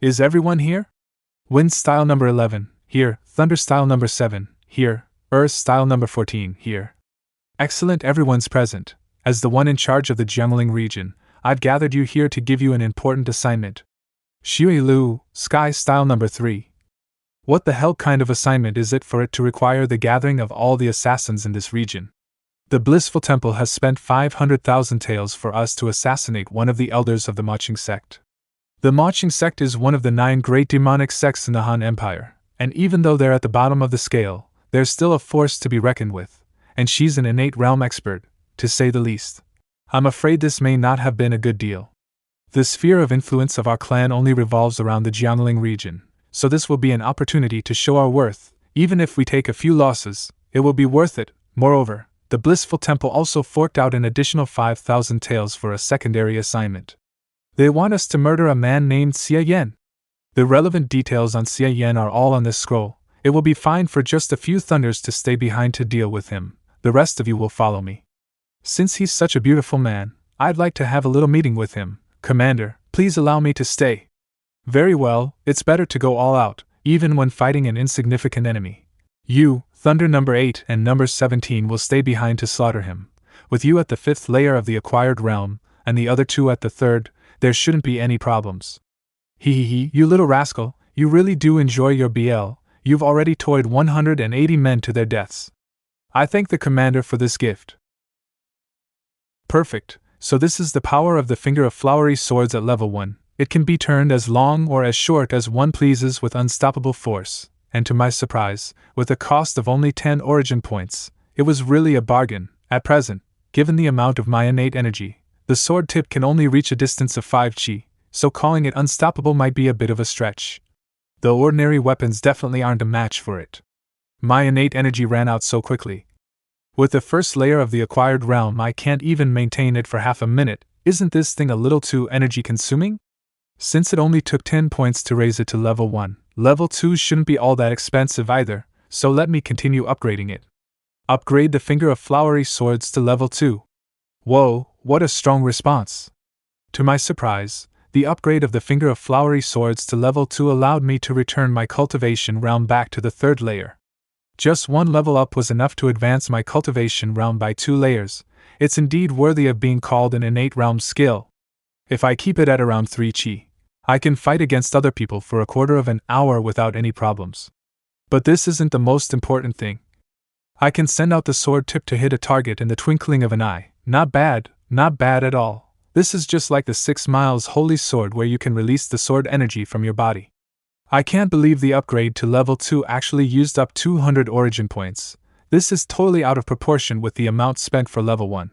Is everyone here? Wind style number 11, here. Thunder style number 7, here. Earth style number 14, here. Excellent, everyone's present. As the one in charge of the Jiangling region, I've gathered you here to give you an important assignment. Xue Lu, Sky style number 3. What the hell kind of assignment is it for it to require the gathering of all the assassins in this region? The Blissful Temple has spent 500,000 taels for us to assassinate one of the elders of the Maching sect. The Maching sect is one of the 9 great demonic sects in the Han Empire, and even though they're at the bottom of the scale, they're still a force to be reckoned with, and she's an innate realm expert, to say the least. I'm afraid this may not have been a good deal. The sphere of influence of our clan only revolves around the Jiangling region, so this will be an opportunity to show our worth. Even if we take a few losses, it will be worth it. Moreover, the Blissful Temple also forked out an additional 5,000 taels for a secondary assignment. They want us to murder a man named Xie Yan. The relevant details on Xie Yan are all on this scroll. It will be fine for just a few thunders to stay behind to deal with him. The rest of you will follow me. Since he's such a beautiful man, I'd like to have a little meeting with him. Commander, please allow me to stay. Very well, it's better to go all out, even when fighting an insignificant enemy. You, Thunder number 8 and number 17 will stay behind to slaughter him. With you at the 5th layer of the acquired realm, and the other 2 at the 3rd, there shouldn't be any problems. Hee, you little rascal, you really do enjoy your BL. You've already toyed 180 men to their deaths. I thank the commander for this gift. Perfect, so this is the power of the finger of flowery swords at level 1. It can be turned as long or as short as one pleases with unstoppable force, and to my surprise, with a cost of only 10 origin points, it was really a bargain. At present, given the amount of my innate energy, the sword tip can only reach a distance of 5 chi, so calling it unstoppable might be a bit of a stretch. The ordinary weapons definitely aren't a match for it. My innate energy ran out so quickly. With the 1st layer of the acquired realm, I can't even maintain it for half a minute. Isn't this thing a little too energy consuming? Since it only took 10 points to raise it to level 1, level 2 shouldn't be all that expensive either, so let me continue upgrading it. Upgrade the finger of flowery swords to level 2. Whoa, what a strong response! To my surprise, the upgrade of the finger of flowery swords to level 2 allowed me to return my cultivation realm back to the 3rd layer. Just one level up was enough to advance my cultivation realm by 2 layers. It's indeed worthy of being called an innate realm skill. If I keep it at around 3 chi, I can fight against other people for a quarter of an hour without any problems. But this isn't the most important thing. I can send out the sword tip to hit a target in the twinkling of an eye. Not bad at all. This is just like the 6 miles holy sword where you can release the sword energy from your body. I can't believe the upgrade to level 2 actually used up 200 origin points. This is totally out of proportion with the amount spent for level 1.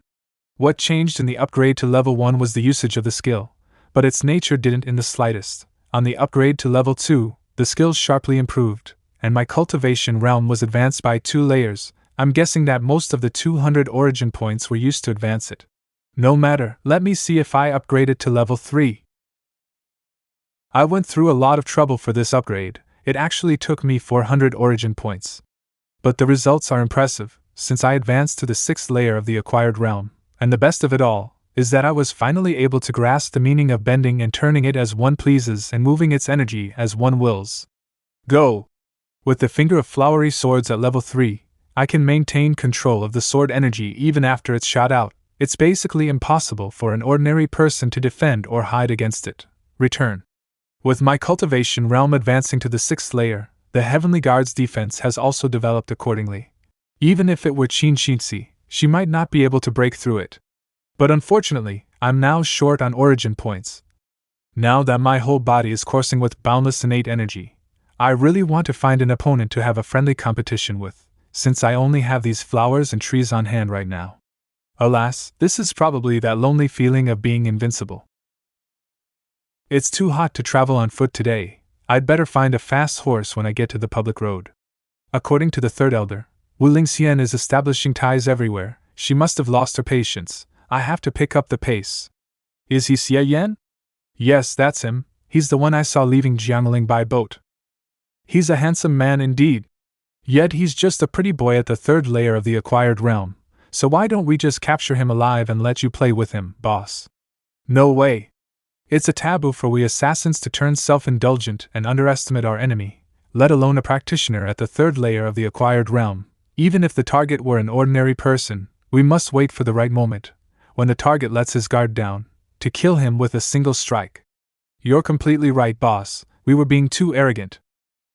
What changed in the upgrade to level 1 was the usage of the skill, but its nature didn't in the slightest. On the upgrade to level 2, the skill sharply improved, and my cultivation realm was advanced by 2 layers. I'm guessing that most of the 200 origin points were used to advance it. No matter, let me see if I upgrade it to level 3. I went through a lot of trouble for this upgrade. It actually took me 400 origin points. But the results are impressive, since I advanced to the 6th layer of the acquired realm, and the best of it all is that I was finally able to grasp the meaning of bending and turning it as one pleases and moving its energy as one wills. Go! With the finger of flowery swords at level 3, I can maintain control of the sword energy even after it's shot out. It's basically impossible for an ordinary person to defend or hide against it. Return. With my cultivation realm advancing to the 6th layer, the Heavenly Guard's defense has also developed accordingly. Even if it were Qin Xinzi, she might not be able to break through it. But unfortunately, I'm now short on origin points. Now that my whole body is coursing with boundless innate energy, I really want to find an opponent to have a friendly competition with, since I only have these flowers and trees on hand right now. Alas, this is probably that lonely feeling of being invincible. It's too hot to travel on foot today. I'd better find a fast horse when I get to the public road. According to the 3rd elder, Wuling Xian is establishing ties everywhere. She must have lost her patience. I have to pick up the pace. Is he Xie Yan? Yes, that's him. He's the one I saw leaving Jiangling by boat. He's a handsome man indeed. Yet he's just a pretty boy at the 3rd layer of the acquired realm. So why don't we just capture him alive and let you play with him, boss? No way. It's a taboo for we assassins to turn self-indulgent and underestimate our enemy, let alone a practitioner at the third layer of the acquired realm. Even if the target were an ordinary person, we must wait for the right moment, when the target lets his guard down, to kill him with a single strike. You're completely right, boss, we were being too arrogant.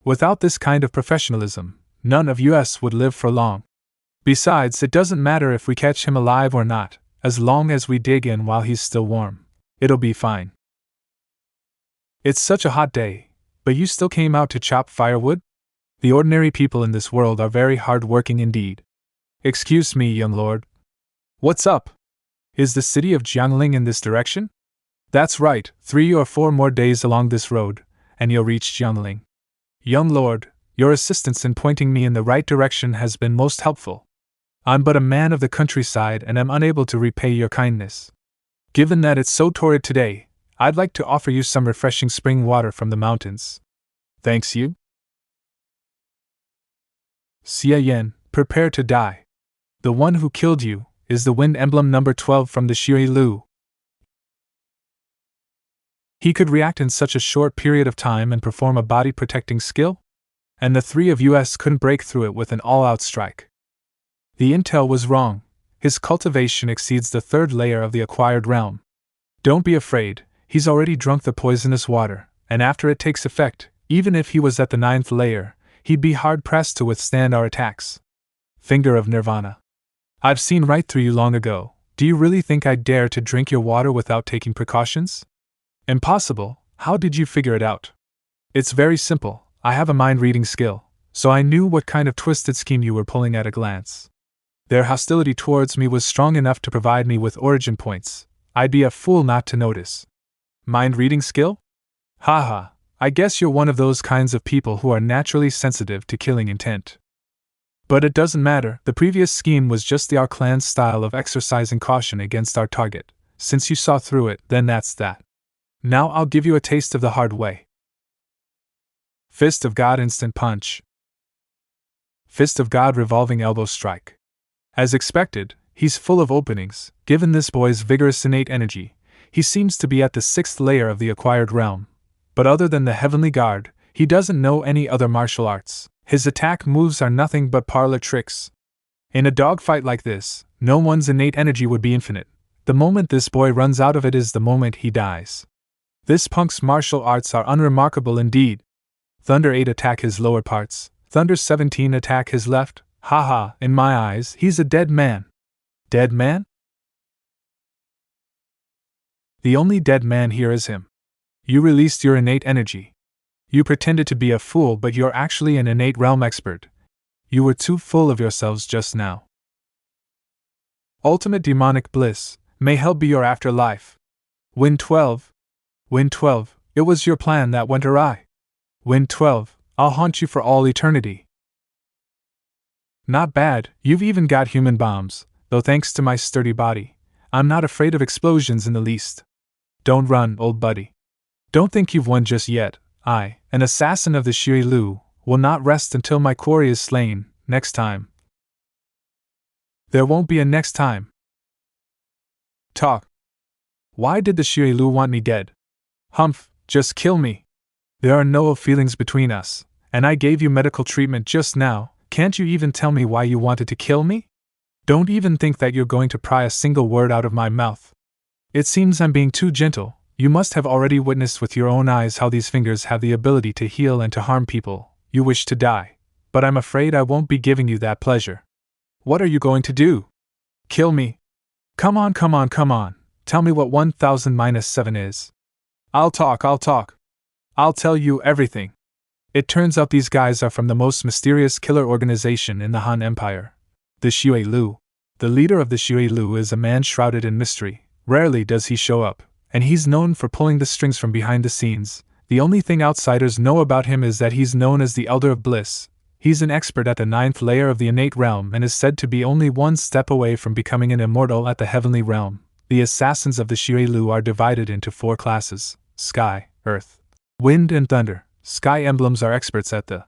Without this kind of professionalism, none of us would live for long. Besides, it doesn't matter if we catch him alive or not, as long as we dig in while he's still warm. It'll be fine. It's such a hot day, but you still came out to chop firewood? The ordinary people in this world are very hard-working indeed. Excuse me, young lord. What's up? Is the city of Jiangling in this direction? That's right, 3 or 4 more days along this road, and you'll reach Jiangling. Young lord, your assistance in pointing me in the right direction has been most helpful. I'm but a man of the countryside and am unable to repay your kindness. Given that it's so torrid today, I'd like to offer you some refreshing spring water from the mountains. Thanks you. Xie Yan, prepare to die. The one who killed you is the wind emblem number 12 from the Xie Lu. He could react in such a short period of time and perform a body-protecting skill? And the 3 of us couldn't break through it with an all-out strike. The intel was wrong. His cultivation exceeds the 3rd layer of the acquired realm. Don't be afraid, he's already drunk the poisonous water, and after it takes effect, even if he was at the 9th layer, he'd be hard-pressed to withstand our attacks. Finger of Nirvana. I've seen right through you long ago. Do you really think I'd dare to drink your water without taking precautions? Impossible. How did you figure it out? It's very simple. I have a mind-reading skill, so I knew what kind of twisted scheme you were pulling at a glance. Their hostility towards me was strong enough to provide me with origin points. I'd be a fool not to notice. Mind-reading skill? Haha, I guess you're one of those kinds of people who are naturally sensitive to killing intent. But it doesn't matter, the previous scheme was just our clan's style of exercising caution against our target. Since you saw through it, then that's that. Now I'll give you a taste of the hard way. Fist of God instant punch. Fist of God revolving elbow strike. As expected, he's full of openings. Given this boy's vigorous innate energy, he seems to be at the 6th layer of the acquired realm. But other than the Heavenly Guard, he doesn't know any other martial arts. His attack moves are nothing but parlor tricks. In a dogfight like this, no one's innate energy would be infinite. The moment this boy runs out of it is the moment he dies. This punk's martial arts are unremarkable indeed. Thunder 8 attack his lower parts, Thunder 17 attack his left. Haha, in my eyes, he's a dead man. Dead man? The only dead man here is him. You released your innate energy. You pretended to be a fool, but you're actually an innate realm expert. You were too full of yourselves just now. Ultimate demonic bliss, may hell be your afterlife. Wind 12. Wind 12, it was your plan that went awry. Wind 12, I'll haunt you for all eternity. Not bad, you've even got human bombs, though thanks to my sturdy body, I'm not afraid of explosions in the least. Don't run, old buddy. Don't think you've won just yet. I, an assassin of the Xie Lu, will not rest until my quarry is slain. Next time. There won't be a next time. Talk. Why did the Xie Lu want me dead? Humph, just kill me. There are no ill feelings between us, and I gave you medical treatment just now. Can't you even tell me why you wanted to kill me? Don't even think that you're going to pry a single word out of my mouth. It seems I'm being too gentle. You must have already witnessed with your own eyes how these fingers have the ability to heal and to harm people. You wish to die, but I'm afraid I won't be giving you that pleasure. What are you going to do? Kill me? Come on. Tell me what 1000-7 is. I'll talk. I'll tell you everything. It turns out these guys are from the most mysterious killer organization in the Han Empire, the Xie Lu. The leader of the Xie Lu is a man shrouded in mystery. Rarely does he show up, and he's known for pulling the strings from behind the scenes. The only thing outsiders know about him is that he's known as the Elder of Bliss. He's an expert at the 9th layer of the innate realm and is said to be only one step away from becoming an immortal at the heavenly realm. The assassins of the Xie Lu are divided into 4 classes: Sky, Earth, Wind and Thunder. Sky emblems are experts at the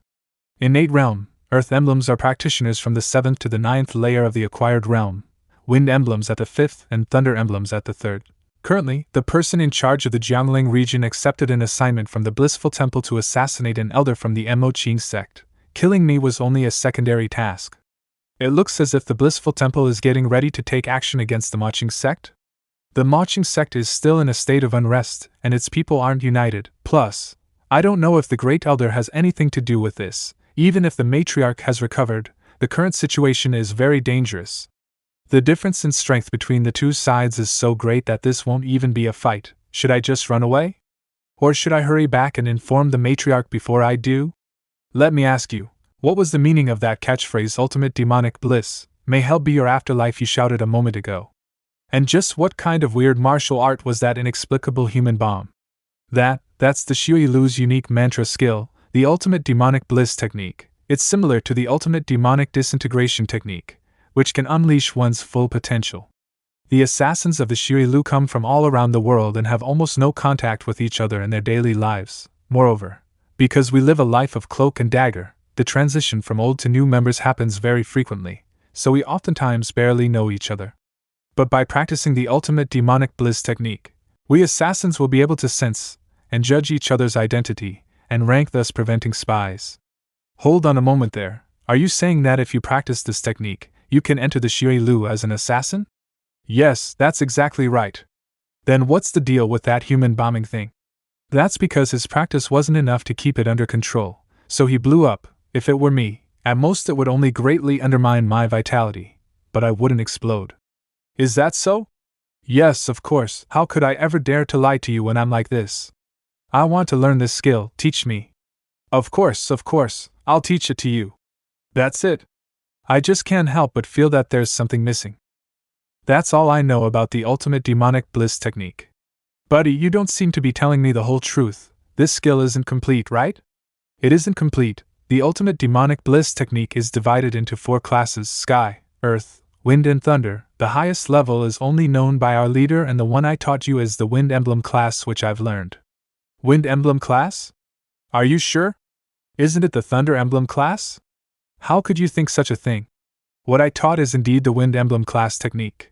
innate realm. Earth emblems are practitioners from the 7th to the 9th layer of the acquired realm. Wind emblems at the 5th and Thunder emblems at the 3rd. Currently, the person in charge of the Jiangling region accepted an assignment from the Blissful Temple to assassinate an elder from the Moqing sect. Killing me was only a secondary task. It looks as if the Blissful Temple is getting ready to take action against the Moqing sect. The Moqing sect is still in a state of unrest, and its people aren't united. Plus, I don't know if the Great Elder has anything to do with this. Even if the matriarch has recovered, the current situation is very dangerous. The difference in strength between the two sides is so great that this won't even be a fight. Should I just run away? Or should I hurry back and inform the matriarch before I do? Let me ask you, what was the meaning of that catchphrase ultimate demonic bliss, may hell be your afterlife you shouted a moment ago? And just what kind of weird martial art was that inexplicable human bomb? That's the Xie Lu's unique mantra skill, the ultimate demonic bliss technique. It's similar to the ultimate demonic disintegration technique, which can unleash one's full potential. The assassins of the Xie Lu come from all around the world and have almost no contact with each other in their daily lives. Moreover, because we live a life of cloak and dagger, the transition from old to new members happens very frequently, so we oftentimes barely know each other. But by practicing the ultimate demonic bliss technique, we assassins will be able to sense and judge each other's identity and rank, thus preventing spies. Hold on a moment there. Are you saying that if you practice this technique, you can enter the Xie Lu as an assassin? Yes, that's exactly right. Then what's the deal with that human bombing thing? That's because his practice wasn't enough to keep it under control, so he blew up. If it were me, at most it would only greatly undermine my vitality, but I wouldn't explode. Is that so? Yes, of course. How could I ever dare to lie to you when I'm like this? I want to learn this skill, teach me. Of course, I'll teach it to you. That's it. I just can't help but feel that there's something missing. That's all I know about the ultimate demonic bliss technique. Buddy, you don't seem to be telling me the whole truth. This skill isn't complete, right? It isn't complete. The ultimate demonic bliss technique is divided into 4 classes: sky, earth, wind and thunder. The highest level is only known by our leader, and the one I taught you is the wind emblem class, which I've learned. Wind emblem class? Are you sure? Isn't it the thunder emblem class? How could you think such a thing? What I taught is indeed the wind emblem class technique.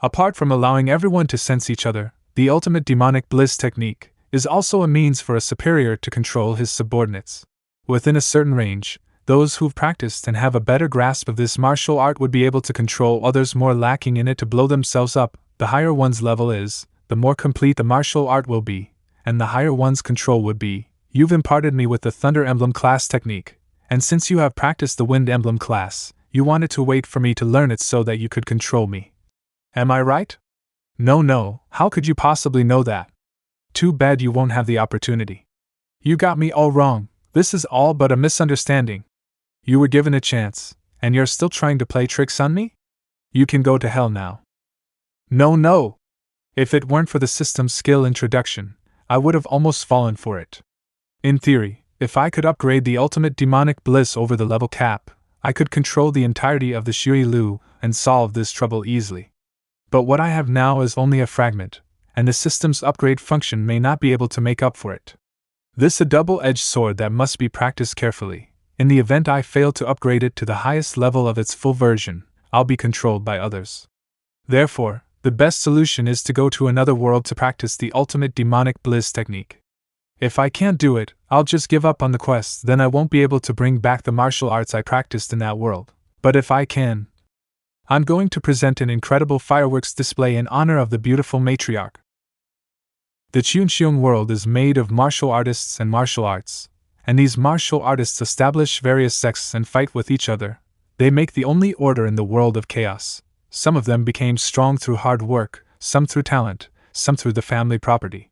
Apart from allowing everyone to sense each other, the ultimate demonic bliss technique is also a means for a superior to control his subordinates. Within a certain range, those who've practiced and have a better grasp of this martial art would be able to control others more lacking in it to blow themselves up. The higher one's level is, the more complete the martial art will be, and the higher one's control would be. You've imparted me with the thunder emblem class technique, and since you have practiced the wind emblem class, you wanted to wait for me to learn it so that you could control me. Am I right? No, how could you possibly know that? Too bad you won't have the opportunity. You got me all wrong. This is all but a misunderstanding. You were given a chance, and you're still trying to play tricks on me? You can go to hell now. No. If it weren't for the system's skill introduction, I would have almost fallen for it. In theory, if I could upgrade the ultimate demonic bliss over the level cap, I could control the entirety of the Xie Lu and solve this trouble easily. But what I have now is only a fragment, and the system's upgrade function may not be able to make up for it. This is a double-edged sword that must be practiced carefully. In the event I fail to upgrade it to the highest level of its full version, I'll be controlled by others. Therefore, the best solution is to go to another world to practice the ultimate demonic bliss technique. If I can't do it, I'll just give up on the quest, then I won't be able to bring back the martial arts I practiced in that world. But if I can, I'm going to present an incredible fireworks display in honor of the beautiful matriarch. The Chunxiong world is made of martial artists and martial arts, and these martial artists establish various sects and fight with each other. They make the only order in the world of chaos. Some of them became strong through hard work, some through talent, some through the family property.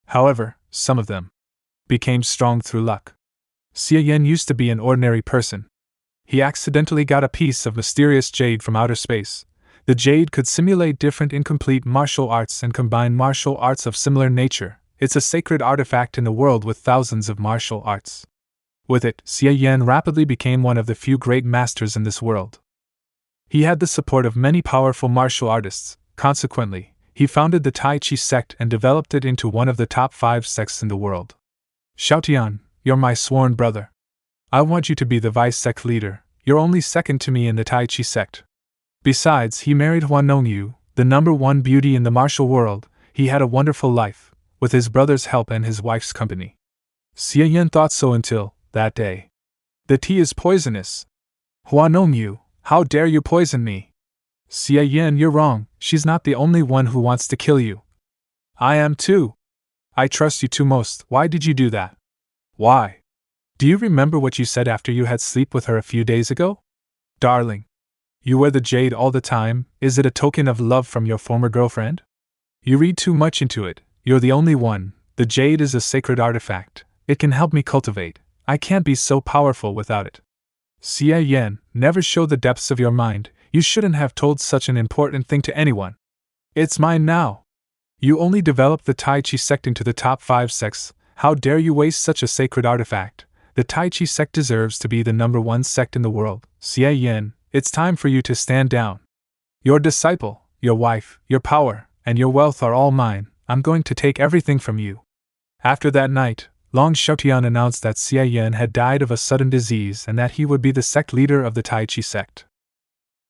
However, some of them became strong through luck. Xie Yan used to be an ordinary person. He accidentally got a piece of mysterious jade from outer space. The jade could simulate different incomplete martial arts and combine martial arts of similar nature. It's a sacred artifact in the world with thousands of martial arts. With it, Xie Yan rapidly became one of the few great masters in this world. He had the support of many powerful martial artists. Consequently, he founded the Tai Chi sect and developed it into one of the top 5 sects in the world. Xiaotian, you're my sworn brother. I want you to be the vice sect leader. You're only second to me in the Tai Chi sect. Besides, he married Huan Nongyu, the #1 beauty in the martial world. he had a wonderful life, with his brother's help and his wife's company. Xie Yan thought so until, that day. The tea is poisonous. Hua Nongyu, how dare you poison me? Xie Yan, you're wrong, she's not the only one who wants to kill you. I am too. I trust you two most, why did you do that? Why? Do you remember what you said after you had sleep with her a few days ago? Darling, you wear the jade all the time, is it a token of love from your former girlfriend? You read too much into it, you're the only one, the jade is a sacred artifact, it can help me cultivate, I can't be so powerful without it. Xie Yan, never show the depths of your mind, you shouldn't have told such an important thing to anyone. It's mine now. You only developed the Tai Chi sect into the top 5 sects, how dare you waste such a sacred artifact? The Tai Chi sect deserves to be the #1 sect in the world. Xie Yan, it's time for you to stand down. Your disciple, your wife, your power, and your wealth are all mine, I'm going to take everything from you. After that night, Long Xiaotian announced that Xie Yan had died of a sudden disease and that he would be the sect leader of the Tai Chi sect.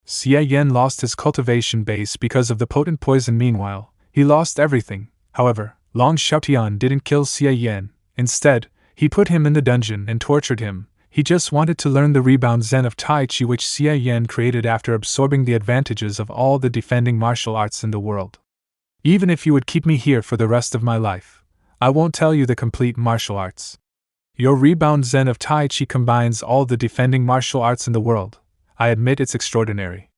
Xie Yan lost his cultivation base because of the potent poison. Meanwhile, he lost everything. However, Long Xiaotian didn't kill Xie Yan. Instead, he put him in the dungeon and tortured him. He just wanted to learn the rebound Zen of Tai Chi which Xie Yan created after absorbing the advantages of all the defending martial arts in the world. Even if you would keep me here for the rest of my life, I won't tell you the complete martial arts. Your rebound Zen of Tai Chi combines all the defending martial arts in the world. I admit it's extraordinary.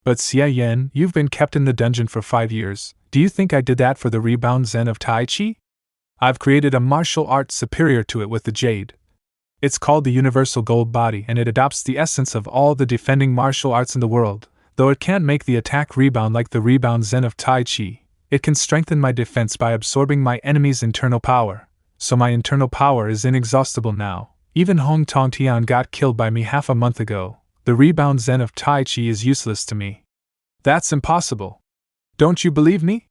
But Xie Yan, you've been kept in the dungeon for 5 years. Do you think I did that for the rebound Zen of Tai Chi? I've created a martial art superior to it with the jade. It's called the Universal Gold Body and it adopts the essence of all the defending martial arts in the world. Though it can't make the attack rebound like the rebound Zen of Tai Chi, it can strengthen my defense by absorbing my enemy's internal power. So my internal power is inexhaustible now. Even Hong Tong Tian got killed by me half a month ago. The rebound Zen of Tai Chi is useless to me. That's impossible. Don't you believe me?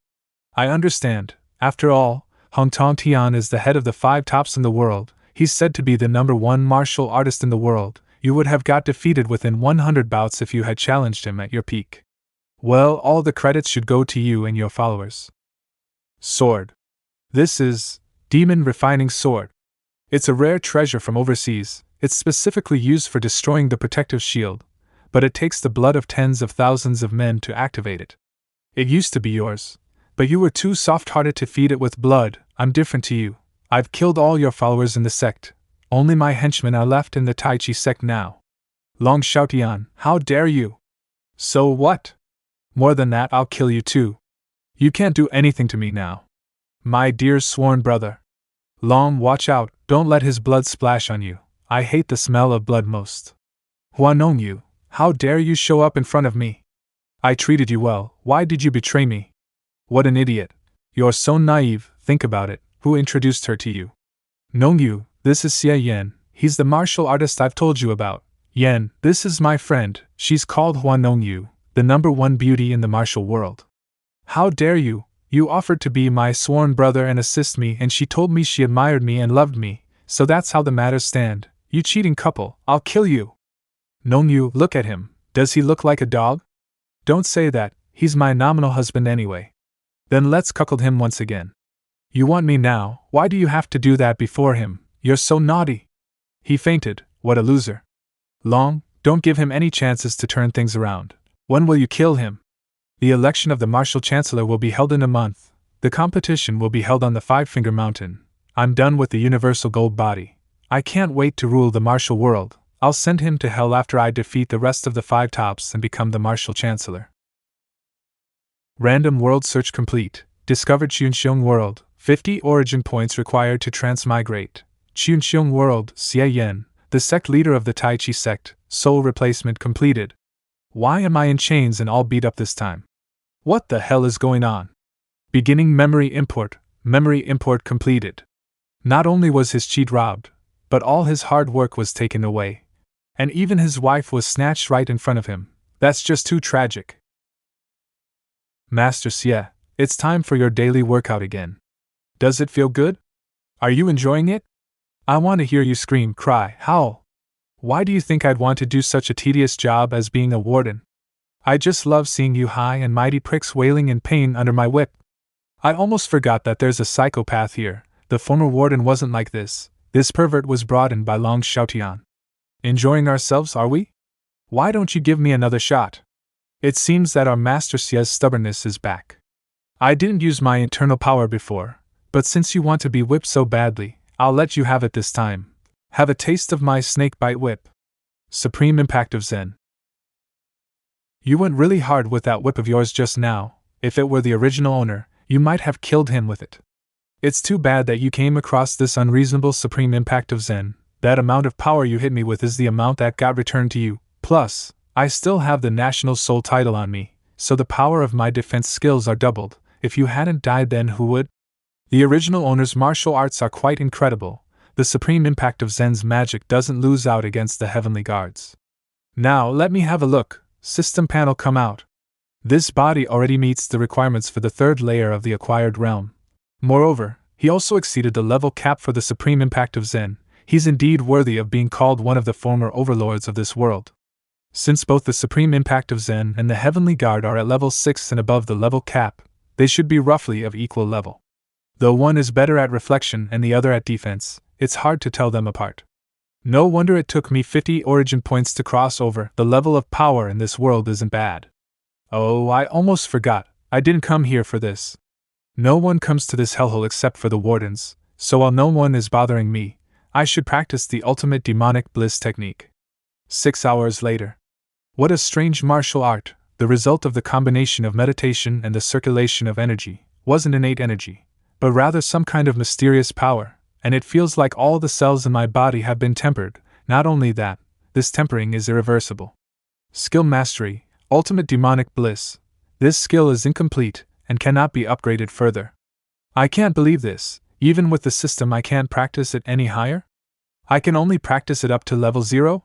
I understand. After all, Hong Tong Tian is the head of the 5 tops in the world. He's said to be the #1 martial artist in the world. You would have got defeated within 100 bouts if you had challenged him at your peak. Well, all the credits should go to you and your followers. Sword. This is Demon Refining Sword. It's a rare treasure from overseas. It's specifically used for destroying the protective shield, but it takes the blood of tens of thousands of men to activate it. It used to be yours, but you were too soft-hearted to feed it with blood. I'm different to you. I've killed all your followers in the sect. Only my henchmen are left in the Tai Chi sect now. Long Xiaotian, how dare you? So what? More than that, I'll kill you too. You can't do anything to me now. My dear sworn brother. Long, watch out, don't let his blood splash on you. I hate the smell of blood most. Hua Nongyu, how dare you show up in front of me? I treated you well, why did you betray me? What an idiot. You're so naive, think about it, who introduced her to you? Nongyu, this is Xie Yan, he's the martial artist I've told you about. Yan, this is my friend, she's called Hua Nongyu, the #1 beauty in the martial world. How dare you? You offered to be my sworn brother and assist me and she told me she admired me and loved me, so that's how the matters stand. You cheating couple, I'll kill you. Nongyu, look at him, does he look like a dog? Don't say that, he's my nominal husband anyway. Then let's cuckold him once again. You want me now, why do you have to do that before him? You're so naughty. He fainted, what a loser. Long, don't give him any chances to turn things around. When will you kill him? The election of the Martial Chancellor will be held in a month. The competition will be held on the Five-Finger Mountain. I'm done with the Universal Gold Body. I can't wait to rule the martial world. I'll send him to hell after I defeat the rest of the 5 tops and become the Martial Chancellor. Random world search complete. Discovered Chunxiong World. 50 origin points required to transmigrate. Chunxiong World, Xie Yan, the sect leader of the Tai Chi sect. Soul replacement completed. Why am I in chains and all beat up this time? What the hell is going on? Beginning memory import completed. Not only was his cheat robbed, but all his hard work was taken away. And even his wife was snatched right in front of him. That's just too tragic. Master Xie, it's time for your daily workout again. Does it feel good? Are you enjoying it? I want to hear you scream, cry, howl. Why do you think I'd want to do such a tedious job as being a warden? I just love seeing you high and mighty pricks wailing in pain under my whip. I almost forgot that there's a psychopath here. The former warden wasn't like this. This pervert was brought in by Long Xiaotian. Enjoying ourselves, are we? Why don't you give me another shot? It seems that our Master Xie's stubbornness is back. I didn't use my internal power before, but since you want to be whipped so badly, I'll let you have it this time. Have a taste of my snakebite whip. Supreme Impact of Zen. You went really hard with that whip of yours just now. If it were the original owner, you might have killed him with it. It's too bad that you came across this unreasonable Supreme Impact of Zen. That amount of power you hit me with is the amount that got returned to you. Plus, I still have the National Soul title on me, so the power of my defense skills are doubled. If you hadn't died, then who would? The original owner's martial arts are quite incredible. The Supreme Impact of Zen's magic doesn't lose out against the Heavenly Guards. Now let me have a look. System panel come out. This body already meets the requirements for the third layer of the acquired realm. Moreover, he also exceeded the level cap for the Supreme Impact of Zen. He's indeed worthy of being called one of the former overlords of this world. Since both the Supreme Impact of Zen and the Heavenly Guard are at level 6 and above the level cap, they should be roughly of equal level. Though one is better at reflection and the other at defense, it's hard to tell them apart. No wonder it took me 50 origin points to cross over. The level of power in this world isn't bad. Oh, I almost forgot. I didn't come here for this. No one comes to this hellhole except for the wardens, so while no one is bothering me, I should practice the ultimate demonic bliss technique. 6 hours later. What a strange martial art. The result of the combination of meditation and the circulation of energy wasn't innate energy, but rather some kind of mysterious power, and it feels like all the cells in my body have been tempered. Not only that, this tempering is irreversible. Skill Mastery, Ultimate Demonic Bliss. This skill is incomplete and cannot be upgraded further. I can't believe this. Even with the system, I can't practice it any higher? I can only practice it up to level 0?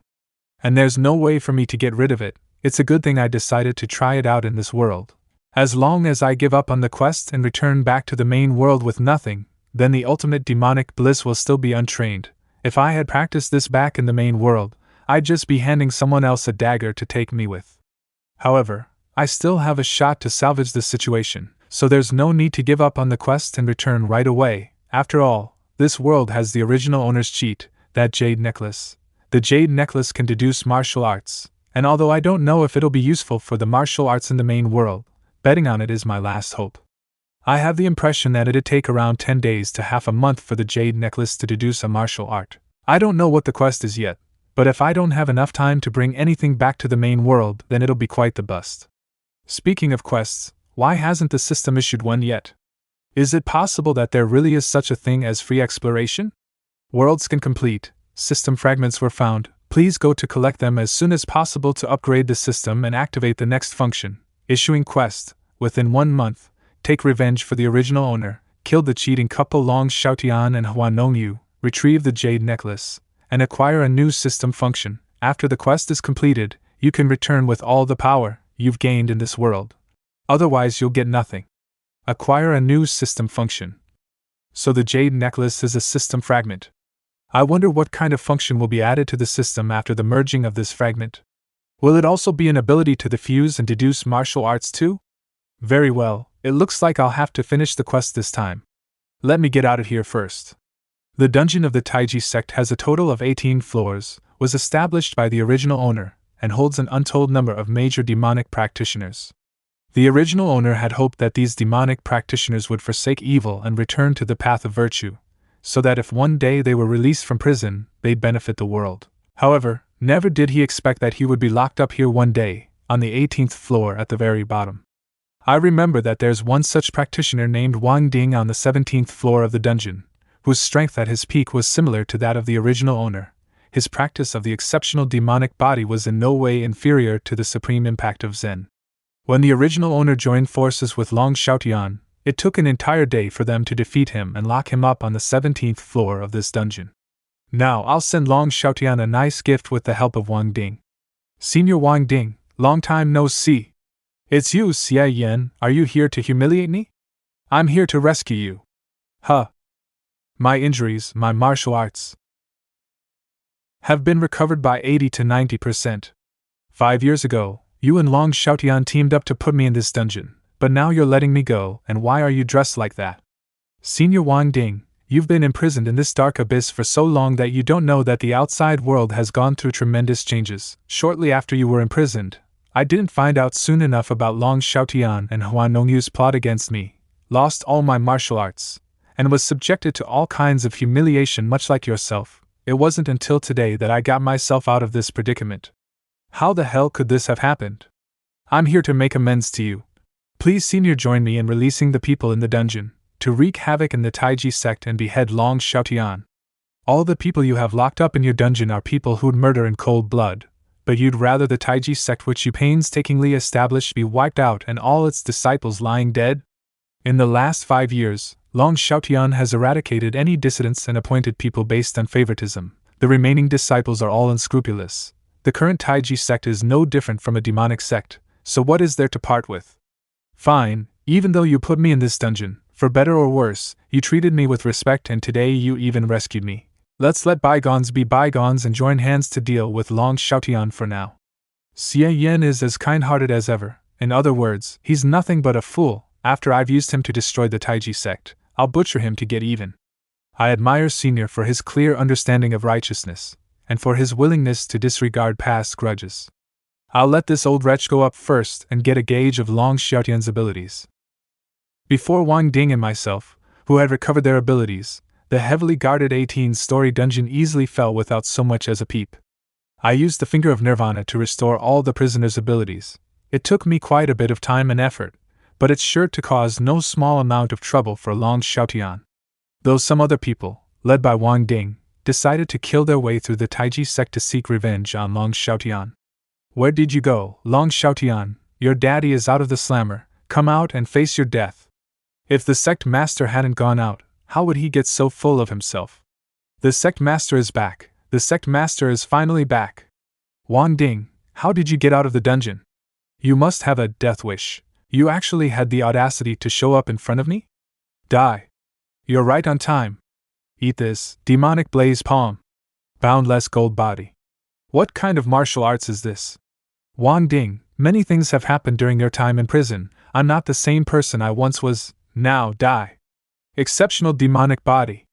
And there's no way for me to get rid of it. It's a good thing I decided to try it out in this world. As long as I give up on the quest and return back to the main world with nothing, then the ultimate demonic bliss will still be untrained. If I had practiced this back in the main world, I'd just be handing someone else a dagger to take me with. However, I still have a shot to salvage the situation, so there's no need to give up on the quest and return right away. After all, this world has the original owner's cheat, that jade necklace. The jade necklace can deduce martial arts, and although I don't know if it'll be useful for the martial arts in the main world, betting on it is my last hope. I have the impression that it'd take around 10 days to half a month for the jade necklace to deduce a martial art. I don't know what the quest is yet, but if I don't have enough time to bring anything back to the main world, then it'll be quite the bust. Speaking of quests, why hasn't the system issued one yet? Is it possible that there really is such a thing as free exploration? Worlds can complete. System fragments were found. Please go to collect them as soon as possible to upgrade the system and activate the next function. Issuing quest. Within 1 month, take revenge for the original owner, kill the cheating couple Long Xiaotian and Hua Nongyu, retrieve the jade necklace, and acquire a new system function. After the quest is completed, you can return with all the power you've gained in this world. Otherwise you'll get nothing. Acquire a new system function. So the jade necklace is a system fragment. I wonder what kind of function will be added to the system after the merging of this fragment. Will it also be an ability to diffuse and deduce martial arts too? Very well, it looks like I'll have to finish the quest this time. Let me get out of here first. The dungeon of the Taiji sect has a total of 18 floors, was established by the original owner, and holds an untold number of major demonic practitioners. The original owner had hoped that these demonic practitioners would forsake evil and return to the path of virtue, so that if one day they were released from prison, they'd benefit the world. However, never did he expect that he would be locked up here one day, on the 18th floor at the very bottom. I remember that there's one such practitioner named Wang Ding on the 17th floor of the dungeon, whose strength at his peak was similar to that of the original owner. His practice of the exceptional demonic body was in no way inferior to the supreme impact of Zen. When the original owner joined forces with Long Xiaotian, it took an entire day for them to defeat him and lock him up on the 17th floor of this dungeon. Now I'll send Long Xiaotian a nice gift with the help of Wang Ding. Senior Wang Ding, long time no see. It's you, Xie Yan. Are you here to humiliate me? I'm here to rescue you. Huh. My injuries, my martial arts, have been recovered by 80 to 90%. 5 years ago, you and Long Xiaotian teamed up to put me in this dungeon. But now you're letting me go, and why are you dressed like that? Senior Wang Ding, you've been imprisoned in this dark abyss for so long that you don't know that the outside world has gone through tremendous changes. Shortly after you were imprisoned, I didn't find out soon enough about Long Xiaotian and Huan Nongyu's plot against me, lost all my martial arts, and was subjected to all kinds of humiliation much like yourself. It wasn't until today that I got myself out of this predicament. How the hell could this have happened? I'm here to make amends to you. Please, Senior, join me in releasing the people in the dungeon, to wreak havoc in the Taiji sect and behead Long Xiaotian. All the people you have locked up in your dungeon are people who'd murder in cold blood, but you'd rather the Taiji sect which you painstakingly established be wiped out and all its disciples lying dead? In the last 5 years, Long Xiaotian has eradicated any dissidents and appointed people based on favoritism. The remaining disciples are all unscrupulous. The current Taiji sect is no different from a demonic sect, so what is there to part with? Fine, even though you put me in this dungeon, for better or worse, you treated me with respect and today you even rescued me. Let's let bygones be bygones and join hands to deal with Long Xiaotian for now. Xie Yan is as kind-hearted as ever. In other words, he's nothing but a fool. After I've used him to destroy the Taiji sect, I'll butcher him to get even. I admire Senior for his clear understanding of righteousness, and for his willingness to disregard past grudges. I'll let this old wretch go up first and get a gauge of Long Xiaotian's abilities. Before Wang Ding and myself, who had recovered their abilities, the heavily guarded 18-story dungeon easily fell without so much as a peep. I used the Finger of Nirvana to restore all the prisoners' abilities. It took me quite a bit of time and effort, but it's sure to cause no small amount of trouble for Long Xiaotian. Though some other people, led by Wang Ding, decided to kill their way through the Taiji sect to seek revenge on Long Xiaotian. Where did you go, Long Xiaotian? Your daddy is out of the slammer. Come out and face your death. If the sect master hadn't gone out, how would he get so full of himself? The sect master is back. The sect master is finally back. Wang Ding, how did you get out of the dungeon? You must have a death wish. You actually had the audacity to show up in front of me? Die. You're right on time. Eat this, demonic blaze palm. Boundless gold body. What kind of martial arts is this? Wang Ding, many things have happened during your time in prison. I'm not the same person I once was. Now die. Exceptional demonic body.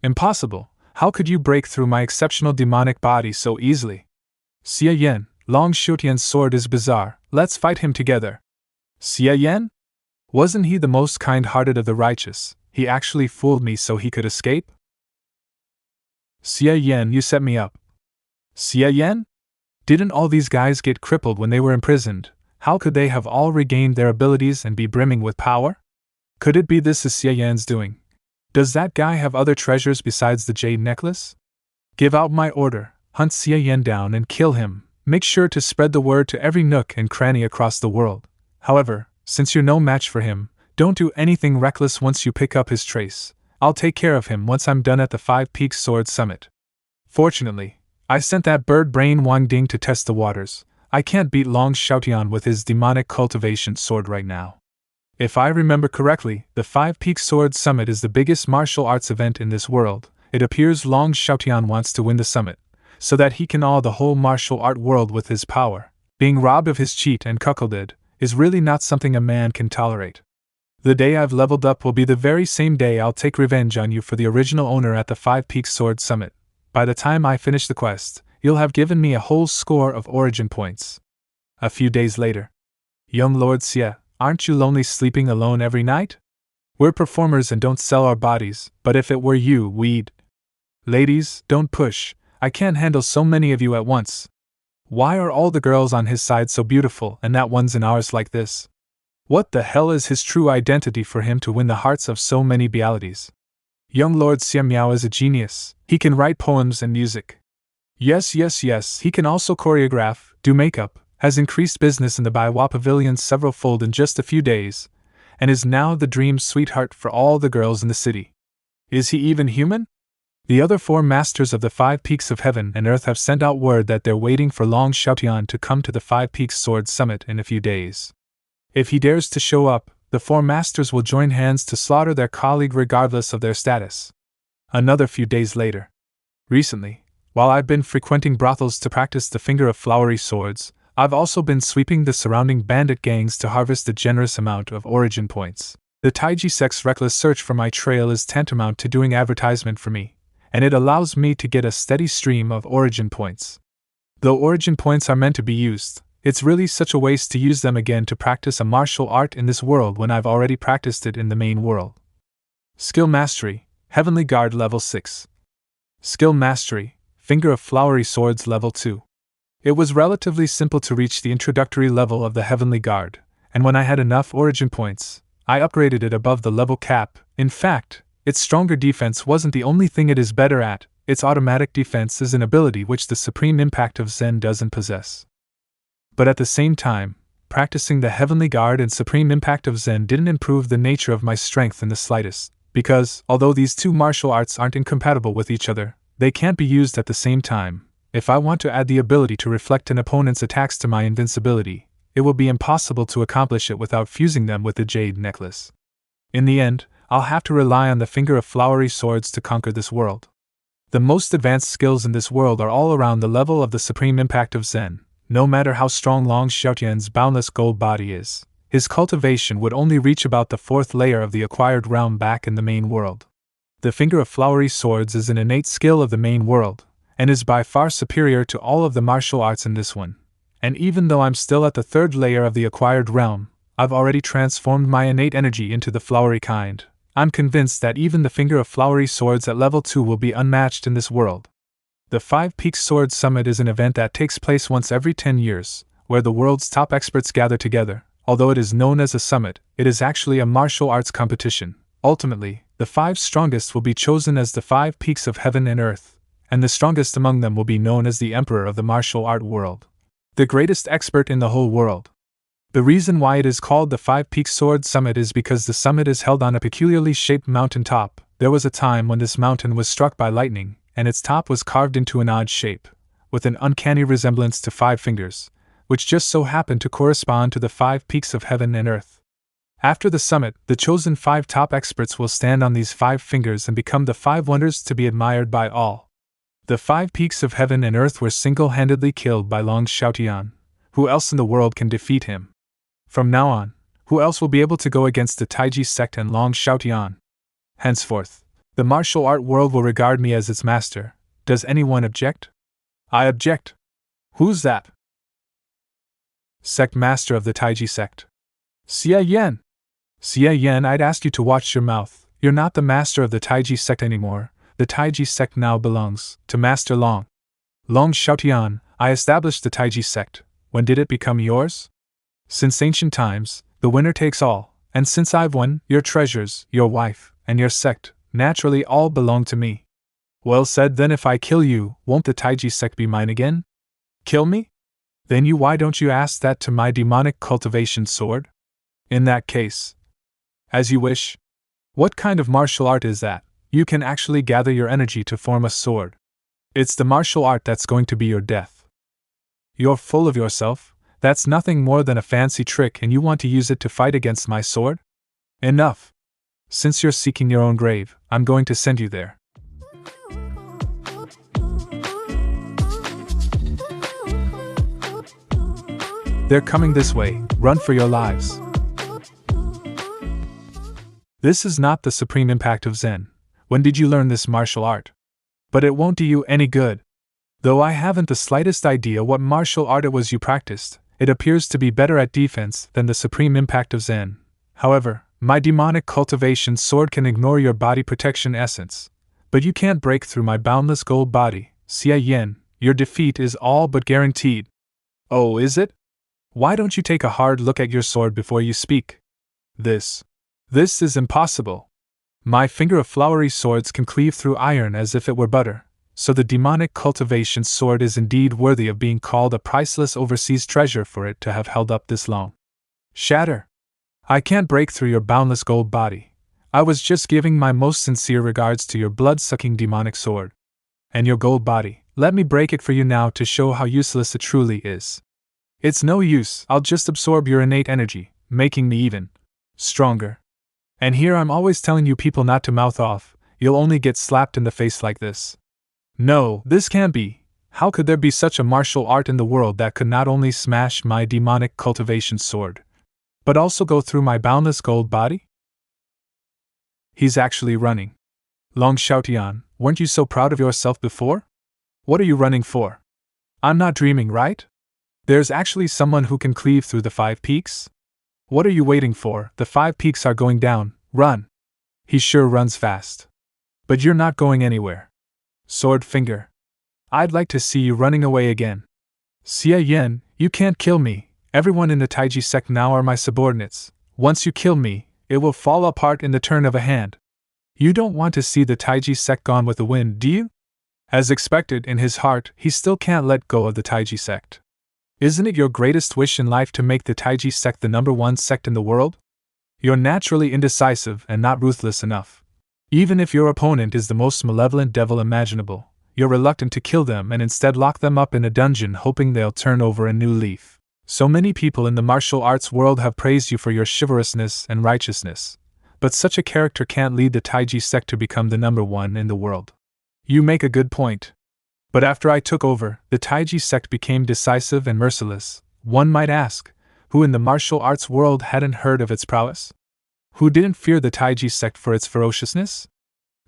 Impossible. How could you break through my exceptional demonic body so easily? Xie Yan, Long Xiaotian's sword is bizarre. Let's fight him together. Xie Yan? Wasn't he the most kind-hearted of the righteous? He actually fooled me so he could escape? Xie Yan, you set me up. Xie Yan? Didn't all these guys get crippled when they were imprisoned? How could they have all regained their abilities and be brimming with power? Could it be this is Xie Yan's doing? Does that guy have other treasures besides the jade necklace? Give out my order, hunt Xie Yan down and kill him. Make sure to spread the word to every nook and cranny across the world. However, since you're no match for him, don't do anything reckless once you pick up his trace. I'll take care of him once I'm done at the 5 Peaks Sword Summit. Fortunately, I sent that bird brain Wang Ding to test the waters. I can't beat Long Xiaotian with his demonic cultivation sword right now. If I remember correctly, the 5 Peaks Sword Summit is the biggest martial arts event in this world. It appears Long Xiaotian wants to win the summit, so that he can awe the whole martial art world with his power. Being robbed of his cheat and cuckolded is really not something a man can tolerate. The day I've leveled up will be the very same day I'll take revenge on you for the original owner at the 5 Peaks Sword Summit. By the time I finish the quest, you'll have given me a whole score of origin points. A few days later. Young Lord Xie, aren't you lonely sleeping alone every night? We're performers and don't sell our bodies, but if it were you, we'd... Ladies, don't push. I can't handle so many of you at once. Why are all the girls on his side so beautiful and that ones in ours like this? What the hell is his true identity for him to win the hearts of so many bealities? Young Lord Xie Miao is a genius. He can write poems and music. Yes, he can also choreograph, do makeup, has increased business in the Baiwa Pavilion several-fold in just a few days, and is now the dream sweetheart for all the girls in the city. Is he even human? The other 4 masters of the 5 Peaks of Heaven and Earth have sent out word that they're waiting for Long Xiaotian to come to the 5 Peaks Sword Summit in a few days. If he dares to show up, the 4 masters will join hands to slaughter their colleague regardless of their status. Another few days later. Recently, while I've been frequenting brothels to practice the Finger of Flowery Swords, I've also been sweeping the surrounding bandit gangs to harvest a generous amount of origin points. The Taiji sect's reckless search for my trail is tantamount to doing advertisement for me, and it allows me to get a steady stream of origin points. Though origin points are meant to be used, it's really such a waste to use them again to practice a martial art in this world when I've already practiced it in the main world. Skill Mastery, Heavenly Guard Level 6. Skill Mastery, Finger of Flowery Swords Level 2. It was relatively simple to reach the introductory level of the Heavenly Guard, and when I had enough origin points, I upgraded it above the level cap. In fact, its stronger defense wasn't the only thing it is better at. Its automatic defense is an ability which the Supreme Impact of Zen doesn't possess. But at the same time, practicing the Heavenly Guard and Supreme Impact of Zen didn't improve the nature of my strength in the slightest, because, although these two martial arts aren't incompatible with each other, they can't be used at the same time. If I want to add the ability to reflect an opponent's attacks to my invincibility, it will be impossible to accomplish it without fusing them with the Jade Necklace. In the end, I'll have to rely on the Finger of Flowery Swords to conquer this world. The most advanced skills in this world are all around the level of the Supreme Impact of Zen. No matter how strong Long Xiaotian's boundless gold body is, his cultivation would only reach about the 4th layer of the acquired realm back in the main world. The Finger of Flowery Swords is an innate skill of the main world, and is by far superior to all of the martial arts in this one. And even though I'm still at the 3rd layer of the acquired realm, I've already transformed my innate energy into the flowery kind. I'm convinced that even the Finger of Flowery Swords at level 2 will be unmatched in this world. The 5 Peaks Sword Summit is an event that takes place once every 10 years, where the world's top experts gather together. Although it is known as a summit, it is actually a martial arts competition. Ultimately, the 5 strongest will be chosen as the 5 peaks of heaven and earth, and the strongest among them will be known as the Emperor of the martial art world, the greatest expert in the whole world. The reason why it is called the 5 Peaks Sword Summit is because the summit is held on a peculiarly shaped mountain top. There was a time when this mountain was struck by lightning, and its top was carved into an odd shape, with an uncanny resemblance to 5 fingers, which just so happened to correspond to the 5 peaks of heaven and earth. After the summit, the chosen 5 top experts will stand on these 5 fingers and become the 5 wonders to be admired by all. The 5 peaks of heaven and earth were single-handedly killed by Long Xiaotian. Who else in the world can defeat him? From now on, who else will be able to go against the Taiji sect and Long Xiaotian? Henceforth, the martial art world will regard me as its master. Does anyone object? I object. Who's that? Sect Master of the Taiji sect. Xie Yan. Xie Yan, I'd ask you to watch your mouth. You're not the master of the Taiji sect anymore. The Taiji sect now belongs to Master Long. Long Xiaotian, I established the Taiji sect. When did it become yours? Since ancient times, the winner takes all, and since I've won, your treasures, your wife, and your sect, naturally all belong to me. Well said. Then if I kill you, won't the Taiji sect be mine again? Kill me? Then why don't you ask that to my demonic cultivation sword? In that case. As you wish. What kind of martial art is that? You can actually gather your energy to form a sword. It's the martial art that's going to be your death. You're full of yourself. That's nothing more than a fancy trick, and you want to use it to fight against my sword? Enough. Since you're seeking your own grave, I'm going to send you there. They're coming this way. Run for your lives. This is not the supreme impact of Zen. When did you learn this martial art? But it won't do you any good. Though I haven't the slightest idea what martial art it was you practiced, it appears to be better at defense than the supreme impact of Zen. However, my demonic cultivation sword can ignore your body protection essence. But you can't break through my boundless gold body, Xie Yan. Your defeat is all but guaranteed. Oh, is it? Why don't you take a hard look at your sword before you speak? This is impossible. My finger of flowery swords can cleave through iron as if it were butter. So the demonic cultivation sword is indeed worthy of being called a priceless overseas treasure for it to have held up this long. Shatter! I can't break through your boundless gold body. I was just giving my most sincere regards to your blood-sucking demonic sword. And your gold body, let me break it for you now to show how useless it truly is. It's no use, I'll just absorb your innate energy, making me even stronger. And here I'm always telling you people not to mouth off, you'll only get slapped in the face like this. No, this can't be. How could there be such a martial art in the world that could not only smash my demonic cultivation sword, but also go through my boundless gold body? He's actually running. Long Xiaotian, weren't you so proud of yourself before? What are you running for? I'm not dreaming, right? There's actually someone who can cleave through the 5 peaks? What are you waiting for? The 5 peaks are going down, run! He sure runs fast. But you're not going anywhere. Sword finger. I'd like to see you running away again. Xie Yan, you can't kill me. Everyone in the Taiji sect now are my subordinates. Once you kill me, it will fall apart in the turn of a hand. You don't want to see the Taiji sect gone with the wind, do you? As expected, in his heart, he still can't let go of the Taiji sect. Isn't it your greatest wish in life to make the Taiji sect the #1 sect in the world? You're naturally indecisive and not ruthless enough. Even if your opponent is the most malevolent devil imaginable, you're reluctant to kill them and instead lock them up in a dungeon hoping they'll turn over a new leaf. So many people in the martial arts world have praised you for your chivalrousness and righteousness, but such a character can't lead the Taiji sect to become the #1 in the world. You make a good point. But after I took over, the Taiji sect became decisive and merciless. One might ask, who in the martial arts world hadn't heard of its prowess? Who didn't fear the Taiji sect for its ferociousness?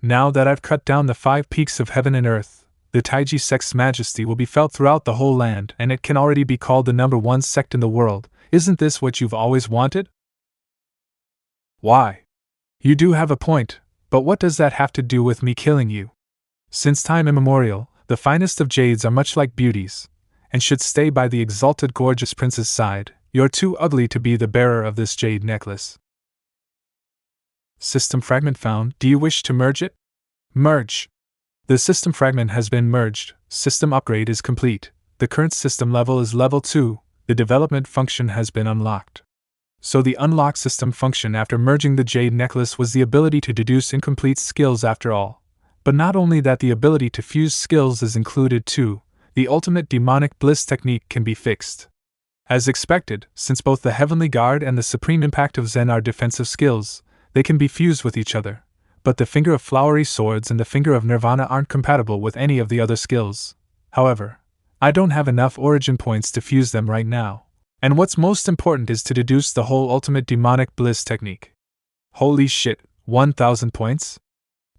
Now that I've cut down the 5 peaks of heaven and earth, the Taiji sect's majesty will be felt throughout the whole land, and it can already be called the #1 sect in the world. Isn't this what you've always wanted? Why? You do have a point, but what does that have to do with me killing you? Since time immemorial, the finest of jades are much like beauties, and should stay by the exalted gorgeous prince's side. You're too ugly to be the bearer of this jade necklace. System fragment found. Do you wish to merge it? Merge. The system fragment has been merged. System upgrade is complete. The current system level is level 2. The development function has been unlocked. So the unlocked system function after merging the jade necklace was the ability to deduce incomplete skills after all. But not only that, the ability to fuse skills is included too. The ultimate demonic bliss technique can be fixed. As expected, since both the Heavenly Guard and the Supreme Impact of Zen are defensive skills, they can be fused with each other. But the Finger of Flowery Swords and the Finger of Nirvana aren't compatible with any of the other skills. However, I don't have enough origin points to fuse them right now. And what's most important is to deduce the whole ultimate demonic bliss technique. Holy shit, 1,000 points?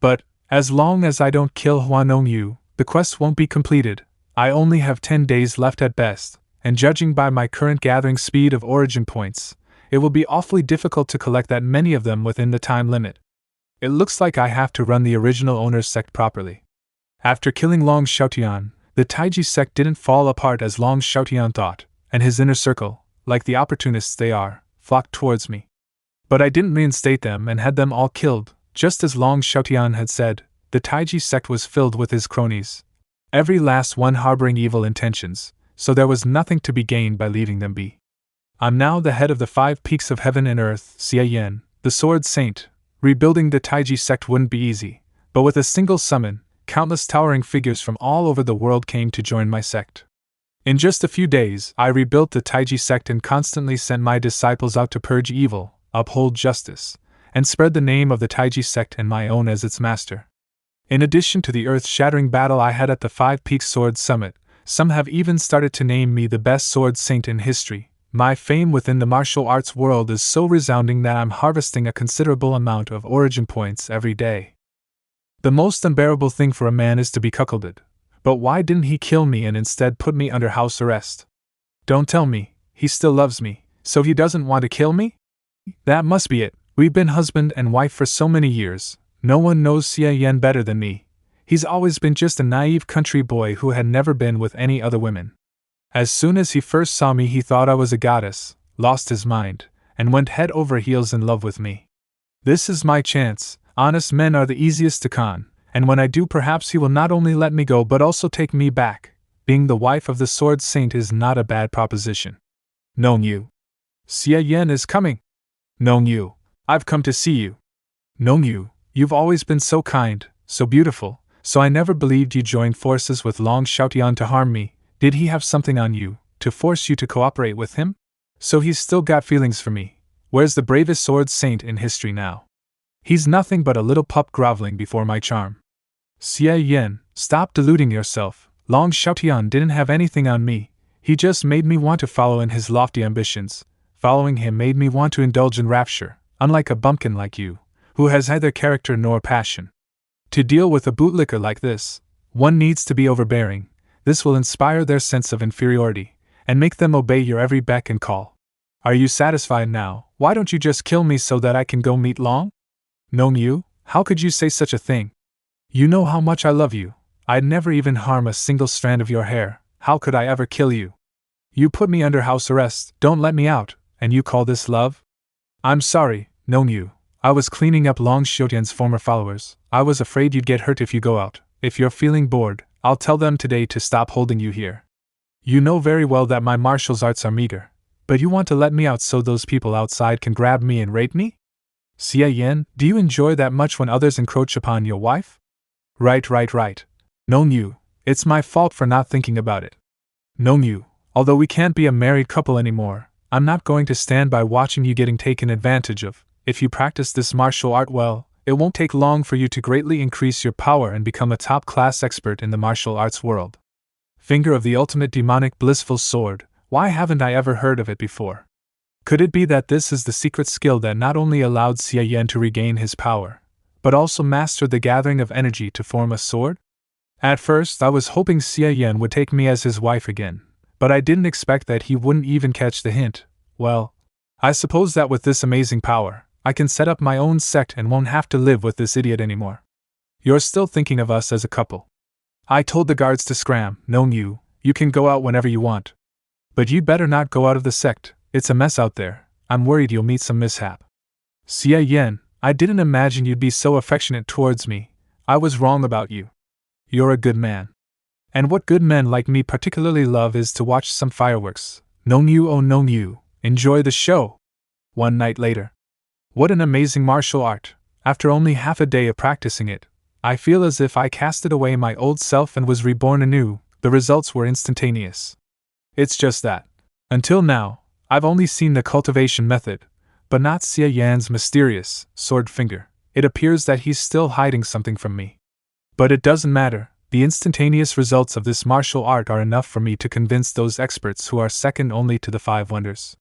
But, as long as I don't kill Huanong Yu, the quest won't be completed. I only have 10 days left at best, and judging by my current gathering speed of origin points, it will be awfully difficult to collect that many of them within the time limit. It looks like I have to run the original owner's sect properly. After killing Long Xiaotian, the Taiji sect didn't fall apart as Long Xiaotian thought, and his inner circle, like the opportunists they are, flocked towards me. But I didn't reinstate them and had them all killed. Just as Long Xiaotian had said, the Taiji sect was filled with his cronies, every last one harboring evil intentions, so there was nothing to be gained by leaving them be. I'm now the head of the 5 peaks of heaven and earth, Xie Yan, the Sword Saint. Rebuilding the Taiji sect wouldn't be easy, but with a single summon, countless towering figures from all over the world came to join my sect. In just a few days, I rebuilt the Taiji sect and constantly sent my disciples out to purge evil, uphold justice, and spread the name of the Taiji sect and my own as its master. In addition to the earth-shattering battle I had at the 5 Peaks Sword Summit, some have even started to name me the best sword saint in history. My fame within the martial arts world is so resounding that I'm harvesting a considerable amount of origin points every day. The most unbearable thing for a man is to be cuckolded. But why didn't he kill me and instead put me under house arrest? Don't tell me, he still loves me, so he doesn't want to kill me? That must be it. We've been husband and wife for so many years. No one knows Xie Yan better than me. He's always been just a naive country boy who had never been with any other women. As soon as he first saw me, he thought I was a goddess, lost his mind, and went head over heels in love with me. This is my chance. Honest men are the easiest to con, and when I do, perhaps he will not only let me go but also take me back. Being the wife of the Sword Saint is not a bad proposition. Nong Yu. Xie Yan is coming. Nong Yu, I've come to see you. Nong Yu, you've always been so kind, so beautiful, so I never believed you joined forces with Long Xiaotian to harm me. Did he have something on you, to force you to cooperate with him? So he's still got feelings for me. Where's the bravest sword saint in history now? He's nothing but a little pup groveling before my charm. Xie Yan, stop deluding yourself. Long Xiaotian didn't have anything on me, he just made me want to follow in his lofty ambitions. Following him made me want to indulge in rapture, unlike a bumpkin like you, who has neither character nor passion. To deal with a bootlicker like this, one needs to be overbearing. This will inspire their sense of inferiority, and make them obey your every beck and call. Are you satisfied now? Why don't you just kill me so that I can go meet Long? Nong Yu, how could you say such a thing? You know how much I love you. I'd never even harm a single strand of your hair. How could I ever kill you? You put me under house arrest, don't let me out, and you call this love? I'm sorry, Nong Yu. I was cleaning up Long Xiaotian's former followers. I was afraid you'd get hurt if you go out. If you're feeling bored, I'll tell them today to stop holding you here. You know very well that my martial arts are meager, but you want to let me out so those people outside can grab me and rape me? Xie Yan, do you enjoy that much when others encroach upon your wife? Right. Nong Yu, it's my fault for not thinking about it. Nong Yu, although we can't be a married couple anymore, I'm not going to stand by watching you getting taken advantage of. If you practice this martial art well, it won't take long for you to greatly increase your power and become a top-class expert in the martial arts world. Finger of the ultimate demonic blissful sword, why haven't I ever heard of it before? Could it be that this is the secret skill that not only allowed Xie Yan to regain his power, but also mastered the gathering of energy to form a sword? At first I was hoping Xie Yan would take me as his wife again, but I didn't expect that he wouldn't even catch the hint. Well, I suppose that with this amazing power, I can set up my own sect and won't have to live with this idiot anymore. You're still thinking of us as a couple. I told the guards to scram, Nong Yu, you can go out whenever you want. But you'd better not go out of the sect, it's a mess out there, I'm worried you'll meet some mishap. Xie Yan, I didn't imagine you'd be so affectionate towards me, I was wrong about you. You're a good man. And what good men like me particularly love is to watch some fireworks. Nong Yu, oh Nong Yu, enjoy the show. One night later. What an amazing martial art. After only half a day of practicing it, I feel as if I casted away my old self and was reborn anew. The results were instantaneous. It's just that, until now, I've only seen the cultivation method, but not Xie Yan's mysterious sword finger. It appears that he's still hiding something from me. But it doesn't matter, the instantaneous results of this martial art are enough for me to convince those experts who are second only to the Five Wonders.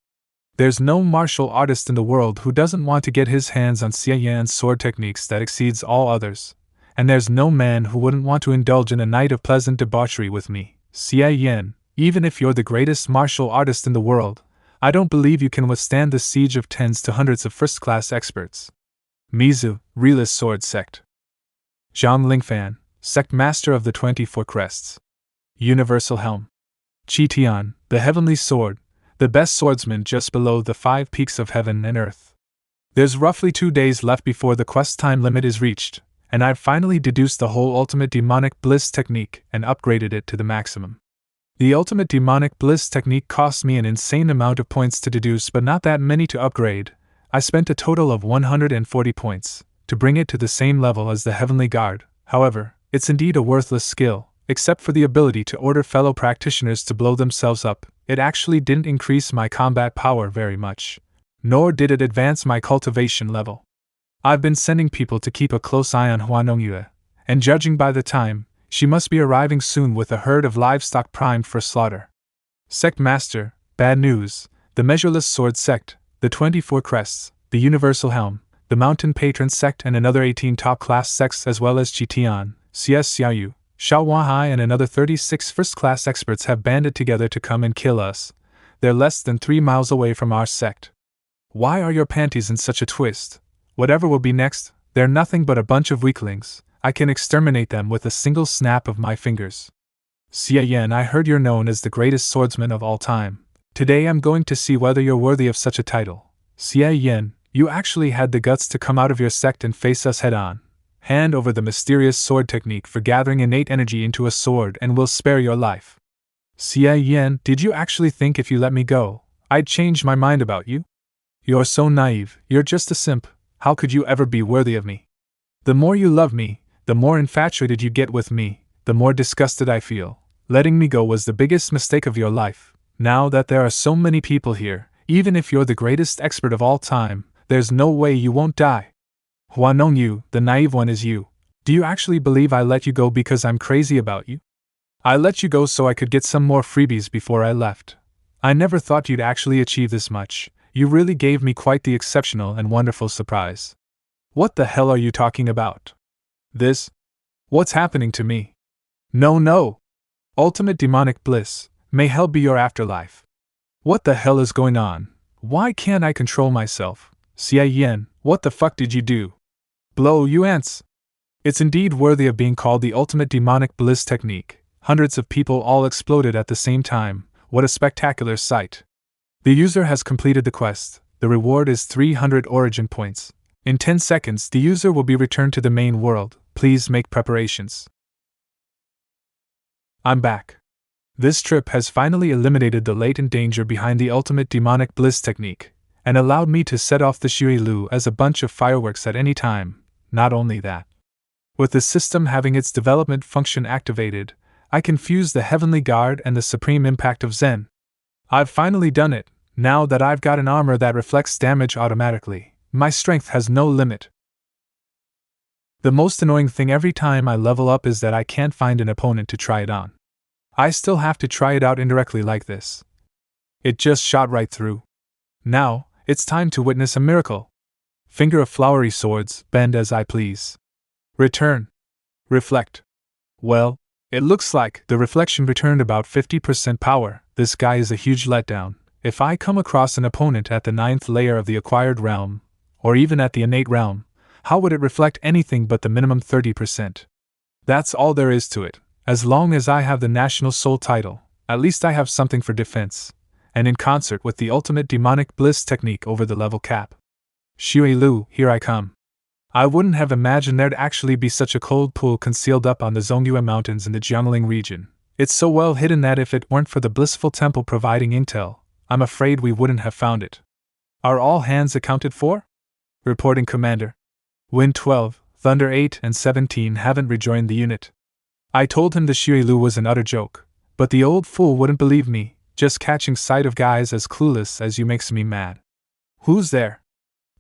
There's no martial artist in the world who doesn't want to get his hands on Xie Yan's sword techniques that exceeds all others, and there's no man who wouldn't want to indulge in a night of pleasant debauchery with me. Xie Yan, even if you're the greatest martial artist in the world, I don't believe you can withstand the siege of tens to hundreds of first-class experts. Mizu, realist sword sect. Zhang Lingfan, sect master of the 24 crests. Universal helm. Xie Yan, the heavenly sword, the best swordsman just below the 5 peaks of heaven and earth. There's roughly 2 days left before the quest time limit is reached, and I've finally deduced the whole ultimate demonic bliss technique and upgraded it to the maximum. The ultimate demonic bliss technique cost me an insane amount of points to deduce, but not that many to upgrade. I spent a total of 140 points to bring it to the same level as the Heavenly Guard. However, it's indeed a worthless skill, except for the ability to order fellow practitioners to blow themselves up. It actually didn't increase my combat power very much, nor did it advance my cultivation level. I've been sending people to keep a close eye on Hua Nongyue, and judging by the time, she must be arriving soon with a herd of livestock primed for slaughter. Sect Master, bad news, the Measureless Sword Sect, the 24 Crests, the Universal Helm, the Mountain Patron Sect and another 18 top-class sects as well as Qitian, CS Xiaoyu, Xiao Huahai and another 36 first-class experts have banded together to come and kill us. They're less than 3 miles away from our sect. Why are your panties in such a twist? Whatever will be next, they're nothing but a bunch of weaklings. I can exterminate them with a single snap of my fingers. Xie Yan, I heard you're known as the greatest swordsman of all time. Today I'm going to see whether you're worthy of such a title. Xie Yan, you actually had the guts to come out of your sect and face us head-on. Hand over the mysterious sword technique for gathering innate energy into a sword and we'll spare your life. Xie Yan, did you actually think if you let me go, I'd change my mind about you? You're so naive, you're just a simp. How could you ever be worthy of me? The more you love me, the more infatuated you get with me, the more disgusted I feel. Letting me go was the biggest mistake of your life. Now that there are so many people here, even if you're the greatest expert of all time, there's no way you won't die. Hua Nongyu, the naive one is you. Do you actually believe I let you go because I'm crazy about you? I let you go so I could get some more freebies before I left. I never thought you'd actually achieve this much. You really gave me quite the exceptional and wonderful surprise. What the hell are you talking about? This? What's happening to me? No. Ultimate demonic bliss, may hell be your afterlife. What the hell is going on? Why can't I control myself? Xie Yan, what the fuck did you do? Blow, you ants! It's indeed worthy of being called the ultimate demonic bliss technique. Hundreds of people all exploded at the same time. What a spectacular sight. The user has completed the quest. The reward is 300 origin points. In 10 seconds, the user will be returned to the main world. Please make preparations. I'm back. This trip has finally eliminated the latent danger behind the ultimate demonic bliss technique, and allowed me to set off the Xie Lu as a bunch of fireworks at any time. Not only that, with the system having its development function activated, I can fuse the Heavenly Guard and the Supreme Impact of Zen. I've finally done it. Now that I've got an armor that reflects damage automatically, my strength has no limit. The most annoying thing every time I level up is that I can't find an opponent to try it on. I still have to try it out indirectly like this. It just shot right through. Now, it's time to witness a miracle. Finger of flowery swords, bend as I please. Return. Reflect. Well, it looks like the reflection returned about 50% power. This guy is a huge letdown. If I come across an opponent at the 9th layer of the acquired realm, or even at the innate realm, how would it reflect anything but the minimum 30%? That's all there is to it. As long as I have the National Soul title, at least I have something for defense, and in concert with the ultimate demonic bliss technique over the level cap. Xie Lu, here I come. I wouldn't have imagined there'd actually be such a cold pool concealed up on the Zongyue Mountains in the Jiangling region. It's so well hidden that if it weren't for the blissful temple providing intel, I'm afraid we wouldn't have found it. Are all hands accounted for? Reporting, Commander. Wind 12, Thunder 8 and 17 haven't rejoined the unit. I told him the Xie Lu was an utter joke, but the old fool wouldn't believe me. Just catching sight of guys as clueless as you makes me mad. Who's there?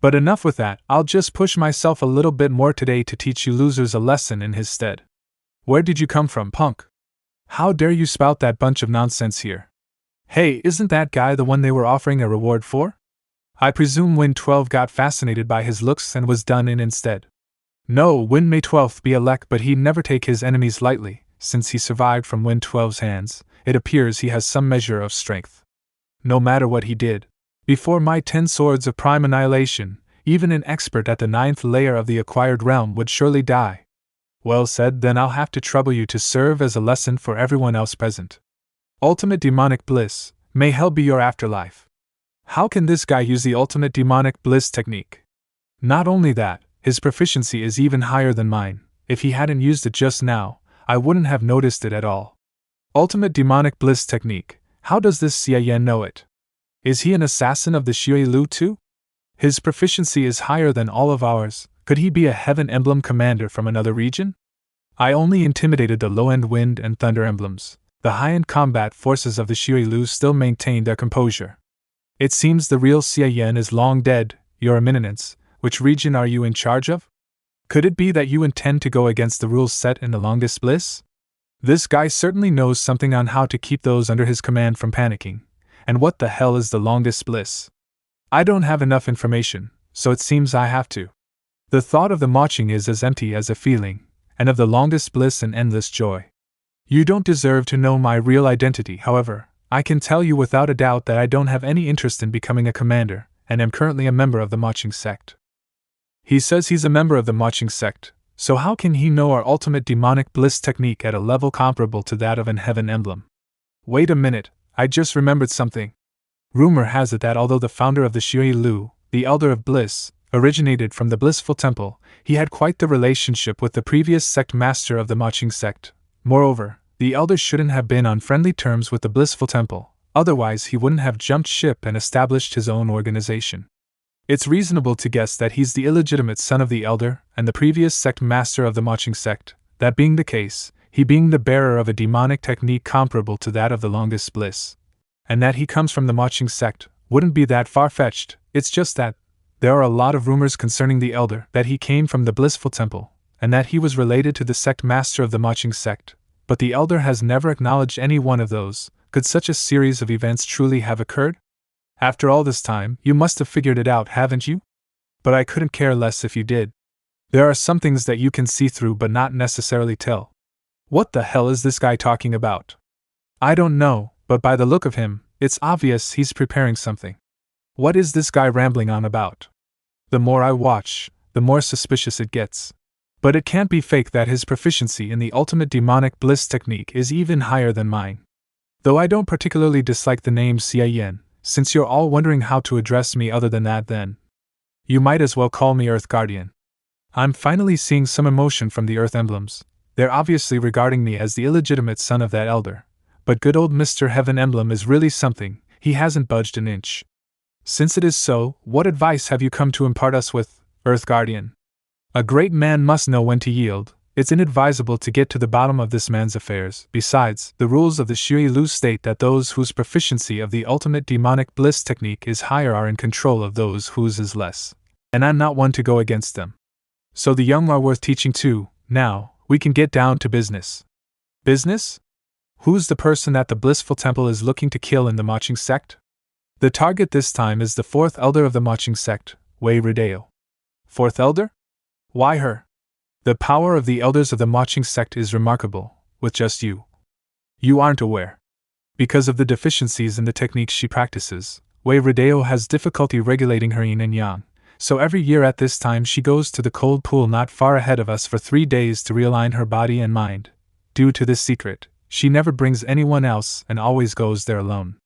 But enough with that, I'll just push myself a little bit more today to teach you losers a lesson in his stead. Where did you come from, punk? How dare you spout that bunch of nonsense here? Hey, isn't that guy the one they were offering a reward for? I presume Wind 12 got fascinated by his looks and was done in instead. No, Wind may 12th be a lek, but he'd never take his enemies lightly. Since he survived from Wind 12's hands, it appears he has some measure of strength. No matter what he did, before my 10 swords of prime annihilation, even an expert at the 9th layer of the acquired realm would surely die. Well said, then I'll have to trouble you to serve as a lesson for everyone else present. Ultimate demonic bliss, may hell be your afterlife. How can this guy use the ultimate demonic bliss technique? Not only that, his proficiency is even higher than mine. If he hadn't used it just now, I wouldn't have noticed it at all. Ultimate demonic bliss technique, how does this Xie Yan know it? Is he an assassin of the Xie Lu too? His proficiency is higher than all of ours. Could he be a Heaven Emblem commander from another region? I only intimidated the low-end Wind and Thunder emblems. The high-end combat forces of the Xie Lu still maintained their composure. It seems the real Xie Yan is long dead, Your Eminence. Which region are you in charge of? Could it be that you intend to go against the rules set in the longest bliss? This guy certainly knows something on how to keep those under his command from panicking. And what the hell is the longest bliss? I don't have enough information, so it seems I have to. The thought of the marching is as empty as a feeling, and of the longest bliss an endless joy. You don't deserve to know my real identity, however. I can tell you without a doubt that I don't have any interest in becoming a commander, and am currently a member of the marching sect. He says he's a member of the marching sect, so how can he know our ultimate demonic bliss technique at a level comparable to that of an Heaven Emblem? Wait a minute, I just remembered something. Rumor has it that although the founder of the Xie Lu, the Elder of Bliss, originated from the Blissful Temple, he had quite the relationship with the previous sect master of the marching sect. Moreover, the Elder shouldn't have been on friendly terms with the Blissful Temple, otherwise he wouldn't have jumped ship and established his own organization. It's reasonable to guess that he's the illegitimate son of the Elder and the previous sect master of the marching sect. That being the case, he being the bearer of a demonic technique comparable to that of the longest bliss, and that he comes from the marching sect, wouldn't be that far-fetched. It's just that there are a lot of rumors concerning the Elder, that he came from the Blissful Temple, and that he was related to the sect master of the marching sect, but the elder has never acknowledged any one of those. Could such a series of events truly have occurred? After all this time, you must have figured it out, haven't you? But I couldn't care less if you did. There are some things that you can see through but not necessarily tell. What the hell is this guy talking about? I don't know, but by the look of him, it's obvious he's preparing something. What is this guy rambling on about? The more I watch, the more suspicious it gets. But it can't be fake that his proficiency in the ultimate demonic bliss technique is even higher than mine. Though I don't particularly dislike the name Xie Yan, since you're all wondering how to address me other than that, then you might as well call me Earth Guardian. I'm finally seeing some emotion from the Earth emblems. They're obviously regarding me as the illegitimate son of that elder. But good old Mr. Heaven emblem is really something, he hasn't budged an inch. Since it is so, what advice have you come to impart us with, Earth Guardian? A great man must know when to yield. It's inadvisable to get to the bottom of this man's affairs. Besides, the rules of the Xue Lu state that those whose proficiency of the ultimate demonic bliss technique is higher are in control of those whose is less. And I'm not one to go against them. So the young are worth teaching too. Now, we can get down to business. Business? Who's the person that the blissful temple is looking to kill in the marching sect? The target this time is the fourth elder of the marching sect, Wei Rideo. Fourth elder? Why her? The power of the elders of the marching sect is remarkable, with just you. You aren't aware. Because of the deficiencies in the techniques she practices, Wei Rideo has difficulty regulating her yin and yang, so every year at this time she goes to the cold pool not far ahead of us for 3 days to realign her body and mind. Due to this secret, she never brings anyone else and always goes there alone.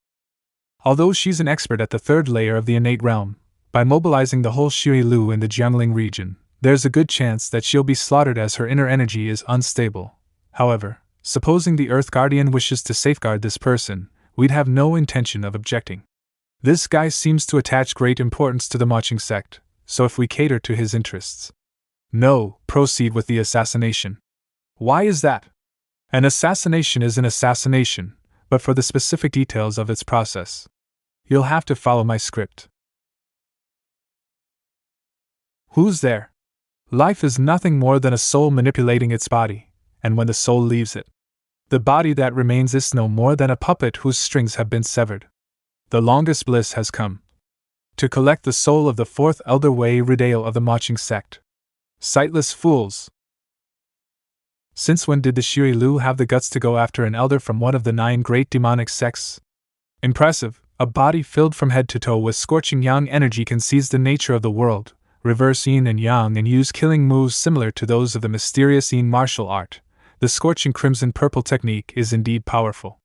Although she's an expert at the third layer of the innate realm, by mobilizing the whole Xue Lu in the Jiangling region, there's a good chance that she'll be slaughtered as her inner energy is unstable. However, supposing the Earth Guardian wishes to safeguard this person, we'd have no intention of objecting. This guy seems to attach great importance to the marching sect, so if we cater to his interests. No, proceed with the assassination. Why is that? An assassination is an assassination, but for the specific details of its process, you'll have to follow my script. Who's there? Life is nothing more than a soul manipulating its body, and when the soul leaves it, the body that remains is no more than a puppet whose strings have been severed. The longest bliss has come. To collect the soul of the fourth elder Wei Rideo of the marching sect. Sightless fools! Since when did the Xue Lu have the guts to go after an elder from one of the 9 great demonic sects? Impressive, a body filled from head to toe with scorching yang energy can seize the nature of the world, reverse yin and yang and use killing moves similar to those of the mysterious yin martial art. The scorching crimson purple technique is indeed powerful.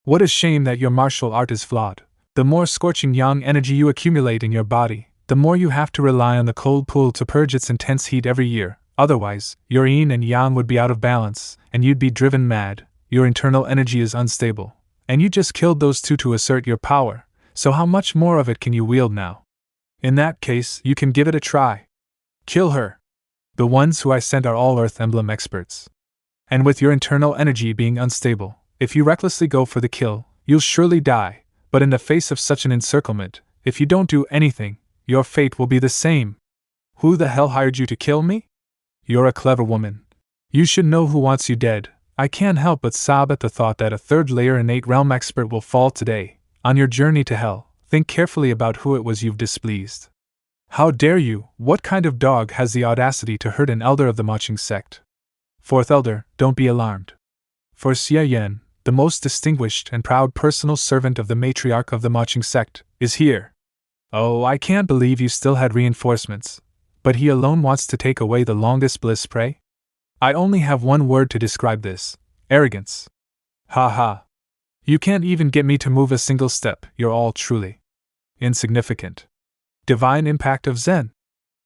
What a shame that your martial art is flawed. The more scorching yang energy you accumulate in your body, the more you have to rely on the cold pool to purge its intense heat every year. Otherwise, your yin and yang would be out of balance, and you'd be driven mad. Your internal energy is unstable, and you just killed those 2 to assert your power, so how much more of it can you wield now? In that case, you can give it a try. Kill her. The ones who I sent are all Earth Emblem experts. And with your internal energy being unstable, if you recklessly go for the kill, you'll surely die, but in the face of such an encirclement, if you don't do anything, your fate will be the same. Who the hell hired you to kill me? You're a clever woman. You should know who wants you dead. I can't help but sob at the thought that a third layer innate realm expert will fall today. On your journey to hell, think carefully about who it was you've displeased. How dare you? What kind of dog has the audacity to hurt an elder of the marching sect? Fourth elder, don't be alarmed. For Xie Yan, the most distinguished and proud personal servant of the matriarch of the marching sect, is here. Oh, I can't believe you still had reinforcements. But he alone wants to take away the longest bliss prey? I only have one word to describe this: arrogance. Ha ha. You can't even get me to move a single step. You're all truly insignificant. Divine impact of Zen.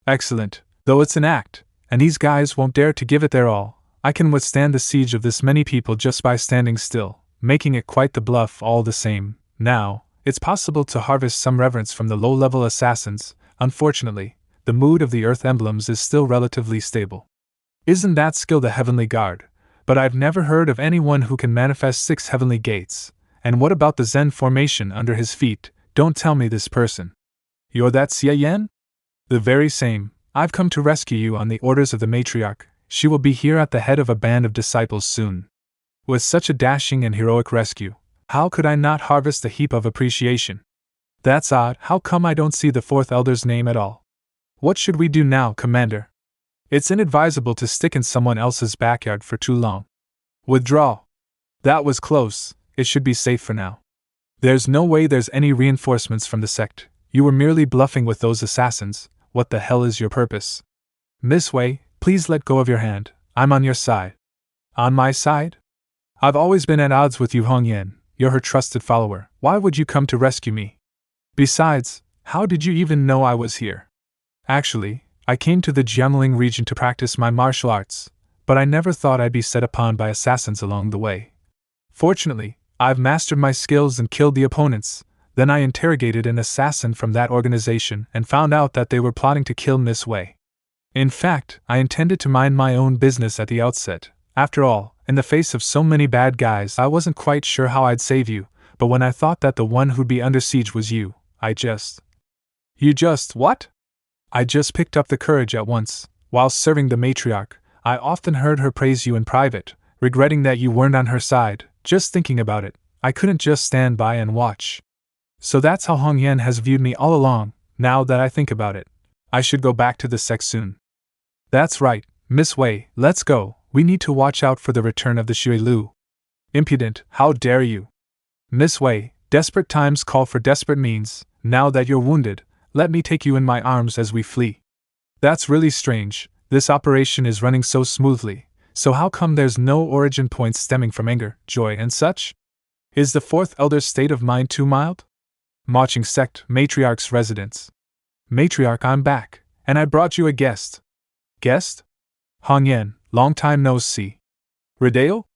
Excellent, though it's an act, and these guys won't dare to give it their all. I can withstand the siege of this many people just by standing still, making it quite the bluff all the same. Now, it's possible to harvest some reverence from the low-level assassins. Unfortunately, the mood of the Earth Emblems is still relatively stable. Isn't that skill the Heavenly Guard? But I've never heard of anyone who can manifest 6 heavenly gates. And what about the Zen formation under his feet? Don't tell me this person. You're that Xie Yan? The very same. I've come to rescue you on the orders of the matriarch. She will be here at the head of a band of disciples soon. With such a dashing and heroic rescue, how could I not harvest a heap of appreciation? That's odd, how come I don't see the fourth elder's name at all? What should we do now, Commander? It's inadvisable to stick in someone else's backyard for too long. Withdraw. That was close, it should be safe for now. There's no way there's any reinforcements from the sect. You were merely bluffing with those assassins. What the hell is your purpose? Miss Wei, please let go of your hand. I'm on your side. On my side? I've always been at odds with you, Hong Yan. You're her trusted follower. Why would you come to rescue me? Besides, how did you even know I was here? Actually, I came to the Jiangling region to practice my martial arts, but I never thought I'd be set upon by assassins along the way. Fortunately, I've mastered my skills and killed the opponents. Then I interrogated an assassin from that organization and found out that they were plotting to kill Miss Wei. In fact, I intended to mind my own business at the outset. After all, in the face of so many bad guys, I wasn't quite sure how I'd save you, but when I thought that the one who'd be under siege was you, You just what? I just picked up the courage at once. While serving the matriarch, I often heard her praise you in private, regretting that you weren't on her side. Just thinking about it, I couldn't just stand by and watch. So that's how Hong Yan has viewed me all along. Now that I think about it, I should go back to the sect soon. That's right, Miss Wei, let's go. We need to watch out for the return of the Xie Lu. Impudent, how dare you? Miss Wei, desperate times call for desperate means. Now that you're wounded, let me take you in my arms as we flee. That's really strange. This operation is running so smoothly, so how come there's no origin points stemming from anger, joy, and such? Is the fourth elder's state of mind too mild? Marching sect, matriarch's residence. Matriarch, I'm back, and I brought you a guest. Guest? Hong Yan, long time no see. Rodeo?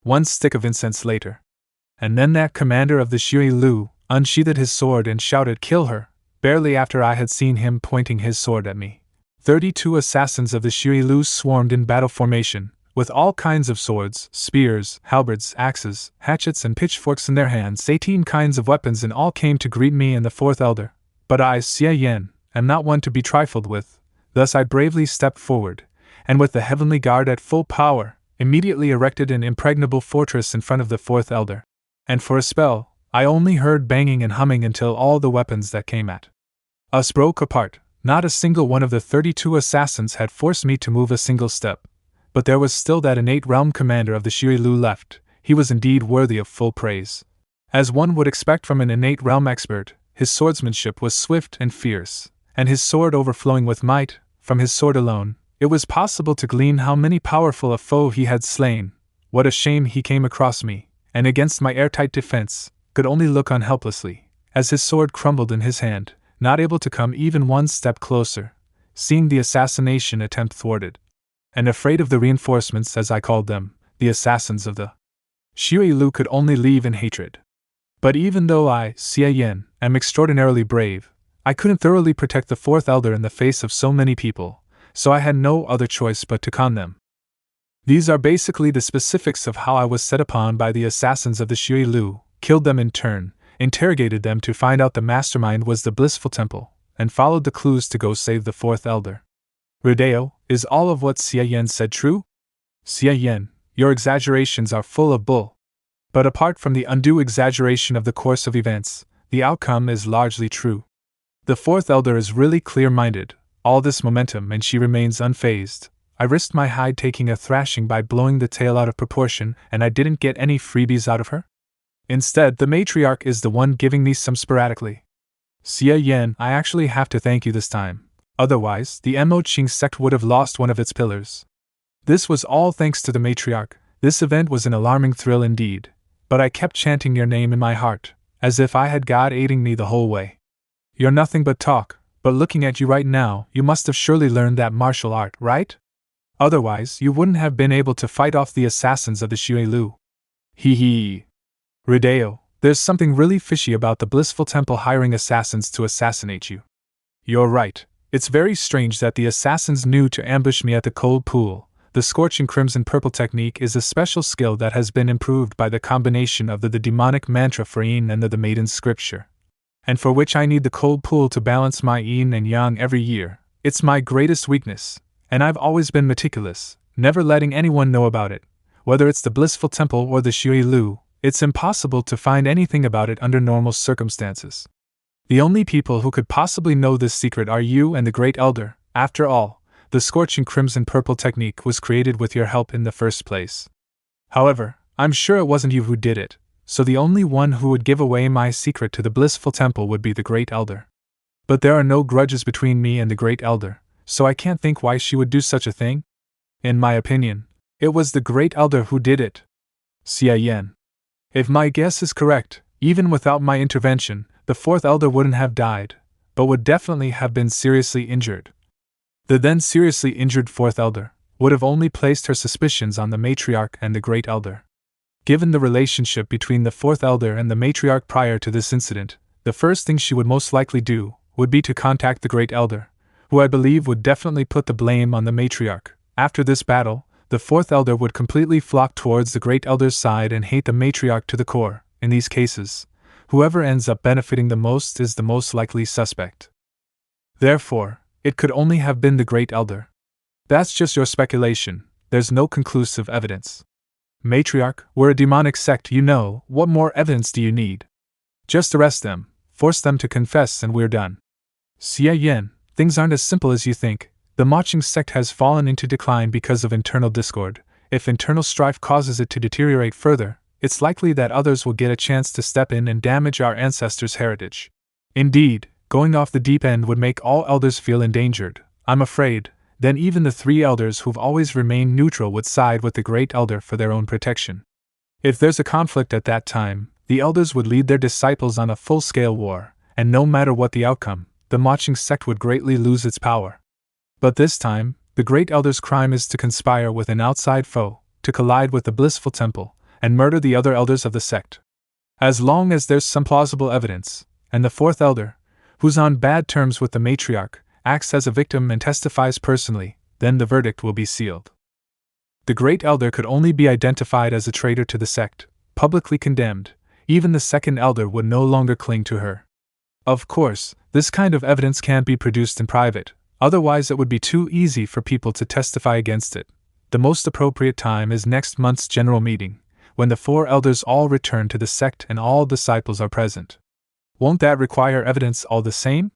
One stick of incense later. And then that commander of the Xie Lu unsheathed his sword and shouted, "Kill her," barely after I had seen him pointing his sword at me. 32 assassins of the Xie Lu swarmed in battle formation, with all kinds of swords, spears, halberds, axes, hatchets, and pitchforks in their hands. 18 kinds of weapons in all came to greet me and the fourth elder. But I, Xie Yan, am not one to be trifled with. Thus I bravely stepped forward, and with the heavenly guard at full power, immediately erected an impregnable fortress in front of the fourth elder. And for a spell, I only heard banging and humming until all the weapons that came at us broke apart. Not a single one of the 32 assassins had forced me to move a single step. But there was still that innate realm commander of the Xie Lu left. He was indeed worthy of full praise. As one would expect from an innate realm expert, his swordsmanship was swift and fierce, and his sword overflowing with might. From his sword alone, it was possible to glean how many powerful a foe he had slain. What a shame he came across me, and against my airtight defense, could only look on helplessly, as his sword crumbled in his hand, not able to come even one step closer, seeing the assassination attempt thwarted. And afraid of the reinforcements, as I called them, the assassins of the Xie Lu, could only leave in hatred. But even though I, Xie Yan, am extraordinarily brave, I couldn't thoroughly protect the fourth elder in the face of so many people, so I had no other choice but to con them. These are basically the specifics of how I was set upon by the assassins of the Xie Lu, killed them in turn, interrogated them to find out the mastermind was the blissful temple, and followed the clues to go save the fourth elder. Rodeo, is all of what Xie Yan said true? Xie Yan, your exaggerations are full of bull. But apart from the undue exaggeration of the course of events, the outcome is largely true. The fourth elder is really clear-minded, all this momentum, and she remains unfazed. I risked my hide taking a thrashing by blowing the tail out of proportion, and I didn't get any freebies out of her? Instead, the matriarch is the one giving me some sporadically. Xie Yan, I actually have to thank you this time. Otherwise, the Mo Qing sect would have lost one of its pillars. This was all thanks to the matriarch. This event was an alarming thrill indeed, but I kept chanting your name in my heart, as if I had God aiding me the whole way. You're nothing but talk, but looking at you right now, you must have surely learned that martial art, right? Otherwise, you wouldn't have been able to fight off the assassins of the Xie Lu. Hee hee. Rodeo, there's something really fishy about the blissful temple hiring assassins to assassinate you. You're right. It's very strange that the assassins knew to ambush me at the cold pool. The scorching crimson purple technique is a special skill that has been improved by the combination of the demonic mantra for yin and the maiden's scripture, and for which I need the cold pool to balance my yin and yang every year. It's my greatest weakness, and I've always been meticulous, never letting anyone know about it. Whether it's the Blissful Temple or the Shui Lu, it's impossible to find anything about it under normal circumstances. The only people who could possibly know this secret are you and the Great Elder. After all, the scorching crimson purple technique was created with your help in the first place. However, I'm sure it wasn't you who did it, so the only one who would give away my secret to the Blissful Temple would be the Great Elder. But there are no grudges between me and the Great Elder, so I can't think why she would do such a thing. In my opinion, it was the Great Elder who did it. Xie Yan. If my guess is correct, even without my intervention, the fourth elder wouldn't have died, but would definitely have been seriously injured. The then seriously injured fourth elder would have only placed her suspicions on the matriarch and the Great Elder. Given the relationship between the fourth elder and the matriarch prior to this incident, the first thing she would most likely do would be to contact the Great Elder, who I believe would definitely put the blame on the matriarch. After this battle, the fourth elder would completely flock towards the Great Elder's side and hate the matriarch to the core. In these cases, whoever ends up benefiting the most is the most likely suspect. Therefore, it could only have been the Great Elder. That's just your speculation, there's no conclusive evidence. Matriarch, we're a demonic sect, you know, what more evidence do you need? Just arrest them, force them to confess, and we're done. Xie Yan, things aren't as simple as you think. The Maching sect has fallen into decline because of internal discord. If internal strife causes it to deteriorate further, it's likely that others will get a chance to step in and damage our ancestors' heritage. Indeed, going off the deep end would make all elders feel endangered. I'm afraid, then even the three elders who've always remained neutral would side with the Great Elder for their own protection. If there's a conflict at that time, the elders would lead their disciples on a full-scale war, and no matter what the outcome, the Maching sect would greatly lose its power. But this time, the Great Elder's crime is to conspire with an outside foe, to collide with the Blissful Temple, and murder the other elders of the sect. As long as there's some plausible evidence, and the fourth elder, who's on bad terms with the matriarch, acts as a victim and testifies personally, then the verdict will be sealed. The Great Elder could only be identified as a traitor to the sect, publicly condemned. Even the second elder would no longer cling to her. Of course, this kind of evidence can't be produced in private, otherwise it would be too easy for people to testify against it. The most appropriate time is next month's general meeting, when the four elders all return to the sect and all disciples are present. Won't that require evidence all the same?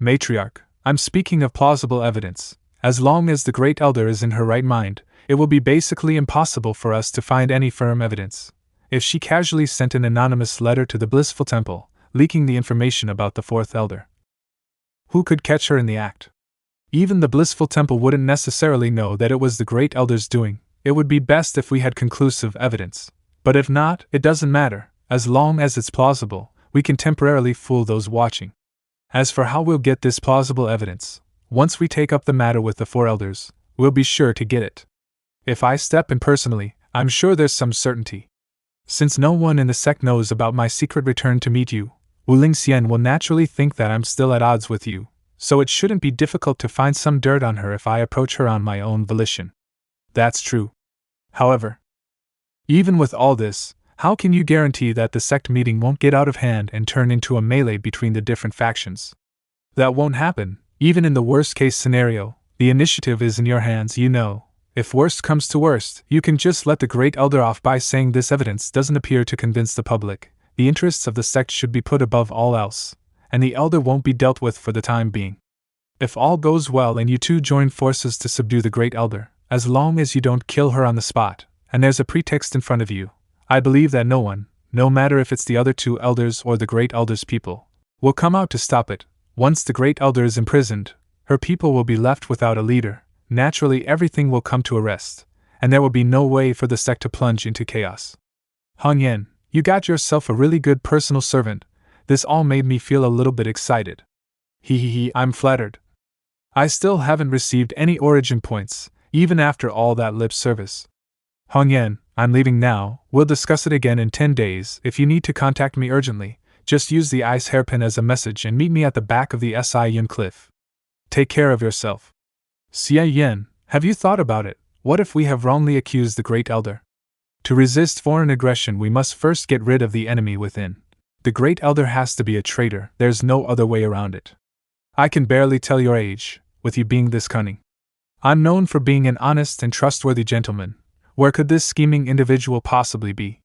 Matriarch, I'm speaking of plausible evidence. As long as the Great Elder is in her right mind, it will be basically impossible for us to find any firm evidence. If she casually sent an anonymous letter to the Blissful Temple, leaking the information about the fourth elder, who could catch her in the act? Even the Blissful Temple wouldn't necessarily know that it was the Great Elder's doing. It would be best if we had conclusive evidence. But if not, it doesn't matter. As long as it's plausible, we can temporarily fool those watching. As for how we'll get this plausible evidence, once we take up the matter with the four elders, we'll be sure to get it. If I step in personally, I'm sure there's some certainty. Since no one in the sect knows about my secret return to meet you, Wuling Xian will naturally think that I'm still at odds with you, so it shouldn't be difficult to find some dirt on her if I approach her on my own volition. That's true. However, even with all this, how can you guarantee that the sect meeting won't get out of hand and turn into a melee between the different factions? That won't happen. Even in the worst-case scenario, the initiative is in your hands, you know. If worst comes to worst, you can just let the Great Elder off by saying this evidence doesn't appear to convince the public. The interests of the sect should be put above all else, and the Elder won't be dealt with for the time being. If all goes well and you two join forces to subdue the Great Elder, as long as you don't kill her on the spot, and there's a pretext in front of you, I believe that no one, no matter if it's the other two elders or the Great Elder's people, will come out to stop it. Once the Great Elder is imprisoned, her people will be left without a leader. Naturally, everything will come to a rest, and there will be no way for the sect to plunge into chaos. Hong Yan, you got yourself a really good personal servant. This all made me feel a little bit excited. I'm flattered. I still haven't received any origin points, even after all that lip service. Hong Yan, I'm leaving now. We'll discuss it again in 10 days. If you need to contact me urgently, just use the ice hairpin as a message and meet me at the back of the Xie Yan cliff. Take care of yourself. Xie Yan, have you thought about it? What if we have wrongly accused the Great Elder? To resist foreign aggression, we must first get rid of the enemy within. The Great Elder has to be a traitor. There's no other way around it. I can barely tell your age, with you being this cunning. I'm known for being an honest and trustworthy gentleman. Where could this scheming individual possibly be?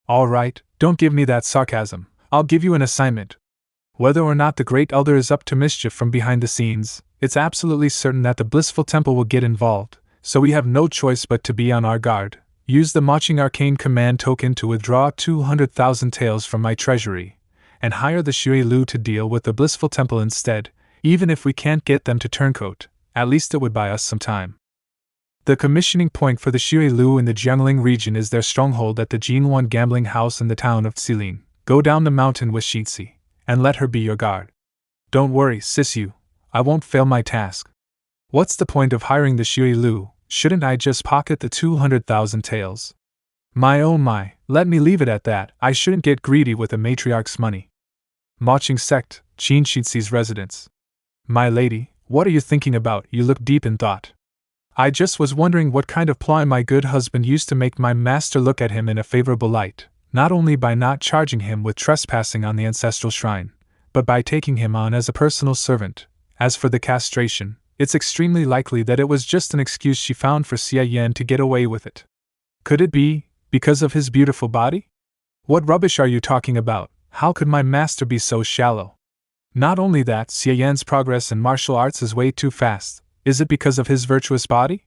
All right, don't give me that sarcasm. I'll give you an assignment. Whether or not the Great Elder is up to mischief from behind the scenes, it's absolutely certain that the Blissful Temple will get involved, so we have no choice but to be on our guard. Use the Matching Arcane Command token to withdraw 200,000 taels from my treasury, and hire the Xie Lu to deal with the Blissful Temple instead. Even if we can't get them to turncoat, at least it would buy us some time. The commissioning point for the Xie Lu in the Jiangling region is their stronghold at the Jinwan gambling house in the town of Xilin. Go down the mountain with Xinxi, and let her be your guard. Don't worry, Sisu, I won't fail my task. What's the point of hiring the Xie Lu? Shouldn't I just pocket the 200,000 taels? My oh my, let me leave it at that. I shouldn't get greedy with the matriarch's money. Maching sect, Qin Xinxi's residence. My lady, what are you thinking about? You look deep in thought. I just was wondering what kind of ploy my good husband used to make my master look at him in a favorable light, not only by not charging him with trespassing on the ancestral shrine, but by taking him on as a personal servant. As for the castration, it's extremely likely that it was just an excuse she found for Xie Yan to get away with it. Could it be because of his beautiful body? What rubbish are you talking about? How could my master be so shallow? Not only that, Xie Yan's progress in martial arts is way too fast. Is it because of his virtuous body?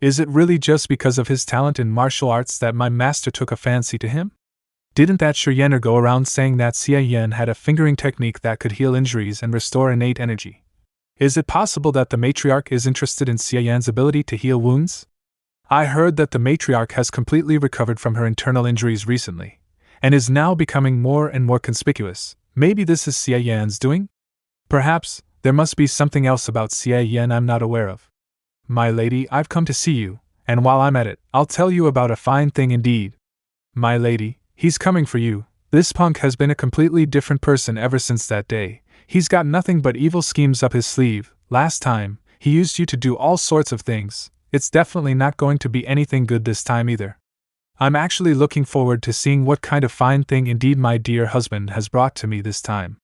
Is it really just because of his talent in martial arts that my master took a fancy to him? Didn't that Xie Yaner go around saying that Xie Yan had a fingering technique that could heal injuries and restore innate energy? Is it possible that the matriarch is interested in Xie Yan's ability to heal wounds? I heard that the matriarch has completely recovered from her internal injuries recently, and is now becoming more and more conspicuous. Maybe this is Xie Yan's doing? Perhaps there must be something else about Xie Yan I'm not aware of. My lady, I've come to see you, and while I'm at it, I'll tell you about a fine thing indeed. My lady, he's coming for you. This punk has been a completely different person ever since that day. He's got nothing but evil schemes up his sleeve. Last time, he used you to do all sorts of things. It's definitely not going to be anything good this time either. I'm actually looking forward to seeing what kind of fine thing indeed my dear husband has brought to me this time.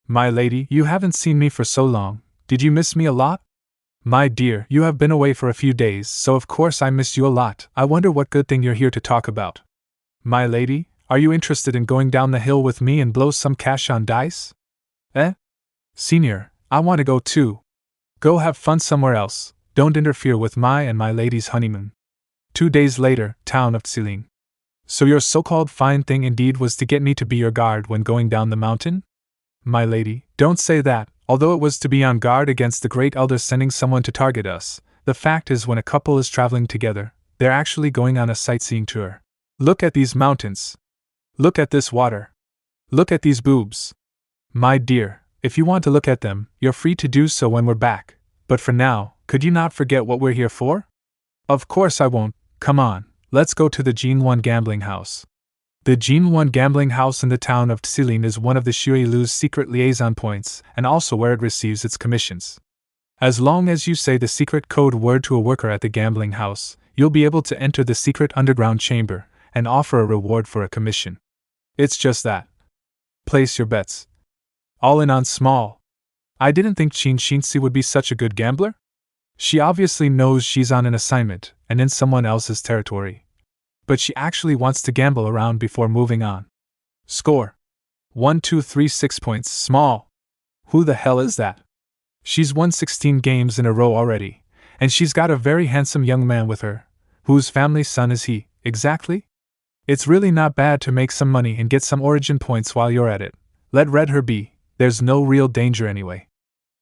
My lady, you haven't seen me for so long. Did you miss me a lot? My dear, you have been away for a few days, so of course I missed you a lot. I wonder what good thing you're here to talk about. My lady, are you interested in going down the hill with me and blow some cash on dice? Senior, I want to go too. Go have fun somewhere else. Don't interfere with my and my lady's honeymoon. 2 days later, town of Xilin. So your so-called fine thing indeed was to get me to be your guard when going down the mountain? My lady, don't say that. Although it was to be on guard against the Great Elder sending someone to target us, the fact is when a couple is traveling together, they're actually going on a sightseeing tour. Look at these mountains. Look at this water. Look at these boobs. My dear, if you want to look at them, you're free to do so when we're back. But for now, could you not forget what we're here for? Of course I won't. Come on, let's go to the Jinwan gambling house. The Jinwan gambling house in the town of Xilin is one of the Xie Lu's secret liaison points, and also where it receives its commissions. As long as you say the secret code word to a worker at the gambling house, you'll be able to enter the secret underground chamber, and offer a reward for a commission. It's just that. Place your bets. All in on small. I didn't think Qin Xinxi would be such a good gambler. She obviously knows she's on an assignment, and in someone else's territory. But she actually wants to gamble around before moving on. Score. 1, 2, 3, 6 points. Small. Who the hell is that? She's won 16 games in a row already, and she's got a very handsome young man with her. Whose family son is he, exactly? It's really not bad to make some money and get some origin points while you're at it. Let red her be, there's no real danger anyway.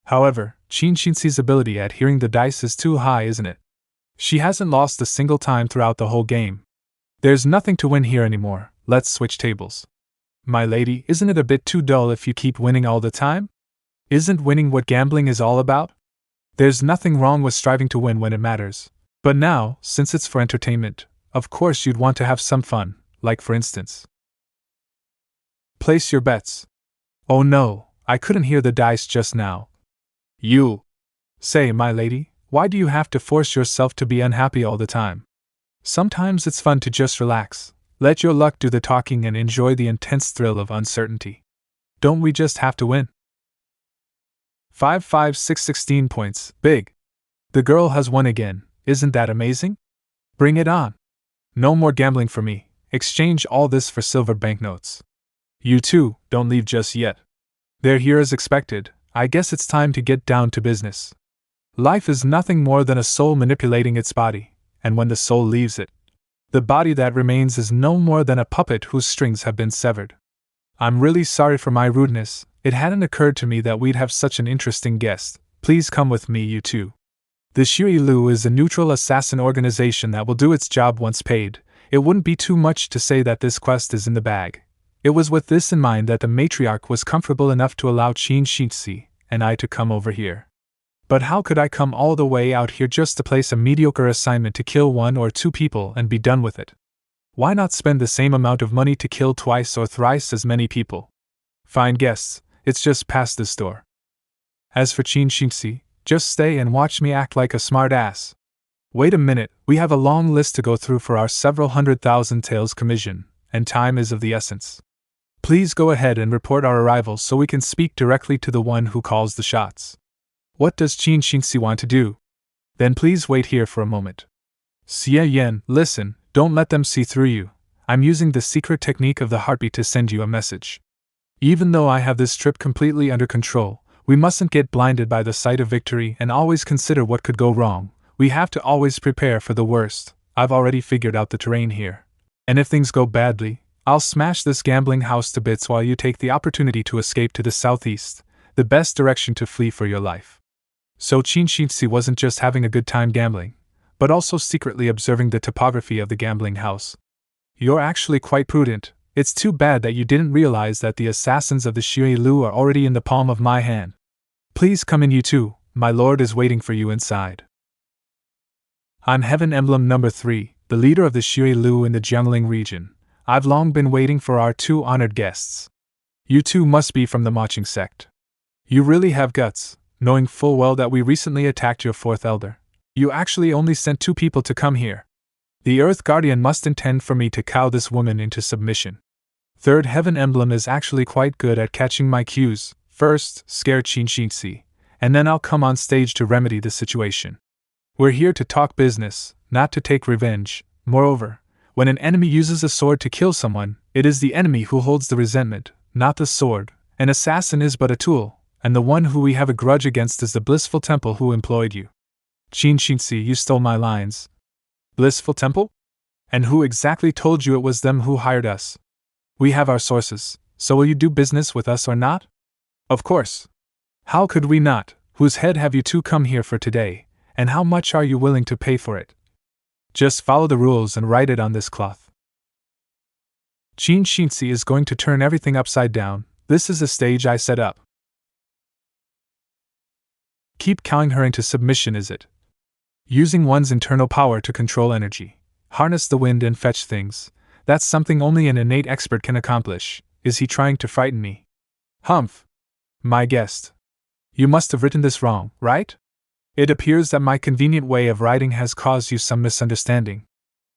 However, Qin Xinxi's ability at hearing the dice is too high, isn't it? She hasn't lost a single time throughout the whole game. There's nothing to win here anymore. Let's switch tables. My lady, isn't it a bit too dull if you keep winning all the time? Isn't winning what gambling is all about? There's nothing wrong with striving to win when it matters. But now, since it's for entertainment, of course you'd want to have some fun, like for instance. Place your bets. Oh no, I couldn't hear the dice just now. You. Say, my lady, why do you have to force yourself to be unhappy all the time? Sometimes it's fun to just relax, let your luck do the talking and enjoy the intense thrill of uncertainty. Don't we just have to win? 5, 5, 6, 16 points. Big. The girl has won again. Isn't that amazing? Bring it on. No more gambling for me. Exchange all this for silver banknotes. You two, don't leave just yet. They're here as expected. I guess it's time to get down to business. Life is nothing more than a soul manipulating its body, and when the soul leaves it, the body that remains is no more than a puppet whose strings have been severed. I'm really sorry for my rudeness. It hadn't occurred to me that we'd have such an interesting guest. Please come with me, you two. The Xie Lu is a neutral assassin organization that will do its job once paid. It wouldn't be too much to say that this quest is in the bag. It was with this in mind that the matriarch was comfortable enough to allow Qin Xinxi and I to come over here. But how could I come all the way out here just to place a mediocre assignment to kill 1 or 2 people and be done with it? Why not spend the same amount of money to kill twice or thrice as many people? Fine guests, it's just past this door. As for Qin Xinxi, just stay and watch me act like a smart ass. Wait a minute, we have a long list to go through for our several 100,000 taels commission, and time is of the essence. Please go ahead and report our arrival so we can speak directly to the one who calls the shots. What does Qin Xinxi want to do? Then please wait here for a moment. Xie Yan, listen, don't let them see through you. I'm using the secret technique of the heartbeat to send you a message. Even though I have this trip completely under control, we mustn't get blinded by the sight of victory and always consider what could go wrong. We have to always prepare for the worst. I've already figured out the terrain here. And if things go badly, I'll smash this gambling house to bits while you take the opportunity to escape to the southeast, the best direction to flee for your life. So Qin Xinxi wasn't just having a good time gambling, but also secretly observing the topography of the gambling house. You're actually quite prudent. It's too bad that you didn't realize that the assassins of the Xie Lu are already in the palm of my hand. Please come in, you two. My lord is waiting for you inside. I'm Heaven Emblem number 3, the leader of the Xie Lu in the Jiangling region. I've long been waiting for our 2 honored guests. You two must be from the Maching sect. You really have guts, knowing full well that we recently attacked your 4th elder. You actually only sent 2 people to come here. The Earth Guardian must intend for me to cow this woman into submission. 3rd Heaven Emblem is actually quite good at catching my cues. First, scare Qin Xinxi, and then I'll come on stage to remedy the situation. We're here to talk business, not to take revenge. Moreover, when an enemy uses a sword to kill someone, it is the enemy who holds the resentment, not the sword. An assassin is but a tool, and the one who we have a grudge against is the blissful temple who employed you. Qin Xinxi, you stole my lines. Blissful temple? And who exactly told you it was them who hired us? We have our sources, so will you do business with us or not? Of course. How could we not? Whose head have you two come here for today, and how much are you willing to pay for it? Just follow the rules and write it on this cloth. Qin Xinxi is going to turn everything upside down. This is a stage I set up. Keep cowing her into submission, is it? Using one's internal power to control energy, harness the wind and fetch things. That's something only an innate expert can accomplish. Is he trying to frighten me? Humph! My guest. You must have written this wrong, right? It appears that my convenient way of writing has caused you some misunderstanding.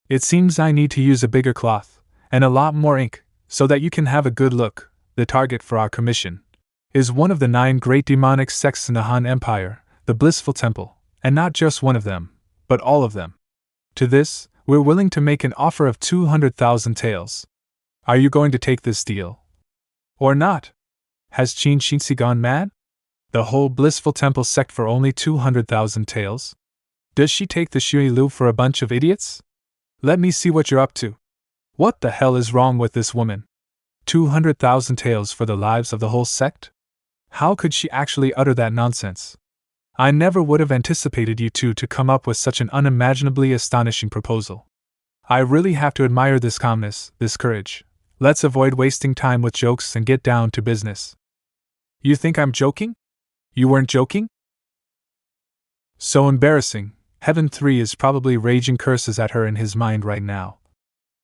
It seems I need to use a bigger cloth, and a lot more ink, so that you can have a good look. The target for our commission is one of the 9 great demonic sects in the Han Empire, the Blissful Temple, and not just one of them, but all of them. To this, we're willing to make an offer of 200,000 taels. Are you going to take this deal? Or not? Has Qin Xinxi gone mad? The whole Blissful Temple sect for only 200,000 taels? Does she take the Xie Lu for a bunch of idiots? Let me see what you're up to. What the hell is wrong with this woman? 200,000 taels for the lives of the whole sect? How could she actually utter that nonsense? I never would have anticipated you two to come up with such an unimaginably astonishing proposal. I really have to admire this calmness, this courage. Let's avoid wasting time with jokes and get down to business. You think I'm joking? You weren't joking? So embarrassing. Heaven 3 is probably raging curses at her in his mind right now.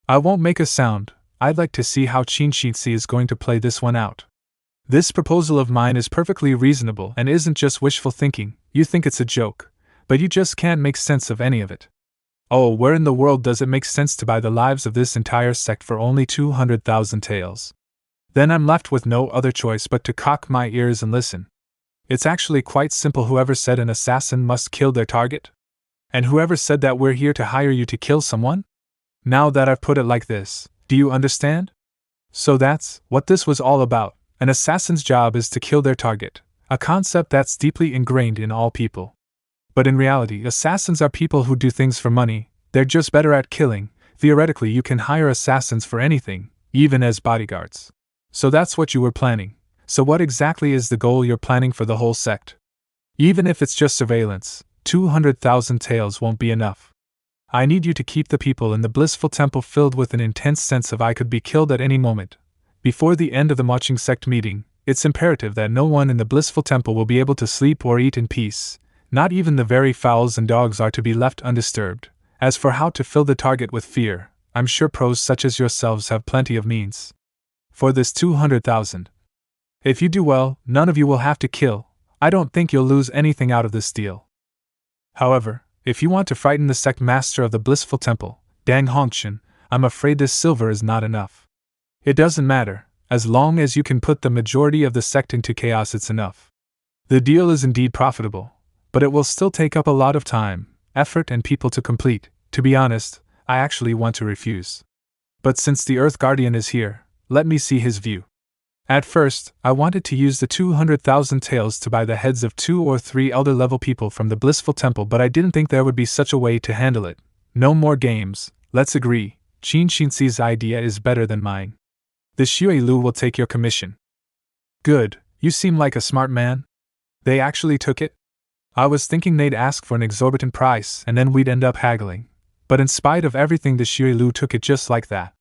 I won't make a sound. I'd like to see how Qin Xinxi is going to play this one out. This proposal of mine is perfectly reasonable and isn't just wishful thinking. You think it's a joke, but you just can't make sense of any of it. Oh, where in the world does it make sense to buy the lives of this entire sect for only 200,000 taels? Then I'm left with no other choice but to cock my ears and listen. It's actually quite simple. Whoever said an assassin must kill their target? And whoever said that we're here to hire you to kill someone? Now that I've put it like this, do you understand? So that's what this was all about. An assassin's job is to kill their target, a concept that's deeply ingrained in all people. But in reality, assassins are people who do things for money, they're just better at killing. Theoretically, you can hire assassins for anything, even as bodyguards. So that's what you were planning. So what exactly is the goal you're planning for the whole sect? Even if it's just surveillance, 200,000 taels won't be enough. I need you to keep the people in the blissful temple filled with an intense sense of I could be killed at any moment. Before the end of the marching sect meeting, it's imperative that no one in the blissful temple will be able to sleep or eat in peace. Not even the very fowls and dogs are to be left undisturbed. As for how to fill the target with fear, I'm sure pros such as yourselves have plenty of means. For this 200,000. If you do well, none of you will have to kill. I don't think you'll lose anything out of this deal. However, if you want to frighten the sect master of the blissful temple, Dang Hongshan, I'm afraid this silver is not enough. It doesn't matter, as long as you can put the majority of the sect into chaos, it's enough. The deal is indeed profitable, but it will still take up a lot of time, effort, and people to complete. To be honest, I actually want to refuse. But since the Earth Guardian is here, let me see his view. At first, I wanted to use the 200,000 taels to buy the heads of 2 or 3 elder-level people from the blissful temple, but I didn't think there would be such a way to handle it. No more games, let's agree. Qin Xinxi's idea is better than mine. The Xie Lu will take your commission. Good, you seem like a smart man. They actually took it? I was thinking they'd ask for an exorbitant price and then we'd end up haggling. But in spite of everything, the Xie Lu took it just like that.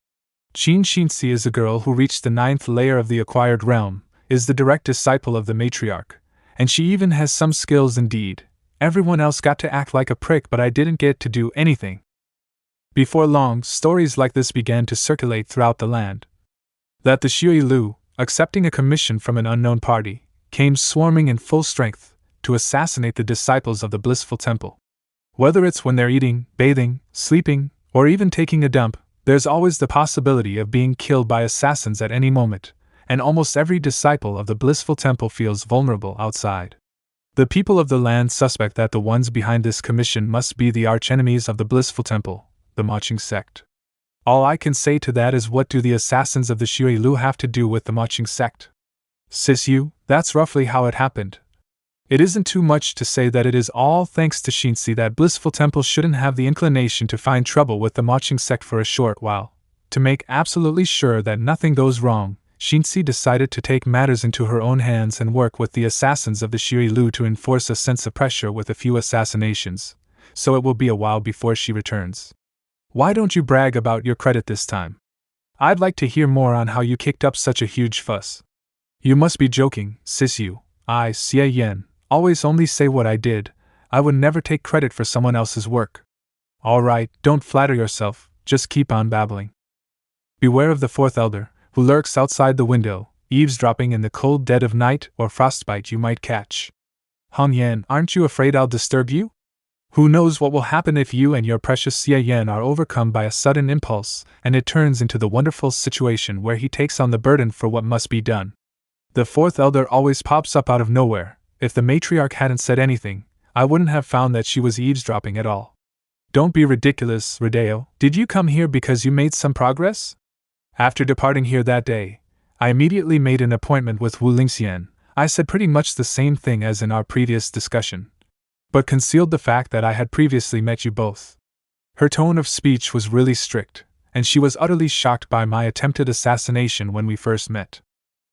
Qin Xinxi is a girl who reached the 9th layer of the acquired realm, is the direct disciple of the matriarch, and she even has some skills indeed. Everyone else got to act like a prick, but I didn't get to do anything. Before long, stories like this began to circulate throughout the land. That the Xie Lu, accepting a commission from an unknown party, came swarming in full strength to assassinate the disciples of the blissful temple. Whether it's when they're eating, bathing, sleeping, or even taking a dump, there's always the possibility of being killed by assassins at any moment, and almost every disciple of the blissful temple feels vulnerable outside. The people of the land suspect that the ones behind this commission must be the archenemies of the blissful temple, the marching sect. All I can say to that is, what do the assassins of the Xie Lu have to do with the marching sect? Sis you, that's roughly how it happened. It isn't too much to say that it is all thanks to Xinxi that blissful temple shouldn't have the inclination to find trouble with the marching sect for a short while. To make absolutely sure that nothing goes wrong, Xinxi decided to take matters into her own hands and work with the assassins of the Xie Lu to enforce a sense of pressure with a few assassinations, so it will be a while before she returns. Why don't you brag about your credit this time? I'd like to hear more on how you kicked up such a huge fuss. You must be joking, sis you. I, Xie Yan, always only say what I did. I would never take credit for someone else's work. Alright, don't flatter yourself, just keep on babbling. Beware of the 4th elder, who lurks outside the window, eavesdropping in the cold dead of night, or frostbite you might catch. Hong Yan, aren't you afraid I'll disturb you? Who knows what will happen if you and your precious Xie Yan are overcome by a sudden impulse, and it turns into the wonderful situation where he takes on the burden for what must be done. The 4th elder always pops up out of nowhere. If the matriarch hadn't said anything, I wouldn't have found that she was eavesdropping at all. Don't be ridiculous, Rodeo. Did you come here because you made some progress? After departing here that day, I immediately made an appointment with Wu Lingxian. I said pretty much the same thing as in our previous discussion, but concealed the fact that I had previously met you both. Her tone of speech was really strict, and she was utterly shocked by my attempted assassination when we first met.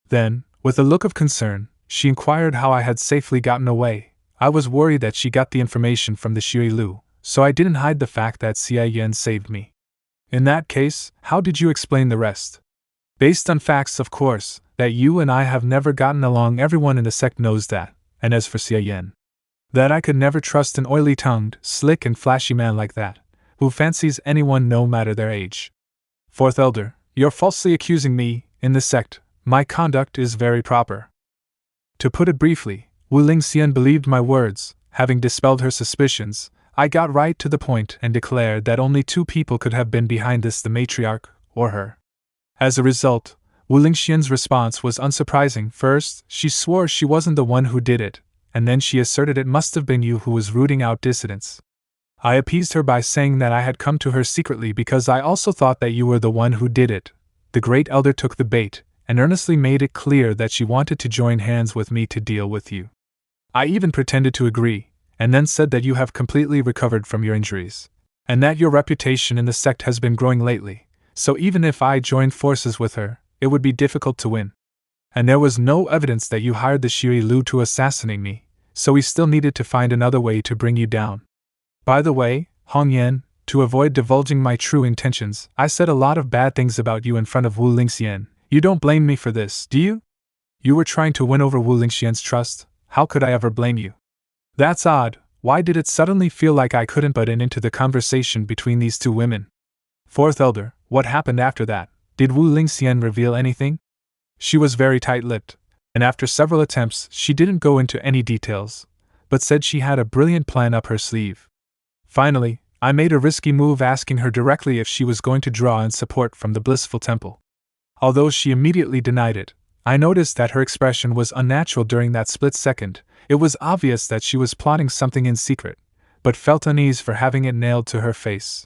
Then, with a look of concern, she inquired how I had safely gotten away. I was worried that she got the information from the Xie Lu, so I didn't hide the fact that Xie Yan saved me. In that case, how did you explain the rest? Based on facts, of course, that you and I have never gotten along. Everyone in the sect knows that, and as for Xie Yan, that I could never trust an oily-tongued, slick and flashy man like that, who fancies anyone no matter their age. 4th elder, you're falsely accusing me. In the sect, my conduct is very proper. To put it briefly, Wu Lingxian believed my words. Having dispelled her suspicions, I got right to the point and declared that only 2 people could have been behind this, the matriarch, or her. As a result, Wu Lingxian's response was unsurprising. First, she swore she wasn't the one who did it, and then she asserted it must have been you who was rooting out dissidents. I appeased her by saying that I had come to her secretly because I also thought that you were the one who did it. The Great Elder took the bait, and earnestly made it clear that she wanted to join hands with me to deal with you. I even pretended to agree, and then said that you have completely recovered from your injuries, and that your reputation in the sect has been growing lately, so even if I joined forces with her, it would be difficult to win. And there was no evidence that you hired the Xie Lu to assassinate me, so we still needed to find another way to bring you down. By the way, Hong Yan, to avoid divulging my true intentions, I said a lot of bad things about you in front of Wu Lingxian. You don't blame me for this, do you? You were trying to win over Wu Lingxian's trust. How could I ever blame you? That's odd. Why did it suddenly feel like I couldn't butt into the conversation between these two women? Fourth Elder, what happened after that? Did Wu Lingxian reveal anything? She was very tight-lipped, and after several attempts she didn't go into any details, but said she had a brilliant plan up her sleeve. Finally, I made a risky move asking her directly if she was going to draw in support from the Blissful Temple. Although she immediately denied it, I noticed that her expression was unnatural during that split second. It was obvious that she was plotting something in secret, but felt unease for having it nailed to her face.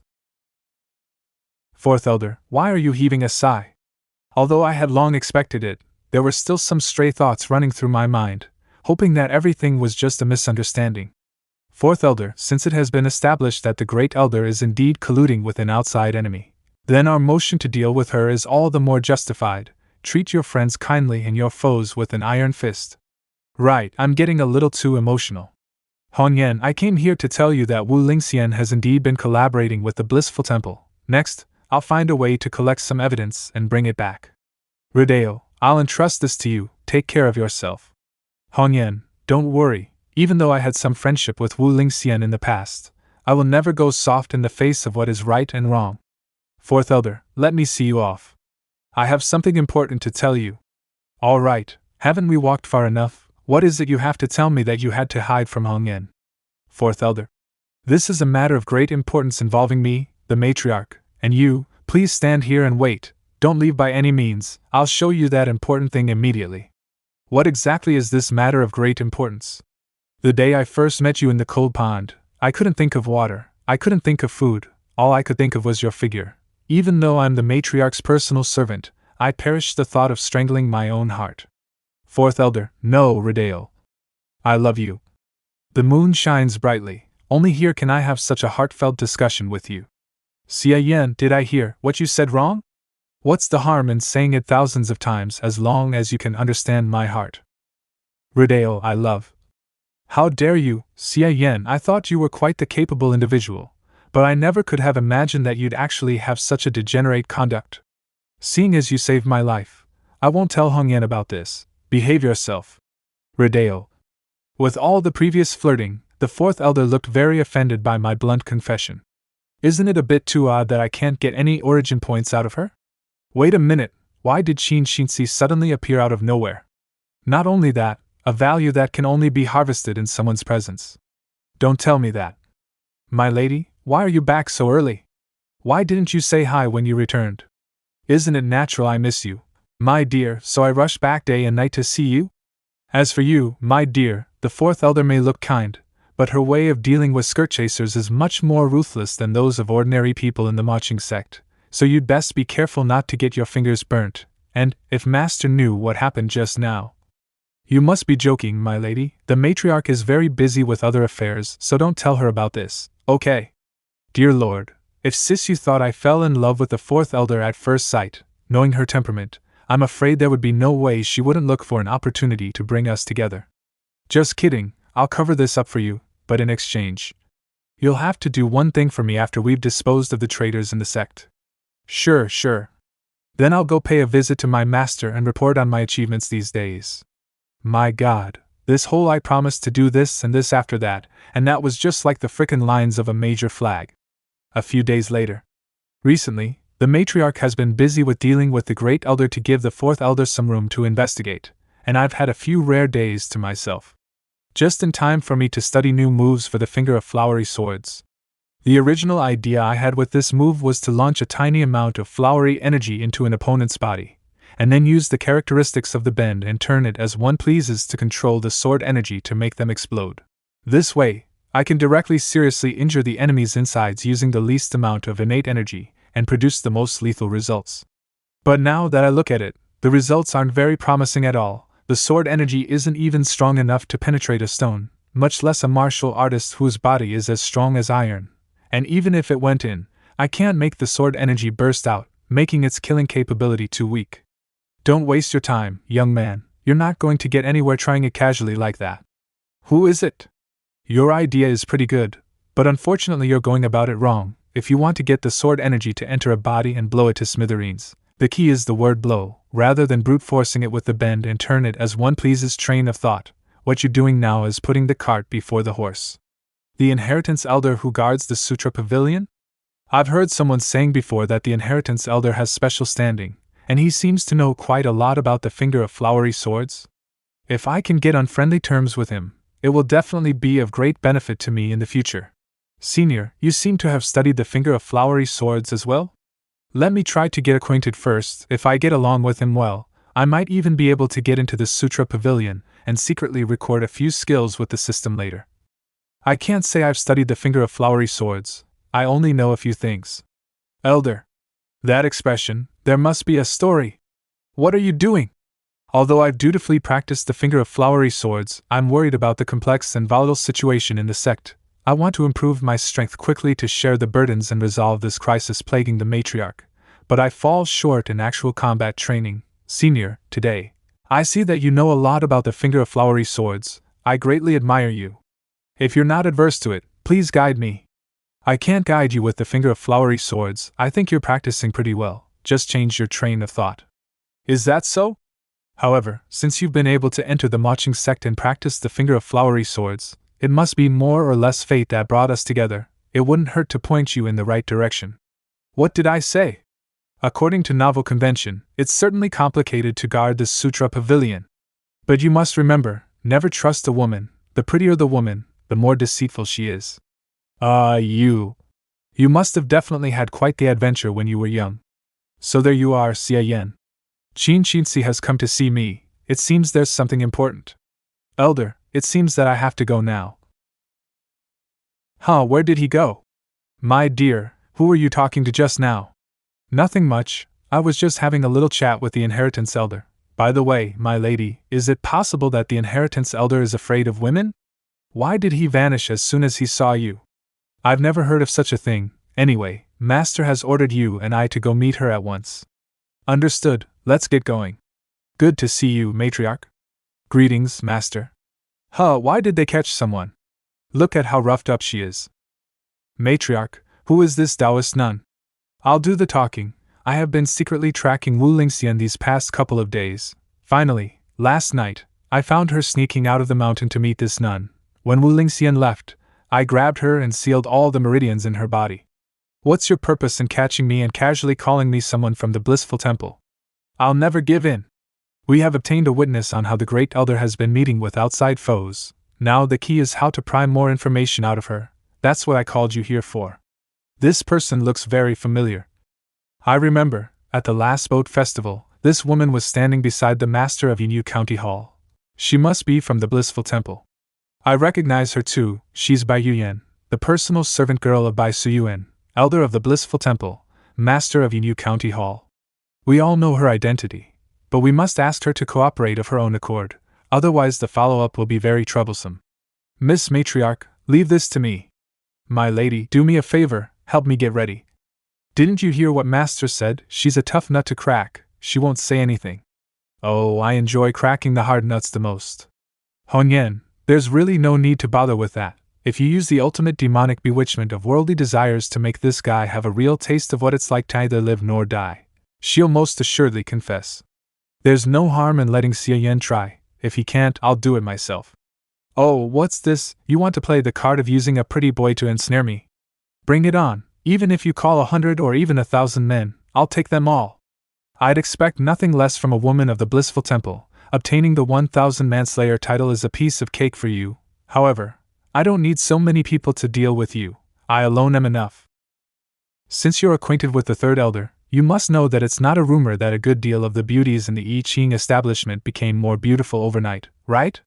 Fourth Elder, why are you heaving a sigh? Although I had long expected it, there were still some stray thoughts running through my mind, hoping that everything was just a misunderstanding. Fourth Elder, since it has been established that the Great Elder is indeed colluding with an outside enemy, then our motion to deal with her is all the more justified. Treat your friends kindly and your foes with an iron fist. Right, I'm getting a little too emotional. Hong Yan, I came here to tell you that Wu Lingxian has indeed been collaborating with the Blissful Temple. Next, I'll find a way to collect some evidence and bring it back. Rodeo, I'll entrust this to you. Take care of yourself. Hong Yan, don't worry. Even though I had some friendship with Wu Lingxian in the past, I will never go soft in the face of what is right and wrong. Fourth Elder, let me see you off. I have something important to tell you. All right, haven't we walked far enough? What is it you have to tell me that you had to hide from Hong Yan? Fourth Elder, this is a matter of great importance involving me, the matriarch, and you. Please stand here and wait. Don't leave by any means. I'll show you that important thing immediately. What exactly is this matter of great importance? The day I first met you in the cold pond, I couldn't think of water, I couldn't think of food, all I could think of was your figure. Even though I'm the matriarch's personal servant, I perished the thought of strangling my own heart. Fourth Elder, no, Rodeo. I love you. The moon shines brightly, only here can I have such a heartfelt discussion with you. Xie Yan, did I hear what you said wrong? What's the harm in saying it thousands of times as long as you can understand my heart? Rodeo, I love. How dare you, Xie Yan, I thought you were quite the capable individual, but I never could have imagined that you'd actually have such a degenerate conduct. Seeing as you saved my life, I won't tell Hong Yan about this. Behave yourself. Rodeo. With all the previous flirting, the Fourth Elder looked very offended by my blunt confession. Isn't it a bit too odd that I can't get any origin points out of her? Wait a minute, why did Qin Xinxi suddenly appear out of nowhere? Not only that, a value that can only be harvested in someone's presence. Don't tell me that. My lady, why are you back so early? Why didn't you say hi when you returned? Isn't it natural I miss you, my dear, so I rush back day and night to see you? As for you, my dear, the Fourth Elder may look kind, but her way of dealing with skirt chasers is much more ruthless than those of ordinary people in the marching sect, so you'd best be careful not to get your fingers burnt, and, if Master knew what happened just now. You must be joking, my lady. The matriarch is very busy with other affairs, so don't tell her about this, okay? Dear Lord, if Sisu thought I fell in love with the Fourth Elder at first sight, knowing her temperament, I'm afraid there would be no way she wouldn't look for an opportunity to bring us together. Just kidding, I'll cover this up for you, but in exchange, you'll have to do one thing for me after we've disposed of the traitors in the sect. Sure. Then I'll go pay a visit to my master and report on my achievements these days. My God, this whole I promised to do this and this after that, and that was just like the frickin' lines of a major flag. A few days later. Recently, the matriarch has been busy with dealing with the Great Elder to give the Fourth Elder some room to investigate, and I've had a few rare days to myself. Just in time for me to study new moves for the Finger of Flowery Swords. The original idea I had with this move was to launch a tiny amount of flowery energy into an opponent's body, and then use the characteristics of the bend and turn it as one pleases to control the sword energy to make them explode. This way, I can directly seriously injure the enemy's insides using the least amount of innate energy, and produce the most lethal results. But now that I look at it, the results aren't very promising at all. The sword energy isn't even strong enough to penetrate a stone, much less a martial artist whose body is as strong as iron. And even if it went in, I can't make the sword energy burst out, making its killing capability too weak. Don't waste your time, young man. You're not going to get anywhere trying it casually like that. Who is it? Your idea is pretty good, but unfortunately you're going about it wrong. If you want to get the sword energy to enter a body and blow it to smithereens, the key is the word blow, rather than brute forcing it with the bend and turn it as one pleases train of thought. What you're doing now is putting the cart before the horse. The Inheritance Elder who guards the Sutra Pavilion? I've heard someone saying before that the Inheritance Elder has special standing, and he seems to know quite a lot about the finger of flowery swords. If I can get on friendly terms with him, it will definitely be of great benefit to me in the future. Senior, you seem to have studied the finger of flowery swords as well? Let me try to get acquainted first. If I get along with him well, I might even be able to get into the Sutra Pavilion and secretly record a few skills with the system later. I can't say I've studied the finger of flowery swords. I only know a few things. Elder. That expression, there must be a story. What are you doing? Although I've dutifully practiced the finger of flowery swords, I'm worried about the complex and volatile situation in the sect. I want to improve my strength quickly to share the burdens and resolve this crisis plaguing the matriarch, but I fall short in actual combat training. Senior, today, I see that you know a lot about the finger of flowery swords. I greatly admire you. If you're not adverse to it, please guide me. I can't guide you with the finger of flowery swords. I think you're practicing pretty well. Just change your train of thought. Is that so? However, since you've been able to enter the marching sect and practice the finger of flowery swords, it must be more or less fate that brought us together. It wouldn't hurt to point you in the right direction. What did I say? According to novel convention, it's certainly complicated to guard the Sutra Pavilion. But you must remember, never trust a woman. The prettier the woman, the more deceitful she is. You must have definitely had quite the adventure when you were young. So there you are, Xie Yan. Qin Qinzi has come to see me. It seems there's something important. Elder, it seems that I have to go now. Huh, where did he go? My dear, who were you talking to just now? Nothing much. I was just having a little chat with the Inheritance Elder. By the way, my lady, is it possible that the Inheritance Elder is afraid of women? Why did he vanish as soon as he saw you? I've never heard of such a thing. Anyway, Master has ordered you and I to go meet her at once. Understood, let's get going. Good to see you, Matriarch. Greetings, Master. Why did they catch someone? Look at how roughed up she is. Matriarch, who is this Taoist nun? I'll do the talking. I have been secretly tracking Wu Lingxian these past couple of days. Finally, last night, I found her sneaking out of the mountain to meet this nun. When Wu Lingxian left, I grabbed her and sealed all the meridians in her body. What's your purpose in catching me and casually calling me someone from the blissful temple? I'll never give in. We have obtained a witness on how the Great Elder has been meeting with outside foes. Now the key is how to pry more information out of her. That's what I called you here for. This person looks very familiar. I remember, at the last boat festival, this woman was standing beside the master of Yinyu County Hall. She must be from the blissful temple. I recognize her too. She's Bai Yuyan, the personal servant girl of Bai Suyuan, elder of the blissful temple, master of Yinyu County Hall. We all know her identity, but we must ask her to cooperate of her own accord, otherwise the follow-up will be very troublesome. Miss Matriarch, leave this to me. My lady, do me a favor, help me get ready. Didn't you hear what Master said? She's a tough nut to crack, she won't say anything. Oh, I enjoy cracking the hard nuts the most. Hongyan, there's really no need to bother with that. If you use the ultimate demonic bewitchment of worldly desires to make this guy have a real taste of what it's like to neither live nor die, she'll most assuredly confess. There's no harm in letting Xie Yan try. If he can't, I'll do it myself. Oh, what's this? You want to play the card of using a pretty boy to ensnare me? Bring it on. Even if you call 100 or even 1,000 men, I'll take them all. I'd expect nothing less from a woman of the blissful temple. Obtaining the 1,000 manslayer title is a piece of cake for you. However, I don't need so many people to deal with you. I alone am enough. Since you're acquainted with the third elder, you must know that it's not a rumor that a good deal of the beauties in the I Ching establishment became more beautiful overnight, right?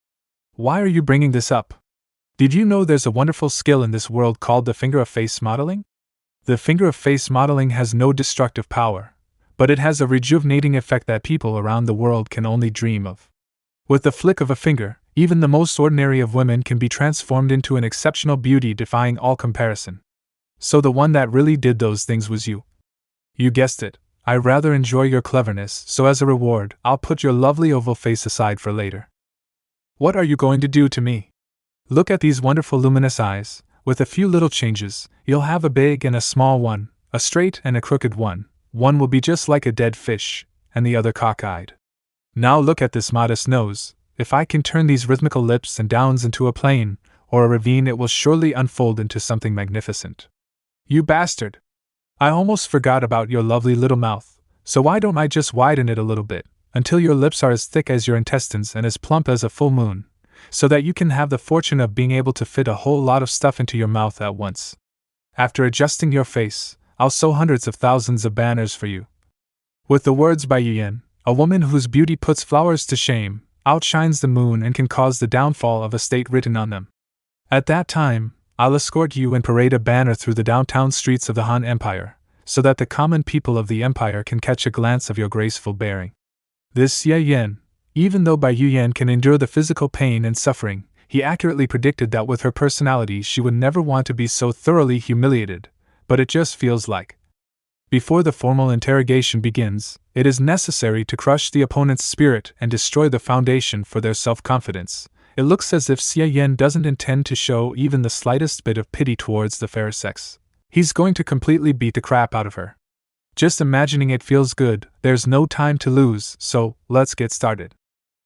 Why are you bringing this up? Did you know there's a wonderful skill in this world called the finger of face modeling? The finger of face modeling has no destructive power, but it has a rejuvenating effect that people around the world can only dream of. With the flick of a finger, even the most ordinary of women can be transformed into an exceptional beauty defying all comparison. So the one that really did those things was you. You guessed it, I rather enjoy your cleverness, so as a reward, I'll put your lovely oval face aside for later. What are you going to do to me? Look at these wonderful luminous eyes. With a few little changes, you'll have a big and a small one, a straight and a crooked one. One will be just like a dead fish, and the other cockeyed. Now look at this modest nose. If I can turn these rhythmical lips and downs into a plain, or a ravine, it will surely unfold into something magnificent. You bastard! I almost forgot about your lovely little mouth, so why don't I just widen it a little bit, until your lips are as thick as your intestines and as plump as a full moon, so that you can have the fortune of being able to fit a whole lot of stuff into your mouth at once. After adjusting your face, I'll sew hundreds of thousands of banners for you. With the words by Xie Yan, a woman whose beauty puts flowers to shame, outshines the moon and can cause the downfall of a state written on them. At that time, I'll escort you and parade a banner through the downtown streets of the Han Empire, so that the common people of the empire can catch a glance of your graceful bearing. This Xie Yan, even though Bai Yuyan can endure the physical pain and suffering, he accurately predicted that with her personality she would never want to be so thoroughly humiliated, but it just feels like. Before the formal interrogation begins, it is necessary to crush the opponent's spirit and destroy the foundation for their self-confidence. It looks as if Xie Yan doesn't intend to show even the slightest bit of pity towards the fair sex. He's going to completely beat the crap out of her. Just imagining it feels good. There's no time to lose, so let's get started.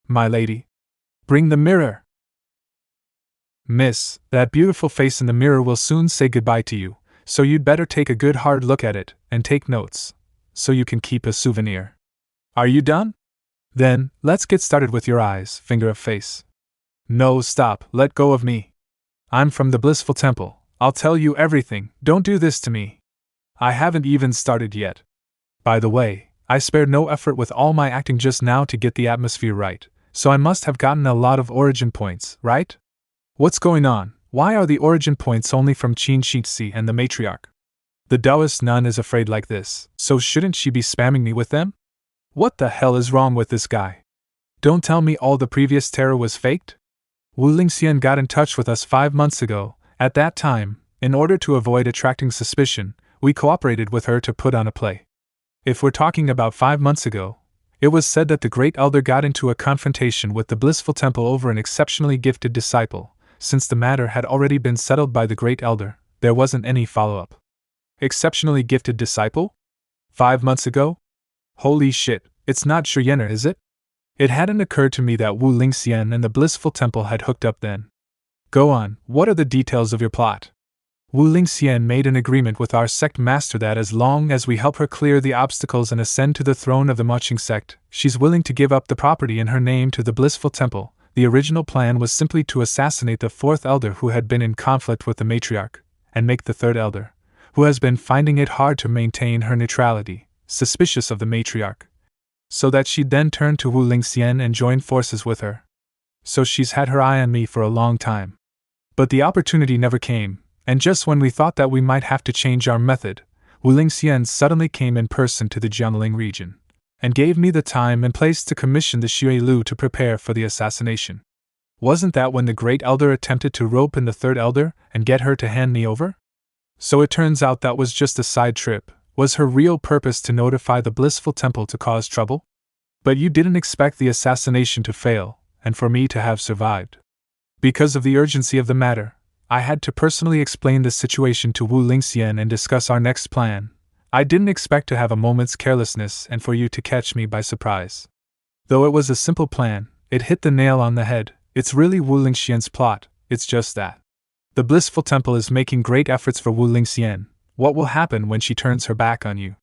My lady, bring the mirror. Miss, that beautiful face in the mirror will soon say goodbye to you, so you'd better take a good hard look at it and take notes, so you can keep a souvenir. Are you done? Then, let's get started with your eyes, finger of face. No, stop, let go of me. I'm from the blissful temple. I'll tell you everything. Don't do this to me. I haven't even started yet. By the way, I spared no effort with all my acting just now to get the atmosphere right, so I must have gotten a lot of origin points, right? What's going on? Why are the origin points only from Qin Shixi and the matriarch? The Taoist nun is afraid like this, so shouldn't she be spamming me with them? What the hell is wrong with this guy? Don't tell me all the previous terror was faked? Wu Lingxian got in touch with us 5 months ago. At that time, in order to avoid attracting suspicion, we cooperated with her to put on a play. If we're talking about 5 months ago, it was said that the Great Elder got into a confrontation with the Blissful Temple over an exceptionally gifted disciple. Since the matter had already been settled by the Great Elder, there wasn't any follow-up. Exceptionally gifted disciple? 5 months ago? Holy shit, it's not Xie Yan, is it? It hadn't occurred to me that Wu Lingxian and the Blissful Temple had hooked up then. Go on, what are the details of your plot? Wu Lingxian made an agreement with our sect master that as long as we help her clear the obstacles and ascend to the throne of the marching sect, she's willing to give up the property in her name to the Blissful Temple. The original plan was simply to assassinate the 4th elder who had been in conflict with the matriarch, and make the 3rd elder, who has been finding it hard to maintain her neutrality, suspicious of the matriarch, so that she'd then turn to Wu Lingxian and join forces with her. So she's had her eye on me for a long time. But the opportunity never came, and just when we thought that we might have to change our method, Wu Lingxian suddenly came in person to the Jiangling region, and gave me the time and place to commission the Xue Lu to prepare for the assassination. Wasn't that when the Great Elder attempted to rope in the 3rd elder and get her to hand me over? So it turns out that was just a side trip. Was her real purpose to notify the Blissful Temple to cause trouble? But you didn't expect the assassination to fail, and for me to have survived. Because of the urgency of the matter, I had to personally explain the situation to Wu Lingxian and discuss our next plan. I didn't expect to have a moment's carelessness and for you to catch me by surprise. Though it was a simple plan, it hit the nail on the head. It's really Wu Lingxian's plot, it's just that. The Blissful Temple is making great efforts for Wu Lingxian. What will happen when she turns her back on you?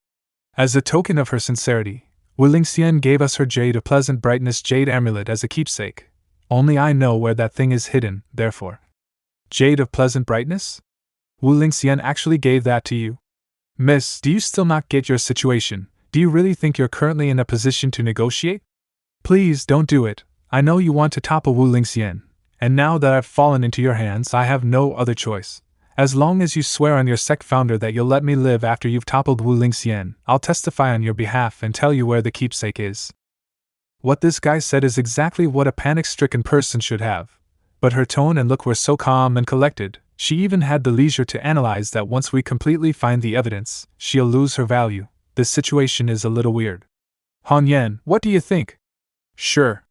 As a token of her sincerity, Wu Lingxian gave us her Jade of Pleasant Brightness jade amulet as a keepsake. Only I know where that thing is hidden, therefore. Jade of Pleasant Brightness? Wu Lingxian actually gave that to you? Miss, do you still not get your situation? Do you really think you're currently in a position to negotiate? Please don't do it. I know you want to topple Wu Lingxian, and now that I've fallen into your hands, I have no other choice. As long as you swear on your sect founder that you'll let me live after you've toppled Xie Yan, I'll testify on your behalf and tell you where the keepsake is." What this guy said is exactly what a panic-stricken person should have. But her tone and look were so calm and collected, she even had the leisure to analyze that once we completely find the evidence, she'll lose her value. This situation is a little weird. "Hong Yan, what do you think?" "Sure.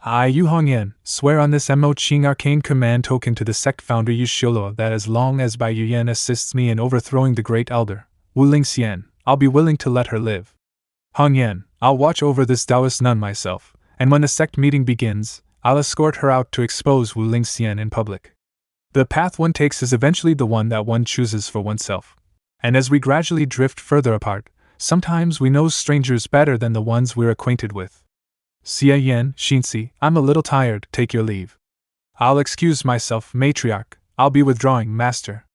You Hong Yan, swear on this Mo Qing arcane command token to the sect founder Yu Shiluo that as long as Bai Yuyan assists me in overthrowing the Great Elder, Xie Yan, I'll be willing to let her live. Hong Yan, I'll watch over this Taoist nun myself, and when the sect meeting begins, I'll escort her out to expose Xie Yan in public. The path one takes is eventually the one that one chooses for oneself. And as we gradually drift further apart, sometimes we know strangers better than the ones we're acquainted with. Xie Yan, Shinsi, I'm a little tired, take your leave." "I'll excuse myself, matriarch, I'll be withdrawing, master."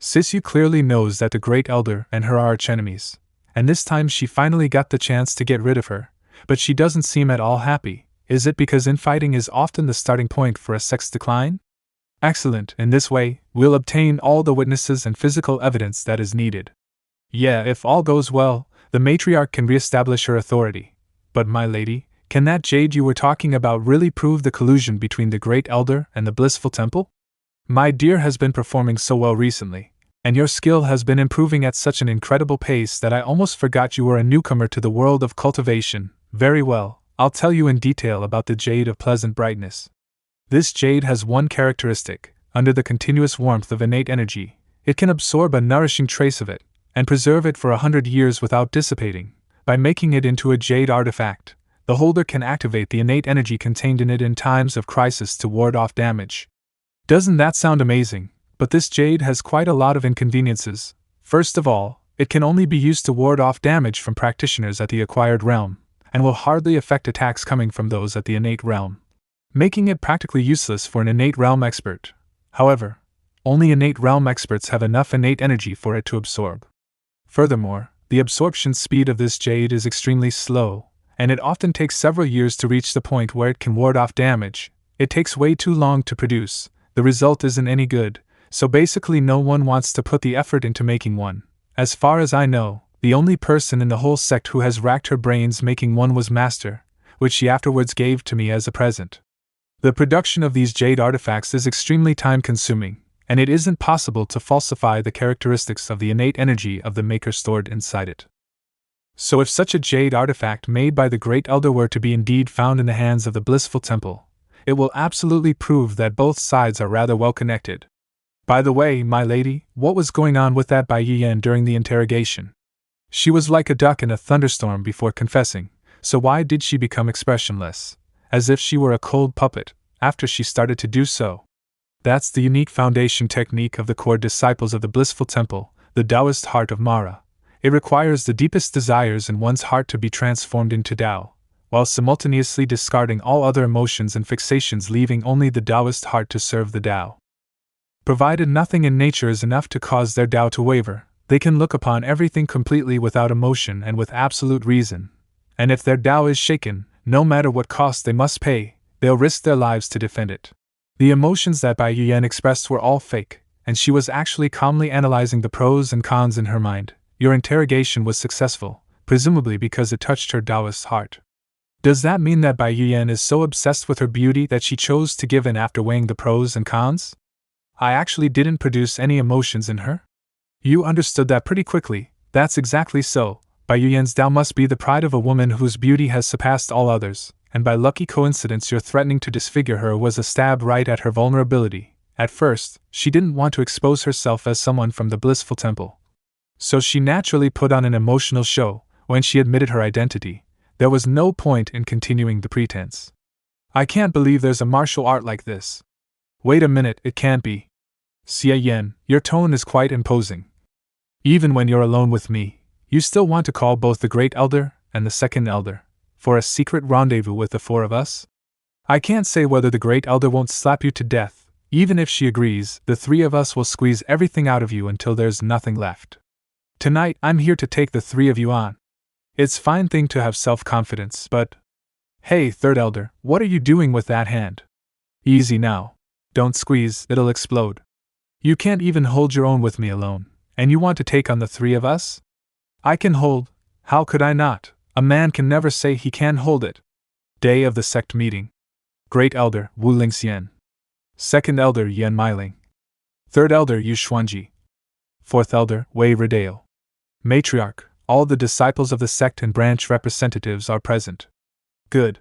Sisu clearly knows that the Great Elder and her are archenemies, and this time she finally got the chance to get rid of her, but she doesn't seem at all happy. Is it because infighting is often the starting point for a sect's decline? Excellent, in this way, we'll obtain all the witnesses and physical evidence that is needed. Yeah, if all goes well, the matriarch can re-establish her authority. But my lady, can that jade you were talking about really prove the collusion between the Great Elder and the Blissful Temple? My dear has been performing so well recently, and your skill has been improving at such an incredible pace that I almost forgot you were a newcomer to the world of cultivation. Very well, I'll tell you in detail about the jade of pleasant brightness. This jade has one characteristic: under the continuous warmth of innate energy, it can absorb a nourishing trace of it, and preserve it for 100 years without dissipating. By making it into a jade artifact, the holder can activate the innate energy contained in it in times of crisis to ward off damage. Doesn't that sound amazing? But this jade has quite a lot of inconveniences. First of all, it can only be used to ward off damage from practitioners at the acquired realm, and will hardly affect attacks coming from those at the innate realm, making it practically useless for an innate realm expert. However, only innate realm experts have enough innate energy for it to absorb. Furthermore, the absorption speed of this jade is extremely slow, and it often takes several years to reach the point where it can ward off damage. It takes way too long to produce, the result isn't any good, so basically no one wants to put the effort into making one. As far as I know, the only person in the whole sect who has racked her brains making one was Master, which she afterwards gave to me as a present. The production of these jade artifacts is extremely time-consuming, and it isn't possible to falsify the characteristics of the innate energy of the maker stored inside it. So if such a jade artifact made by the Great Elder were to be indeed found in the hands of the Blissful Temple, it will absolutely prove that both sides are rather well connected. By the way, my lady, what was going on with that Bai Yuyan during the interrogation? She was like a duck in a thunderstorm before confessing, so why did she become expressionless, as if she were a cold puppet, after she started to do so? That's the unique foundation technique of the core disciples of the Blissful Temple, the Taoist heart of Mara. It requires the deepest desires in one's heart to be transformed into Tao, while simultaneously discarding all other emotions and fixations, leaving only the Taoist heart to serve the Tao. Provided nothing in nature is enough to cause their Tao to waver, they can look upon everything completely without emotion and with absolute reason. And if their Tao is shaken, no matter what cost they must pay, they'll risk their lives to defend it. The emotions that Bai Yuyan expressed were all fake, and she was actually calmly analyzing the pros and cons in her mind. Your interrogation was successful, presumably because it touched her Taoist heart. Does that mean that Bai Yuyan is so obsessed with her beauty that she chose to give in after weighing the pros and cons? I actually didn't produce any emotions in her? You understood that pretty quickly. That's exactly so. Bai Yuyan's Tao must be the pride of a woman whose beauty has surpassed all others, and by lucky coincidence your threatening to disfigure her was a stab right at her vulnerability. At first, she didn't want to expose herself as someone from the Blissful Temple, so she naturally put on an emotional show. When she admitted her identity, there was no point in continuing the pretense. I can't believe there's a martial art like this. Wait a minute, it can't be. Xie Yan, your tone is quite imposing. Even when you're alone with me, you still want to call both the Great Elder and the Second Elder for a secret rendezvous with the four of us? I can't say whether the Great Elder won't slap you to death. Even if she agrees, the three of us will squeeze everything out of you until there's nothing left. Tonight, I'm here to take the three of you on. It's a fine thing to have self-confidence, but... Hey, Third Elder, what are you doing with that hand? Easy now. Don't squeeze, it'll explode. You can't even hold your own with me alone, and you want to take on the three of us? I can hold. How could I not? A man can never say he can hold it. Day of the sect meeting. Great Elder Wu Lingxian. Second Elder Yan Meiling. Third Elder Yu Xuanji. Fourth Elder Wei Redale. Matriarch, all the disciples of the sect and branch representatives are present. Good.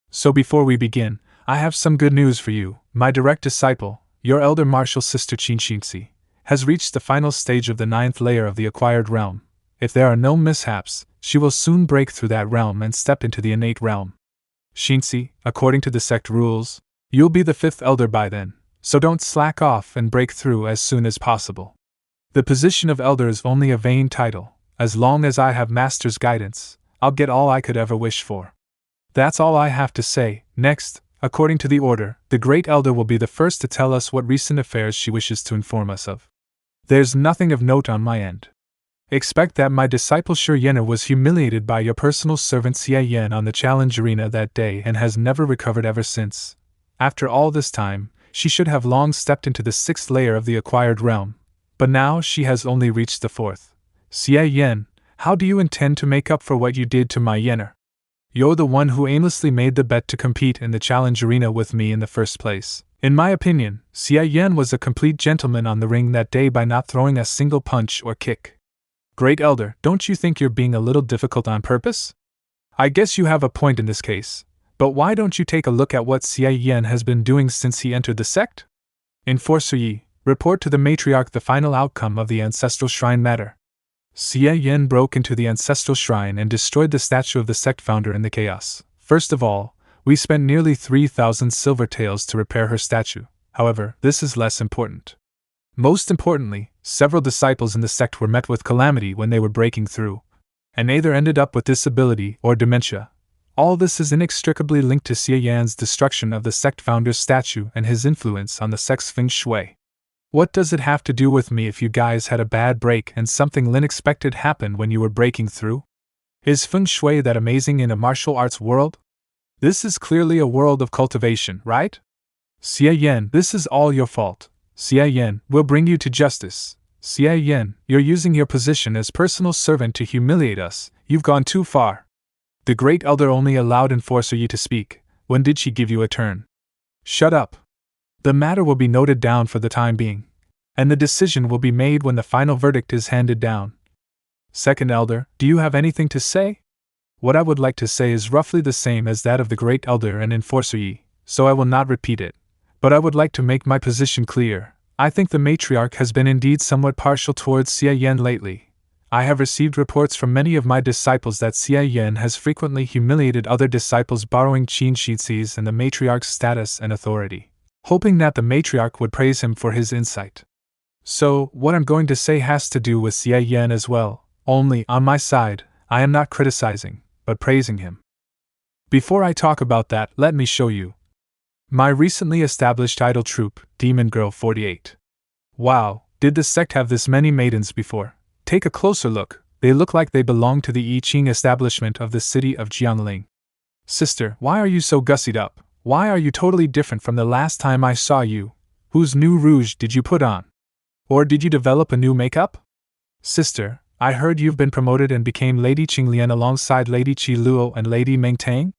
So before we begin, I have some good news for you. My direct disciple, your elder martial sister Qin Xinxi, has reached the final stage of the 9th layer of the acquired realm. If there are no mishaps, she will soon break through that realm and step into the innate realm. Xinxi, according to the sect rules, you'll be the 5th elder by then, so don't slack off and break through as soon as possible. The position of elder is only a vain title. As long as I have master's guidance, I'll get all I could ever wish for. That's all I have to say. Next, according to the order, the Great Elder will be the first to tell us what recent affairs she wishes to inform us of. There's nothing of note on my end. Expect that my disciple Xie Yan was humiliated by your personal servant Xie Yan on the challenge arena that day and has never recovered ever since. After all this time, she should have long stepped into the 6th layer of the acquired realm. But now she has only reached the 4th. Xie Yan, how do you intend to make up for what you did to my Yener? You're the one who aimlessly made the bet to compete in the challenge arena with me in the first place. In my opinion, Xie Yan was a complete gentleman on the ring that day by not throwing a single punch or kick. Great Elder, don't you think you're being a little difficult on purpose? I guess you have a point in this case, but why don't you take a look at what Xie Yan has been doing since he entered the sect? Enforcer Yi, report to the matriarch the final outcome of the ancestral shrine matter. Xie Yan broke into the ancestral shrine and destroyed the statue of the sect founder in the chaos. First of all, we spent nearly 3,000 silver taels to repair her statue. However, this is less important. Most importantly, several disciples in the sect were met with calamity when they were breaking through, and either ended up with disability or dementia. All this is inextricably linked to Xie Yan's destruction of the sect founder's statue and his influence on the sect's feng shui. What does it have to do with me if you guys had a bad break and something unexpected happened when you were breaking through? Is feng shui that amazing in a martial arts world? This is clearly a world of cultivation, right? Xie Yan, this is all your fault. Xie Yan, we'll bring you to justice. Xie Yan, you're using your position as personal servant to humiliate us. You've gone too far. The Great Elder only allowed Enforcer Yi to speak. When did she give you a turn? Shut up. The matter will be noted down for the time being, and the decision will be made when the final verdict is handed down. Second Elder, do you have anything to say? What I would like to say is roughly the same as that of the Great Elder and Enforcer Yi, so I will not repeat it. But I would like to make my position clear. I think the matriarch has been indeed somewhat partial towards Xie Yan lately. I have received reports from many of my disciples that Xie Yan has frequently humiliated other disciples, borrowing Qin Shixi's and the matriarch's status and authority, hoping that the matriarch would praise him for his insight. So, what I'm going to say has to do with Xie Yan as well, only, on my side, I am not criticizing, but praising him. Before I talk about that, let me show you my recently established idol troupe, Demon Girl 48. Wow, did the sect have this many maidens before? Take a closer look, they look like they belong to the I Ching establishment of the city of Jiangling. Sister, why are you so gussied up? Why are you totally different from the last time I saw you? Whose new rouge did you put on? Or did you develop a new makeup? Sister, I heard you've been promoted and became Lady Qinglian alongside Lady Qi Luo and Lady Meng Tang?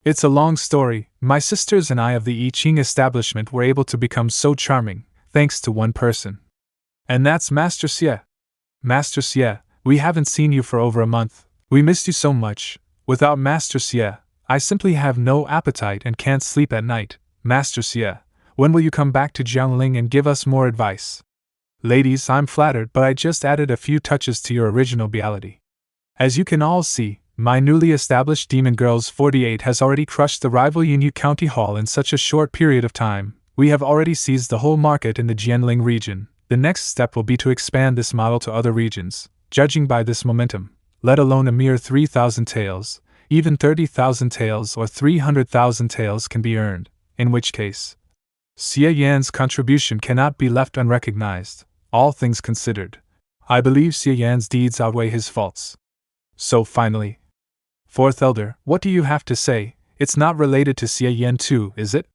It's a long story. My sisters and I of the I Ching establishment were able to become so charming, thanks to one person. And that's Master Xie. Master Xie, we haven't seen you for over a month. We missed you so much. Without Master Xie, I simply have no appetite and can't sleep at night. Master Xie, when will you come back to Jiangling and give us more advice? Ladies, I'm flattered, but I just added a few touches to your original reality. As you can all see, my newly established Demon Girls 48 has already crushed the rival Yinyu County Hall in such a short period of time. We have already seized the whole market in the Jianling region. The next step will be to expand this model to other regions. Judging by this momentum, let alone a mere 3,000 taels, even 30,000 taels or 300,000 taels can be earned, in which case Xie Yan's contribution cannot be left unrecognized. All things considered, I believe Xie Yan's deeds outweigh his faults. So finally, Fourth Elder, what do you have to say? It's not related to Xie Yan too, is it?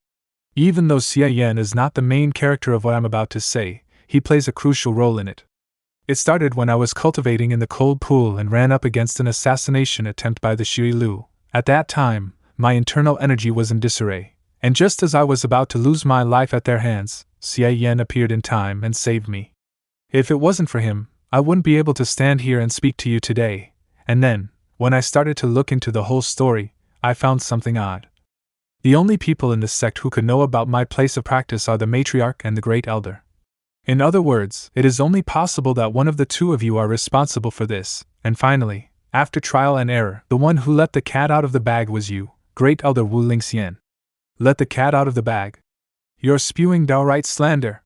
Even though Xie Yan is not the main character of what I'm about to say, he plays a crucial role in it. It started when I was cultivating in the cold pool and ran up against an assassination attempt by the Shui Lu. At that time, my internal energy was in disarray, and just as I was about to lose my life at their hands, Xie Yan appeared in time and saved me. If it wasn't for him, I wouldn't be able to stand here and speak to you today. And then, when I started to look into the whole story, I found something odd. The only people in this sect who could know about my place of practice are the matriarch and the great elder. In other words, it is only possible that one of the two of you are responsible for this, and finally, after trial and error, the one who let the cat out of the bag was you, great elder Wu Lingxian. Let the cat out of the bag? You're spewing downright slander.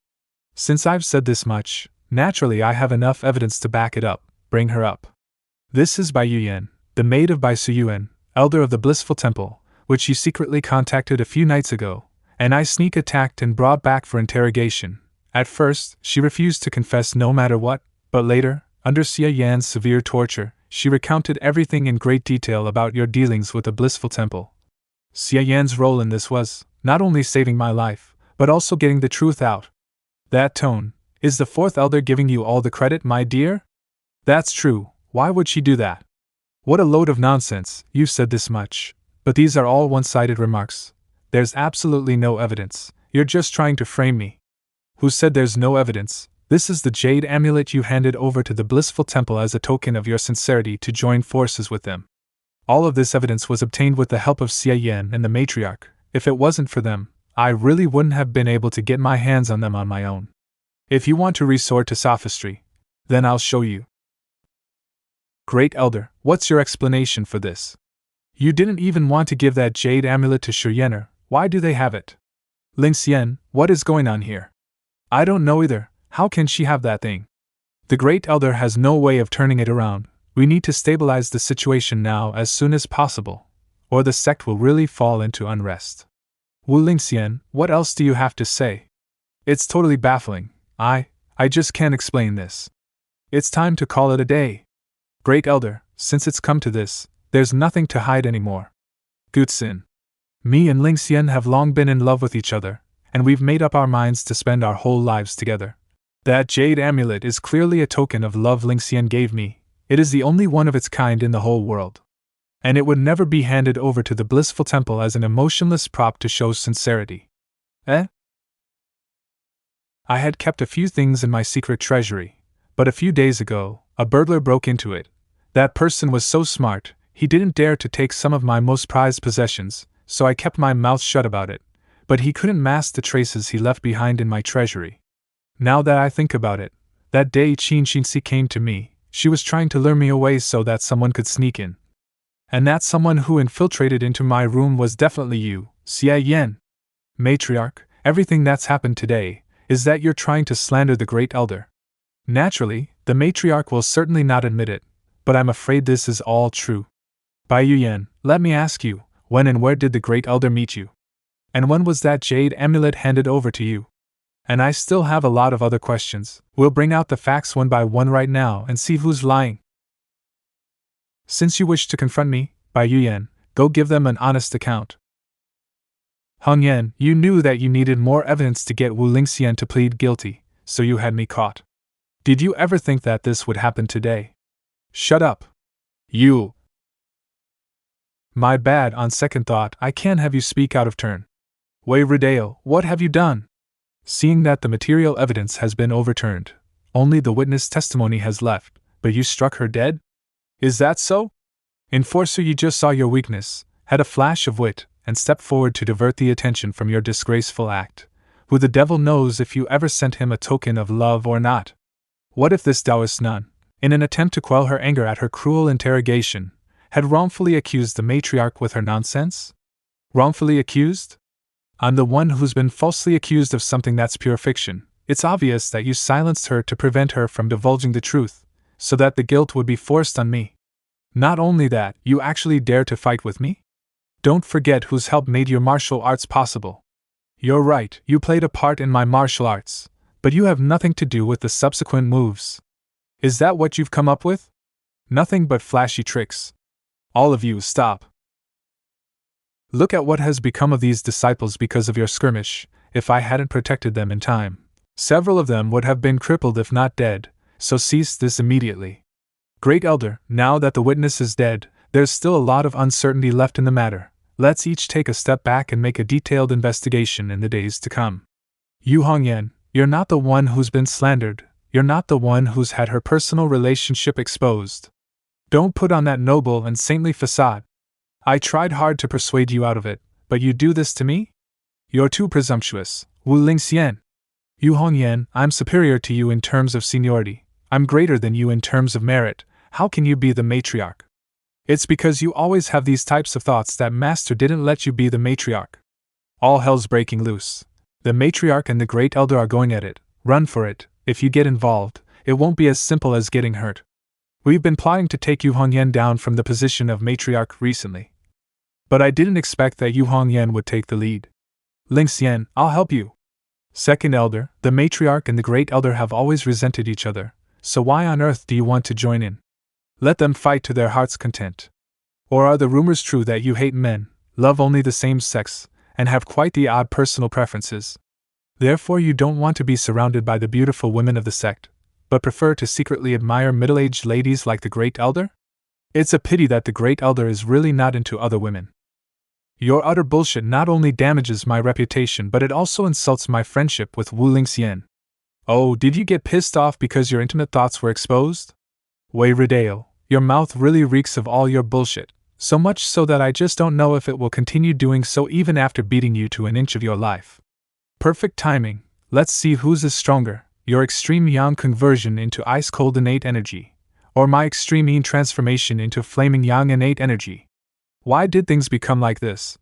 Since I've said this much, naturally I have enough evidence to back it up. Bring her up. This is Bai Yuyan, the maid of Bai Suyuan, elder of the Blissful Temple, which you secretly contacted a few nights ago, and I sneak attacked and brought back for interrogation. At first, she refused to confess no matter what, but later, under Xie Yan's severe torture, she recounted everything in great detail about your dealings with the Blissful Temple. Xie Yan's role in this was, not only saving my life, but also getting the truth out. That tone, is the fourth elder giving you all the credit, my dear? That's true, why would she do that? What a load of nonsense, you've said this much, but these are all one-sided remarks. There's absolutely no evidence, you're just trying to frame me. Who said there's no evidence? This is the jade amulet you handed over to the Blissful Temple as a token of your sincerity to join forces with them. All of this evidence was obtained with the help of Xie Yan and the matriarch. If it wasn't for them, I really wouldn't have been able to get my hands on them on my own. If you want to resort to sophistry, then I'll show you. Great Elder, what's your explanation for this? You didn't even want to give that jade amulet to Xie Yan. Why do they have it? Lingxian, what is going on here? I don't know either. How can she have that thing? The Great Elder has no way of turning it around. We need to stabilize the situation now as soon as possible, or the sect will really fall into unrest. Wu Lingxian, what else do you have to say? It's totally baffling. I just can't explain this. It's time to call it a day. Great Elder, since it's come to this, there's nothing to hide anymore. Gutsin. Me and Lingxian have long been in love with each other, and we've made up our minds to spend our whole lives together. That jade amulet is clearly a token of love Lingxian gave me. It is the only one of its kind in the whole world. And it would never be handed over to the Blissful Temple as an emotionless prop to show sincerity. I had kept a few things in my secret treasury, but a few days ago, a burglar broke into it. That person was so smart, he didn't dare to take some of my most prized possessions, so I kept my mouth shut about it. But he couldn't mask the traces he left behind in my treasury. Now that I think about it, that day Qin Xinxi came to me, she was trying to lure me away so that someone could sneak in. And that someone who infiltrated into my room was definitely you, Xie Yan. Matriarch, everything that's happened today, is that you're trying to slander the Great Elder. Naturally, the matriarch will certainly not admit it, but I'm afraid this is all true. Bai Yuyan, let me ask you, when and where did the Great Elder meet you? And when was that jade amulet handed over to you? And I still have a lot of other questions. We'll bring out the facts one by one right now and see who's lying. Since you wish to confront me, Bai Yuyan, go give them an honest account. Heng Yan, you knew that you needed more evidence to get Wu Lingxian to plead guilty, so you had me caught. Did you ever think that this would happen today? Shut up. You. My bad, on second thought, I can't have you speak out of turn. Wei Rodeo, what have you done? Seeing that the material evidence has been overturned, only the witness testimony has left, but you struck her dead? Is that so? Enforcer, you just saw your weakness, had a flash of wit, and stepped forward to divert the attention from your disgraceful act. Who the devil knows if you ever sent him a token of love or not? What if this Taoist nun, in an attempt to quell her anger at her cruel interrogation, had wrongfully accused the matriarch with her nonsense? Wrongfully accused? I'm the one who's been falsely accused of something that's pure fiction. It's obvious that you silenced her to prevent her from divulging the truth, so that the guilt would be forced on me. Not only that, you actually dare to fight with me? Don't forget whose help made your martial arts possible. You're right, you played a part in my martial arts, but you have nothing to do with the subsequent moves. Is that what you've come up with? Nothing but flashy tricks. All of you, stop. Look at what has become of these disciples because of your skirmish. If I hadn't protected them in time, several of them would have been crippled if not dead, so cease this immediately. Great Elder, now that the witness is dead, there's still a lot of uncertainty left in the matter. Let's each take a step back and make a detailed investigation in the days to come. Yu Hongyan, you're not the one who's been slandered, you're not the one who's had her personal relationship exposed. Don't put on that noble and saintly facade. I tried hard to persuade you out of it, but you do this to me? You're too presumptuous, Wu Lingxian. Yu Hongyan, I'm superior to you in terms of seniority. I'm greater than you in terms of merit. How can you be the matriarch? It's because you always have these types of thoughts that Master didn't let you be the matriarch. All hell's breaking loose. The matriarch and the great elder are going at it. Run for it. If you get involved, it won't be as simple as getting hurt. We've been plotting to take Yu Hongyan down from the position of matriarch recently. But I didn't expect that Yu Hongyan would take the lead. Lingxian, I'll help you. Second elder, the matriarch and the great elder have always resented each other, so why on earth do you want to join in? Let them fight to their heart's content. Or are the rumors true that you hate men, love only the same sex, and have quite the odd personal preferences? Therefore you don't want to be surrounded by the beautiful women of the sect, but prefer to secretly admire middle-aged ladies like the great elder? It's a pity that the great elder is really not into other women. Your utter bullshit not only damages my reputation but it also insults my friendship with Wu Lingxian. Oh, did you get pissed off because your intimate thoughts were exposed? Wei Rideo, your mouth really reeks of all your bullshit, so much so that I just don't know if it will continue doing so even after beating you to an inch of your life. Perfect timing. Let's see whose is stronger, your extreme yang conversion into ice-cold innate energy, or my extreme yin transformation into flaming yang innate energy. Why did things become like this?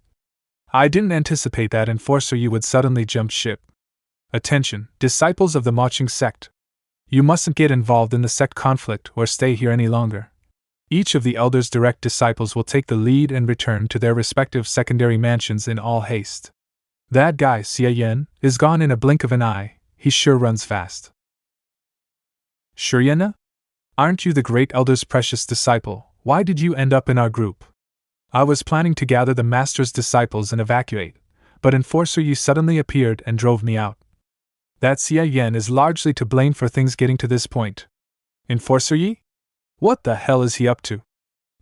I didn't anticipate that Enforcer Yi would suddenly jump ship. Attention, disciples of the Maching sect. You mustn't get involved in the sect conflict or stay here any longer. Each of the elders' direct disciples will take the lead and return to their respective secondary mansions in all haste. That guy, Xie Yan, is gone in a blink of an eye. He sure runs fast. Shiryena? Aren't you the great elder's precious disciple? Why did you end up in our group? I was planning to gather the master's disciples and evacuate, but Enforcer Yi suddenly appeared and drove me out. That Xie Yan is largely to blame for things getting to this point. Enforcer Yi? What the hell is he up to?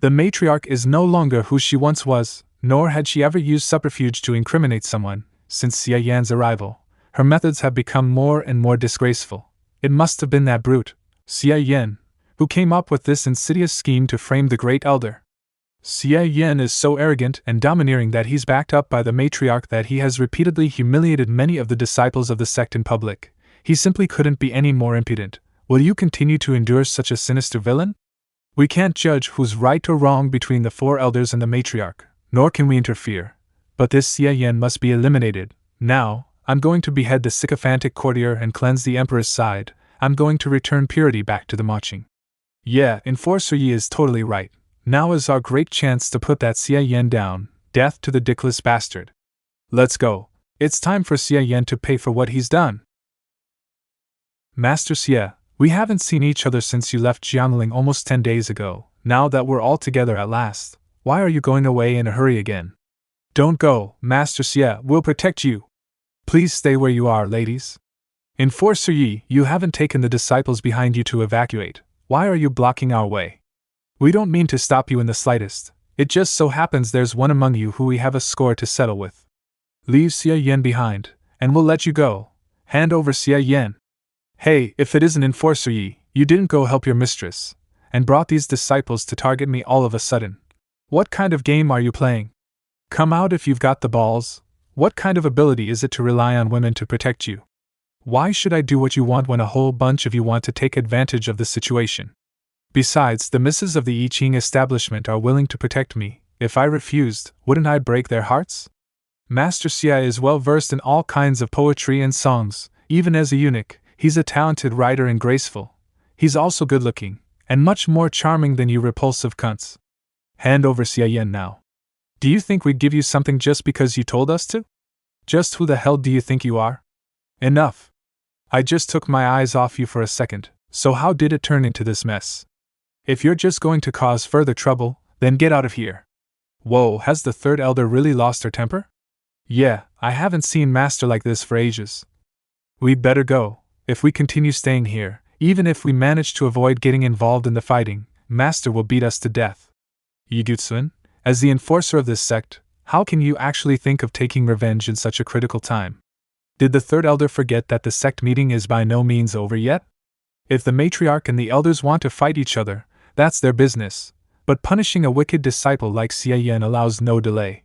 The matriarch is no longer who she once was, nor had she ever used subterfuge to incriminate someone. Since Xie Yan's arrival, her methods have become more and more disgraceful. It must have been that brute, Xie Yan, who came up with this insidious scheme to frame the great elder. Xie Yan is so arrogant and domineering that he's backed up by the matriarch that he has repeatedly humiliated many of the disciples of the sect in public. He simply couldn't be any more impudent. Will you continue to endure such a sinister villain? We can't judge who's right or wrong between the four elders and the matriarch, nor can we interfere. But this Xie Yan must be eliminated. Now, I'm going to behead the sycophantic courtier and cleanse the emperor's side. I'm going to return purity back to the Maching. Yeah, Enforcer Yi is totally right. Now is our great chance to put that Xie Yan down. Death to the dickless bastard. Let's go. It's time for Xie Yan to pay for what he's done. Master Xie, we haven't seen each other since you left Jiangling almost 10 days ago. Now that we're all together at last, why are you going away in a hurry again? Don't go, Master Xie, we'll protect you. Please stay where you are, ladies. Enforcer Yi, you haven't taken the disciples behind you to evacuate. Why are you blocking our way? We don't mean to stop you in the slightest. It just so happens there's one among you who we have a score to settle with. Leave Xie Yan behind, and we'll let you go. Hand over Xie Yan. Hey, if it isn't Enforcer Yi, you didn't go help your mistress, and brought these disciples to target me all of a sudden. What kind of game are you playing? Come out if you've got the balls. What kind of ability is it to rely on women to protect you? Why should I do what you want when a whole bunch of you want to take advantage of the situation? Besides, the misses of the I Ching establishment are willing to protect me. If I refused, wouldn't I break their hearts? Master Xie is well versed in all kinds of poetry and songs. Even as a eunuch, he's a talented writer and graceful. He's also good looking, and much more charming than you repulsive cunts. Hand over Xie Yan now. Do you think we'd give you something just because you told us to? Just who the hell do you think you are? Enough. I just took my eyes off you for a second, so how did it turn into this mess? If you're just going to cause further trouble, then get out of here. Whoa, has the third elder really lost her temper? Yeah, I haven't seen Master like this for ages. We'd better go. If we continue staying here, even if we manage to avoid getting involved in the fighting, Master will beat us to death. Yigutsun, as the enforcer of this sect, how can you actually think of taking revenge in such a critical time? Did the third elder forget that the sect meeting is by no means over yet? If the matriarch and the elders want to fight each other, that's their business, but punishing a wicked disciple like Xie Yan allows no delay.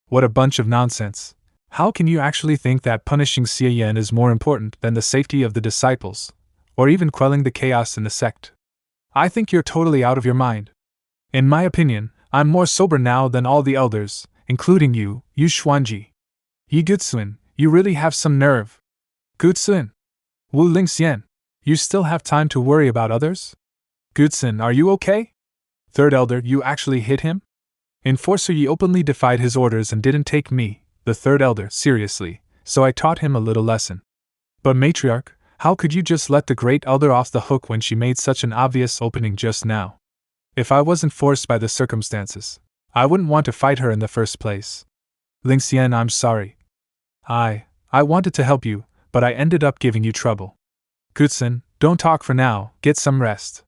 What a bunch of nonsense. How can you actually think that punishing Xie Yan is more important than the safety of the disciples, or even quelling the chaos in the sect? I think you're totally out of your mind. In my opinion, I'm more sober now than all the elders, including you, Yu Xuanji. Yi Gutsun, you really have some nerve. Gutsun. Wu Lingxian, you still have time to worry about others? Gutsun, are you okay? Third elder, you actually hit him? Enforcer Yi openly defied his orders and didn't take me, the third elder, seriously, so I taught him a little lesson. But matriarch, how could you just let the great elder off the hook when she made such an obvious opening just now? If I wasn't forced by the circumstances, I wouldn't want to fight her in the first place. Lingxian, I'm sorry. I wanted to help you, but I ended up giving you trouble. Gutsun, don't talk for now, get some rest.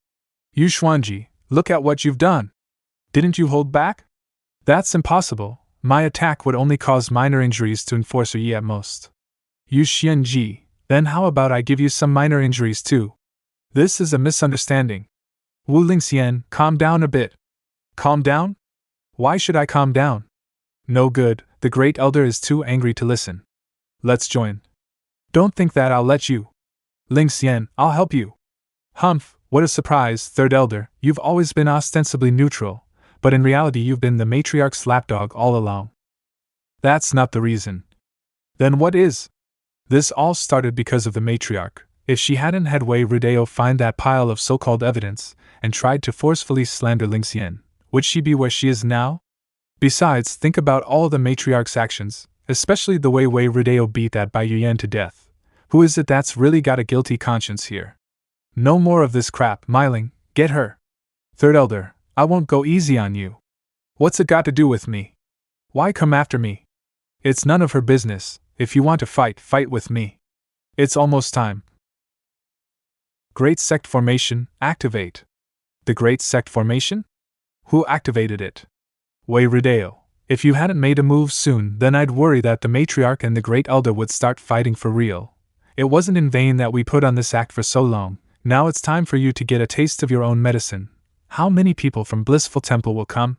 Yu Xuanji, look at what you've done. Didn't you hold back? That's impossible. My attack would only cause minor injuries to Enforcer Yi at most. Yu Xianji, then how about I give you some minor injuries too? This is a misunderstanding. Wu Lingxian, calm down a bit. Calm down? Why should I calm down? No good, the great elder is too angry to listen. Let's join. Don't think that I'll let you. Lingxian, I'll help you. Humph, what a surprise, third elder, you've always been ostensibly neutral, but in reality you've been the matriarch's lapdog all along. That's not the reason. Then what is? This all started because of the matriarch. If she hadn't had Wei Rudeo find that pile of so-called evidence, and tried to forcefully slander Lingxian, would she be where she is now? Besides, think about all the matriarch's actions, especially the way Wei Rudeo beat that Bai Yuyan to death. Who is it that's really got a guilty conscience here? No more of this crap, Myling, get her. Third elder, I won't go easy on you. What's it got to do with me? Why come after me? It's none of her business. If you want to fight, fight with me. It's almost time. Great Sect Formation, activate. The Great Sect Formation? Who activated it? Wei Rudeo. If you hadn't made a move soon, then I'd worry that the matriarch and the Great Elder would start fighting for real. It wasn't in vain that we put on this act for so long. Now it's time for you to get a taste of your own medicine. How many people from Blissful Temple will come?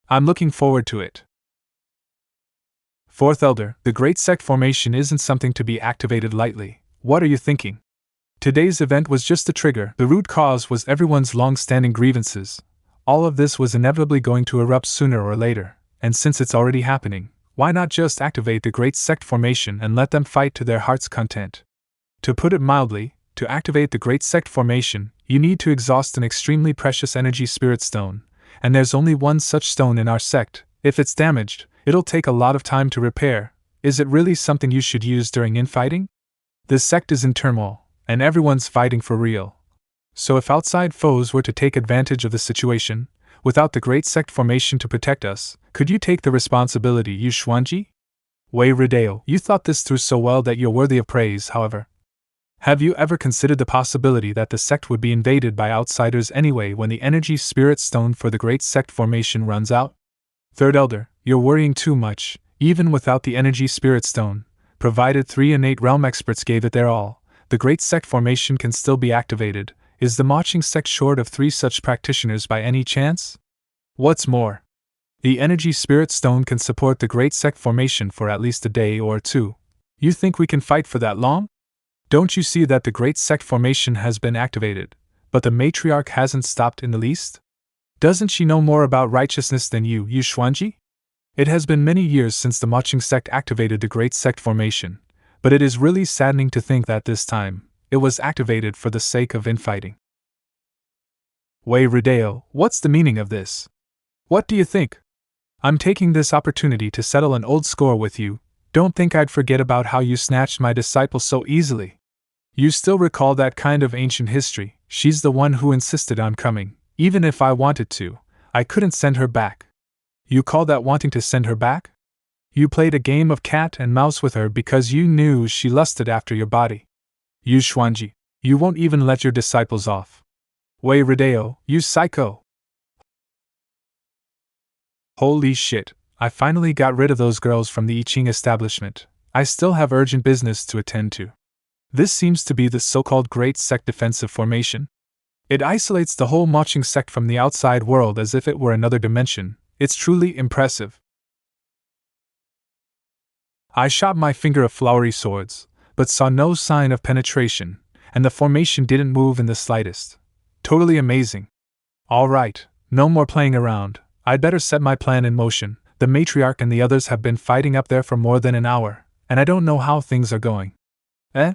I'm looking forward to it. Fourth Elder, the Great Sect Formation isn't something to be activated lightly. What are you thinking? Today's event was just a trigger. The root cause was everyone's long-standing grievances. All of this was inevitably going to erupt sooner or later, and since it's already happening, why not just activate the Great Sect Formation and let them fight to their heart's content? To put it mildly, to activate the Great Sect Formation, you need to exhaust an extremely precious energy spirit stone, and there's only one such stone in our sect. If it's damaged, it'll take a lot of time to repair. Is it really something you should use during infighting? This sect is in turmoil, and everyone's fighting for real. So if outside foes were to take advantage of the situation, without the Great Sect Formation to protect us, could you take the responsibility, Yu Xuanji? Wei Rudeo, you thought this through so well that you're worthy of praise, however. Have you ever considered the possibility that the sect would be invaded by outsiders anyway when the energy spirit stone for the Great Sect Formation runs out? Third Elder, you're worrying too much. Even without the energy spirit stone, provided 3 innate realm experts gave it their all, the Great Sect Formation can still be activated. Is the marching sect short of 3 such practitioners by any chance? What's more, the energy spirit stone can support the Great Sect Formation for at least a day or 2. You think we can fight for that long? Don't you see that the Great Sect Formation has been activated, but the matriarch hasn't stopped in the least? Doesn't she know more about righteousness than you, Yu Xuanji? It has been many years since the marching sect activated the Great Sect Formation, but it is really saddening to think that this time, it was activated for the sake of infighting. Wei Rudeo, what's the meaning of this? What do you think? I'm taking this opportunity to settle an old score with you. Don't think I'd forget about how you snatched my disciple so easily. You still recall that kind of ancient history. She's the one who insisted on coming. Even if I wanted to, I couldn't send her back. You call that wanting to send her back? You played a game of cat and mouse with her because you knew she lusted after your body. You Xuanji, you won't even let your disciples off. Wei Rodeo, you psycho! Holy shit, I finally got rid of those girls from the I Ching establishment. I still have urgent business to attend to. This seems to be the so-called Great Sect defensive formation. It isolates the whole Maching sect from the outside world as if it were another dimension. It's truly impressive. I shot my finger of flowery swords, but saw no sign of penetration, and the formation didn't move in the slightest. Totally amazing. All right, no more playing around. I'd better set my plan in motion. The matriarch and the others have been fighting up there for more than an hour, and I don't know how things are going. Eh?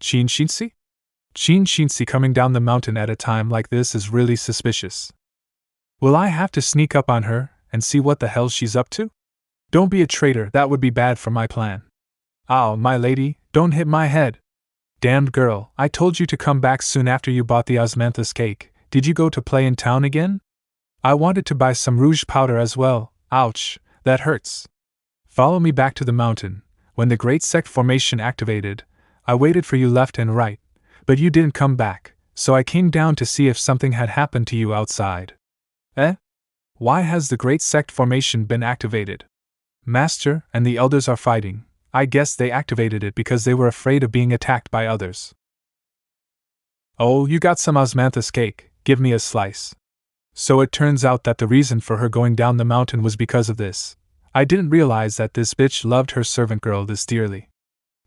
Qin Shinsi? Qin Shinsi coming down the mountain at a time like this is really suspicious. Will I have to sneak up on her and see what the hell she's up to? Don't be a traitor, that would be bad for my plan. Ow, my lady, don't hit my head. Damned girl, I told you to come back soon after you bought the osmanthus cake. Did you go to play in town again? I wanted to buy some rouge powder as well. Ouch, that hurts. Follow me back to the mountain. When the Great Sect formation activated, I waited for you left and right, but you didn't come back, so I came down to see if something had happened to you outside. Eh? Why has the Great Sect formation been activated? Master and the elders are fighting. I guess they activated it because they were afraid of being attacked by others. Oh, you got some osmanthus cake, give me a slice. So it turns out that the reason for her going down the mountain was because of this. I didn't realize that this bitch loved her servant girl this dearly.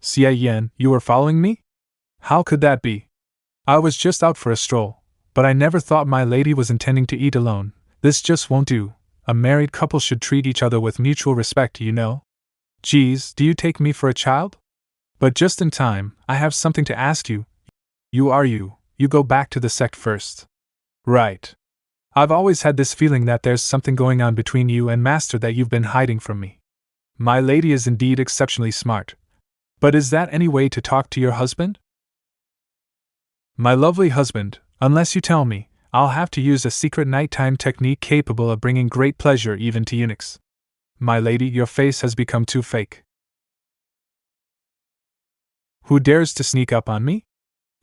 Xie Yan, you were following me? How could that be? I was just out for a stroll, but I never thought my lady was intending to eat alone. This just won't do. A married couple should treat each other with mutual respect, you know? Geez, do you take me for a child? But just in time, I have something to ask you. You go back to the sect first. Right. I've always had this feeling that there's something going on between you and Master that you've been hiding from me. My lady is indeed exceptionally smart. But is that any way to talk to your husband? My lovely husband, unless you tell me, I'll have to use a secret nighttime technique capable of bringing great pleasure even to eunuchs. My lady, your face has become too fake. Who dares to sneak up on me?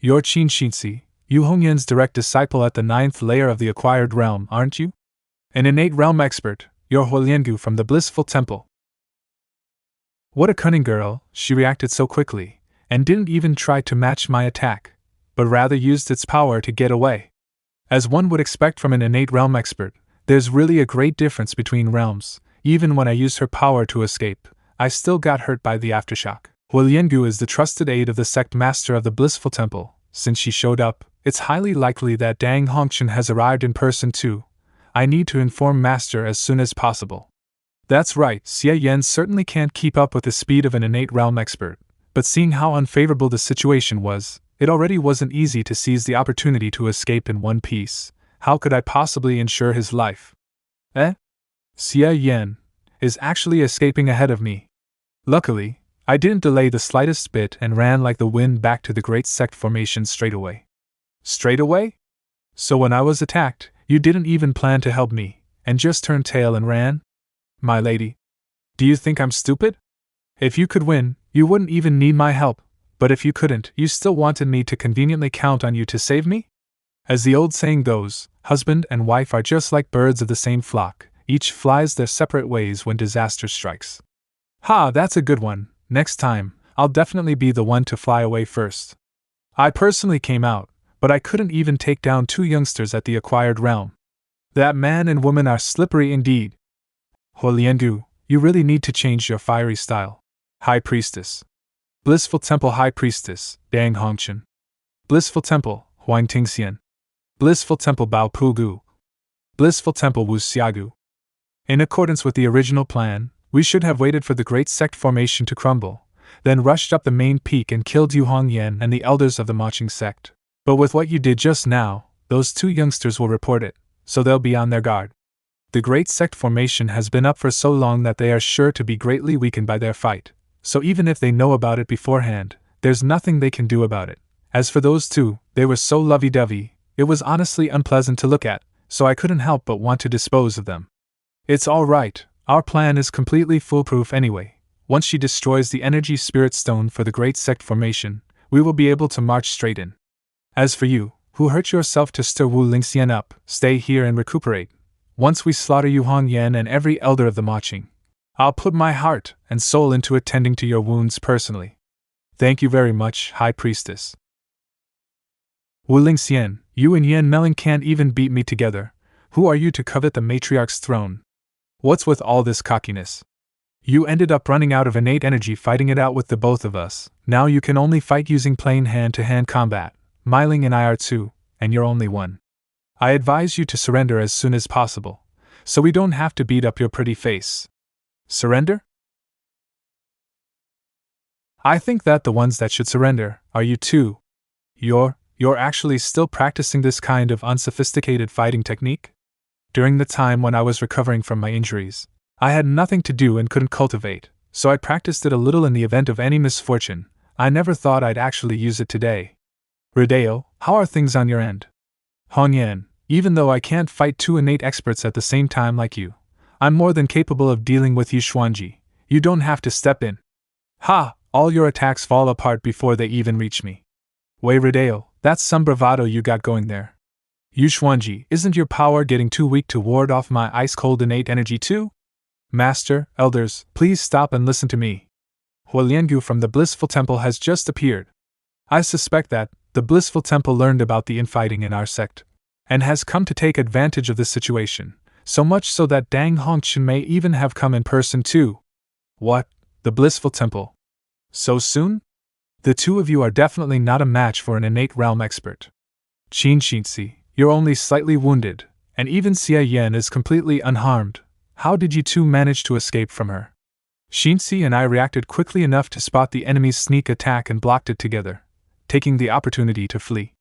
You're Qin Shinsi, Yu Hongyan's direct disciple at the 9th layer of the acquired realm, aren't you? An innate realm expert, you're Huoliangu from the Blissful Temple. What a cunning girl, she reacted so quickly, and didn't even try to match my attack, but rather used its power to get away. As one would expect from an innate realm expert, there's really a great difference between realms. Even when I used her power to escape, I still got hurt by the aftershock. Huoliangu is the trusted aide of the sect master of the Blissful Temple. Since she showed up, it's highly likely that Dang Hongchen has arrived in person too. I need to inform Master as soon as possible. That's right, Xie Yan certainly can't keep up with the speed of an innate realm expert, but seeing how unfavorable the situation was, it already wasn't easy to seize the opportunity to escape in one piece. How could I possibly ensure his life? Xie Yan is actually escaping ahead of me. Luckily, I didn't delay the slightest bit and ran like the wind back to the Great Sect formation straight away. Straight away? So when I was attacked, you didn't even plan to help me, and just turned tail and ran? My lady, do you think I'm stupid? If you could win, you wouldn't even need my help, but if you couldn't, you still wanted me to conveniently count on you to save me? As the old saying goes, husband and wife are just like birds of the same flock, each flies their separate ways when disaster strikes. Ha, that's a good one. Next time, I'll definitely be the one to fly away first. I personally came out, but I couldn't even take down 2 youngsters at the acquired realm. That man and woman are slippery indeed. Huoliangu, you really need to change your fiery style. High Priestess. Blissful Temple High Priestess, Dang Hongchen. Blissful Temple, Huang Tingxian. Blissful Temple Bao Pugu. Blissful Temple Wu Xiagu. In accordance with the original plan, we should have waited for the Great Sect formation to crumble, then rushed up the main peak and killed Yu Hongyan and the elders of the Maching sect. But with what you did just now, those 2 youngsters will report it, so they'll be on their guard. The Great Sect formation has been up for so long that they are sure to be greatly weakened by their fight, so even if they know about it beforehand, there's nothing they can do about it. As for those 2, they were so lovey-dovey, it was honestly unpleasant to look at, so I couldn't help but want to dispose of them. It's all right, our plan is completely foolproof anyway. Once she destroys the energy spirit stone for the great sect formation, we will be able to march straight in. As for you, who hurt yourself to stir Wu Lingxian up, stay here and recuperate. Once we slaughter Yu Hongyan and every elder of the Maching, I'll put my heart and soul into attending to your wounds personally. Thank you very much, High Priestess. Wu Lingxian, you and Yan Meling can't even beat me together. Who are you to covet the matriarch's throne? What's with all this cockiness? You ended up running out of innate energy fighting it out with the both of us. Now you can only fight using plain hand-to-hand combat. Meiling and I are two, and you're only one. I advise you to surrender as soon as possible, so we don't have to beat up your pretty face. Surrender? I think that the ones that should surrender are you two. You're actually still practicing this kind of unsophisticated fighting technique? During the time when I was recovering from my injuries, I had nothing to do and couldn't cultivate, so I practiced it a little in the event of any misfortune. I never thought I'd actually use it today. Rodeo, how are things on your end? Hongyan, even though I can't fight two innate experts at the same time like you, I'm more than capable of dealing with you Xuanji. You don't have to step in. Ha! All your attacks fall apart before they even reach me. Wei Rodeo, that's some bravado you got going there. Yu Xuanji, isn't your power getting too weak to ward off my ice-cold innate energy too? Master, elders, please stop and listen to me. Huoliangu from the Blissful Temple has just appeared. I suspect that the Blissful Temple learned about the infighting in our sect, and has come to take advantage of the situation, so much so that Dang Hongqin may even have come in person too. What? The Blissful Temple? So soon? The two of you are definitely not a match for an innate realm expert. Qin Xinzi, you're only slightly wounded, and even Xie Yan is completely unharmed. How did you two manage to escape from her? Xinzi and I reacted quickly enough to spot the enemy's sneak attack and blocked it together, taking the opportunity to flee.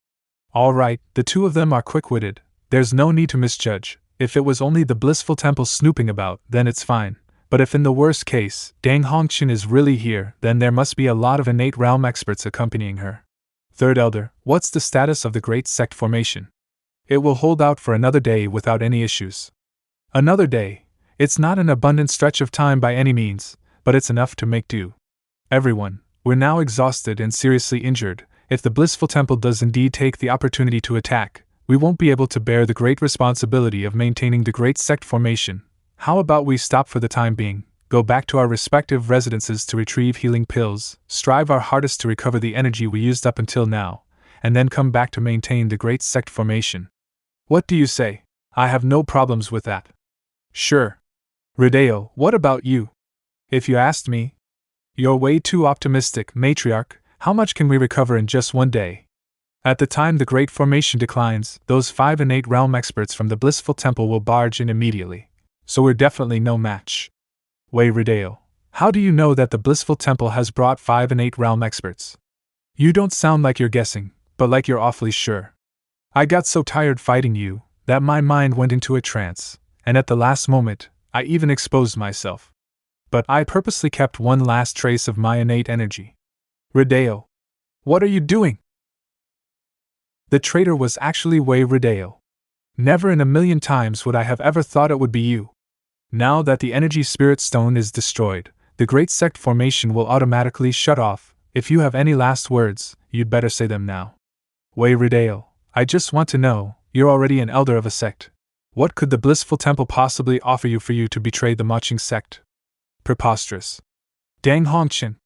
All right, the two of them are quick-witted. There's no need to misjudge. If it was only the Blissful Temple snooping about, then it's fine. But if in the worst case, Dang Hongqin is really here, then there must be a lot of innate realm experts accompanying her. Third Elder, what's the status of the Great Sect formation? It will hold out for another day without any issues. Another day? It's not an abundant stretch of time by any means, but it's enough to make do. Everyone, we're now exhausted and seriously injured. If the Blissful Temple does indeed take the opportunity to attack, we won't be able to bear the great responsibility of maintaining the Great Sect formation. How about we stop for the time being, go back to our respective residences to retrieve healing pills, strive our hardest to recover the energy we used up until now, and then come back to maintain the Great Sect formation. What do you say? I have no problems with that. Sure. Rodeo, what about you? If you asked me, you're way too optimistic, Matriarch. How much can we recover in just one day? At the time the Great Formation declines, those 5 innate realm experts from the Blissful Temple will barge in immediately. So we're definitely no match. Wei Rodeo, how do you know that the Blissful Temple has brought 5 innate realm experts? You don't sound like you're guessing, but like you're awfully sure. I got so tired fighting you, that my mind went into a trance, and at the last moment, I even exposed myself. But I purposely kept one last trace of my innate energy. Rodeo, what are you doing? The traitor was actually Wei Rodeo. Never in a million times would I have ever thought it would be you. Now that the energy spirit stone is destroyed, the Great Sect formation will automatically shut off. If you have any last words, you'd better say them now. Wei Rodeo, I just want to know, you're already an elder of a sect. What could the Blissful Temple possibly offer you for you to betray the Maching sect? Preposterous. Dang Hongqin.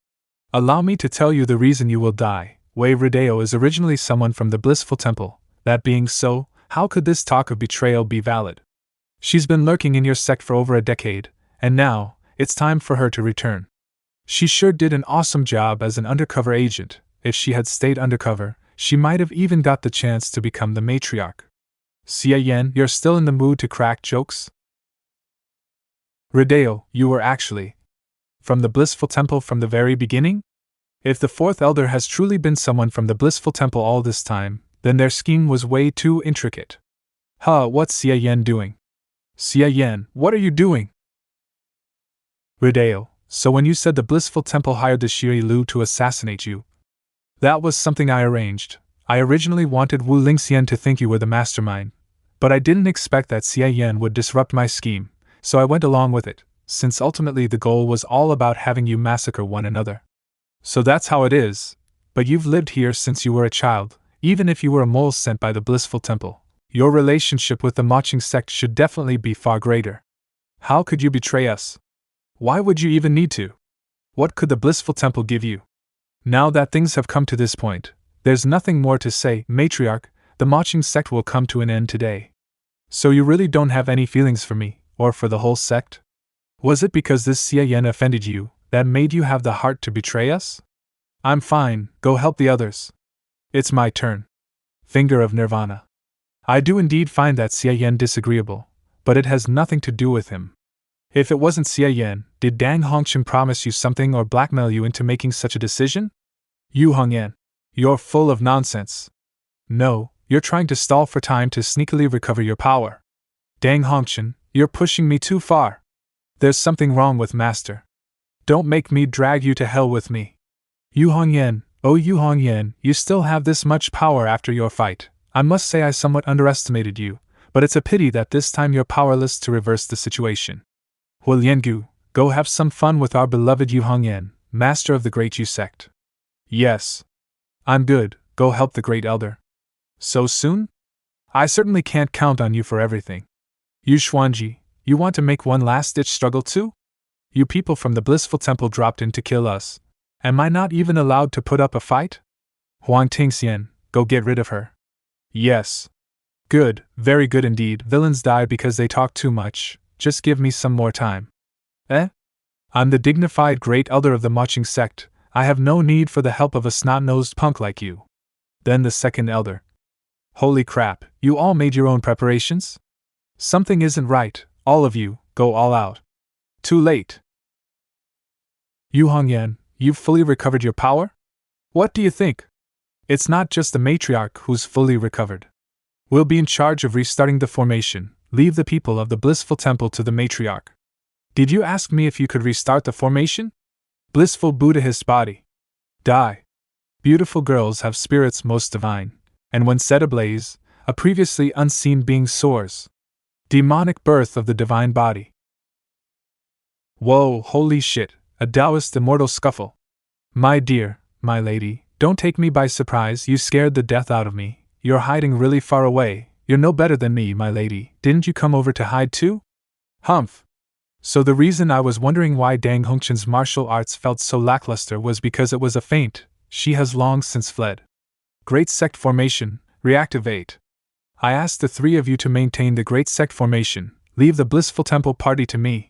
Allow me to tell you the reason you will die. Wei Rodeo is originally someone from the Blissful Temple. That being so, how could this talk of betrayal be valid? She's been lurking in your sect for over a decade, and now, it's time for her to return. She sure did an awesome job as an undercover agent. If she had stayed undercover, she might have even got the chance to become the matriarch. Xie Yan, you're still in the mood to crack jokes? Rodeo, you were actually from the Blissful Temple from the very beginning? If the 4th Elder has truly been someone from the Blissful Temple all this time, then their scheme was way too intricate. What's Xie Yan doing? Xie Yan, what are you doing? Rodeo, so when you said the Blissful Temple hired the Xie Lu to assassinate you, that was something I arranged. I originally wanted Wu Lingxian to think you were the mastermind, but I didn't expect that Xie Yan would disrupt my scheme. so I went along with it, since ultimately the goal was all about having you massacre one another. So that's how it is, but you've lived here since you were a child, even if you were a mole sent by the blissful temple. Your relationship with the marching sect should definitely be far greater. How could you betray us? Why would you even need to? What could the blissful temple give you? Now that things have come to this point, there's nothing more to say, matriarch. The marching sect will come to an end today. So you really don't have any feelings for me, or for the whole sect? Was it because this Xie Yan offended you that made you have the heart to betray us? I'm fine, go help the others. It's my turn. Finger of Nirvana. I do indeed find that Xie Yan disagreeable, but it has nothing to do with him. If it wasn't Xie Yan, did Dang Hongchen promise you something or blackmail you into making such a decision? Yu Hongyan, you're full of nonsense. No, you're trying to stall for time to sneakily recover your power. Dang Hongchen, you're pushing me too far. There's something wrong with Master. Don't make me drag you to hell with me. Yu Hongyan, oh Yu Hongyan, you still have this much power after your fight. I must say I somewhat underestimated you, but it's a pity that this time you're powerless to reverse the situation. Huiliangu, go have some fun with our beloved Yu Hongyan, master of the great Yu sect. Yes. I'm good, go help the great elder. So soon? I certainly can't count on you for everything. Yu Xuanji, you want to make one last-ditch struggle too? You people from the blissful temple dropped in to kill us. Am I not even allowed to put up a fight? Huang Tingxian, go get rid of her. Yes. Good, very good indeed. Villains die because they talk too much. Just give me some more time. Eh? I'm the dignified great elder of the marching sect. I have no need for the help of a snot-nosed punk like you. Then the second elder. Holy crap, you all made your own preparations? Something isn't right, all of you, go all out. Too late. Yu Hongyan, you've fully recovered your power? What do you think? It's not just the matriarch who's fully recovered. We'll be in charge of restarting the formation. Leave the people of the blissful temple to the matriarch. Did you ask me if you could restart the formation? Blissful Buddhist body. Die. Beautiful girls have spirits most divine, and when set ablaze, a previously unseen being soars. Demonic birth of the divine body. Whoa, holy shit, a Taoist immortal scuffle. My dear, my lady, don't take me by surprise, you scared the death out of me. You're hiding really far away. You're no better than me, my lady. Didn't you come over to hide too? Humph. So the reason I was wondering why Dang Hongchen's martial arts felt so lackluster was because it was a feint. She has long since fled. Great sect formation, reactivate. I asked the three of you to maintain the great sect formation. Leave the blissful temple party to me.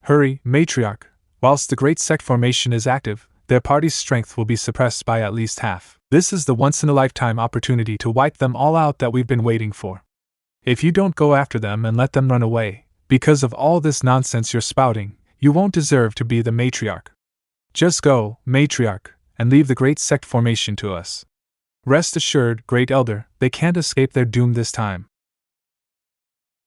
Hurry, matriarch. Whilst the great sect formation is active, their party's strength will be suppressed by at least half. This is the once-in-a-lifetime opportunity to wipe them all out that we've been waiting for. If you don't go after them and let them run away, because of all this nonsense you're spouting, you won't deserve to be the matriarch. Just go, matriarch, and leave the great sect formation to us. Rest assured, great elder, they can't escape their doom this time.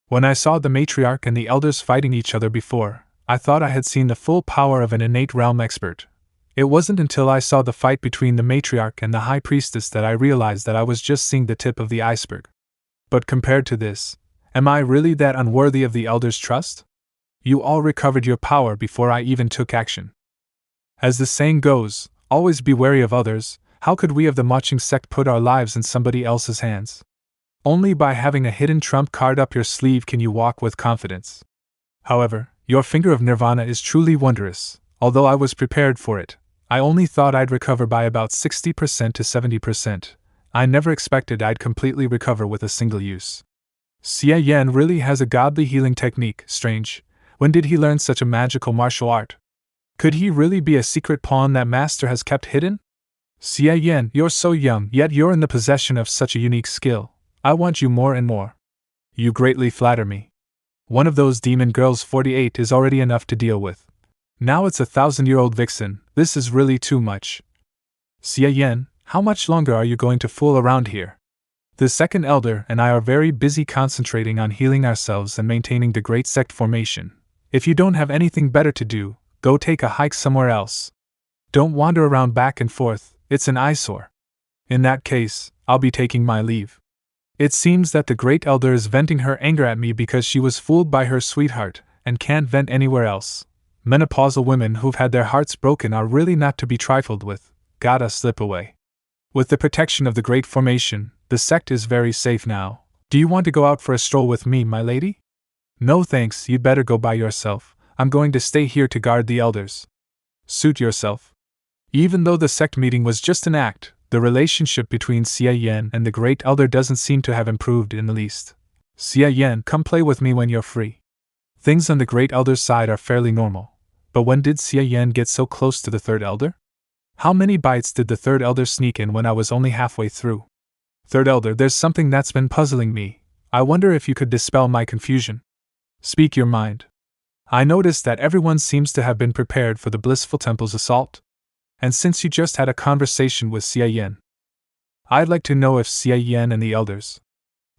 When I saw the matriarch and the elders fighting each other before, I thought I had seen the full power of an innate realm expert. It wasn't until I saw the fight between the matriarch and the high priestess that I realized that I was just seeing the tip of the iceberg. But compared to this, am I really that unworthy of the elders' trust? You all recovered your power before I even took action. As the saying goes, always be wary of others. How could we of the marching sect put our lives in somebody else's hands? Only by having a hidden trump card up your sleeve can you walk with confidence. However, your finger of nirvana is truly wondrous. Although I was prepared for it, I only thought I'd recover by about 60% to 70%. I never expected I'd completely recover with a single use. Xie Yan really has a godly healing technique. Strange. When did he learn such a magical martial art? Could he really be a secret pawn that Master has kept hidden? Xie Yan, you're so young, yet you're in the possession of such a unique skill. I want you more and more. You greatly flatter me. One of those demon girls 48 is already enough to deal with. Now it's a 1,000-year-old vixen. This is really too much. Xie Yan, how much longer are you going to fool around here? The second elder and I are very busy concentrating on healing ourselves and maintaining the great sect formation. If you don't have anything better to do, go take a hike somewhere else. Don't wander around back and forth, it's an eyesore. In that case, I'll be taking my leave. It seems that the great elder is venting her anger at me because she was fooled by her sweetheart, and can't vent anywhere else. Menopausal women who've had their hearts broken are really not to be trifled with. Gotta slip away. With the protection of the Great Formation, the sect is very safe now. Do you want to go out for a stroll with me, my lady? No thanks, you'd better go by yourself. I'm going to stay here to guard the elders. Suit yourself. Even though the sect meeting was just an act, the relationship between Xie Yan and the Great Elder doesn't seem to have improved in the least. Xie Yan, come play with me when you're free. Things on the Great Elder's side are fairly normal. But when did Xie Yan get so close to the Third Elder? How many bites did the Third Elder sneak in when I was only halfway through? Third Elder, there's something that's been puzzling me. I wonder if you could dispel my confusion. Speak your mind. I noticed that everyone seems to have been prepared for the Blissful Temple's assault. And since you just had a conversation with Xie Yan, I'd like to know if Xie Yan and the elders,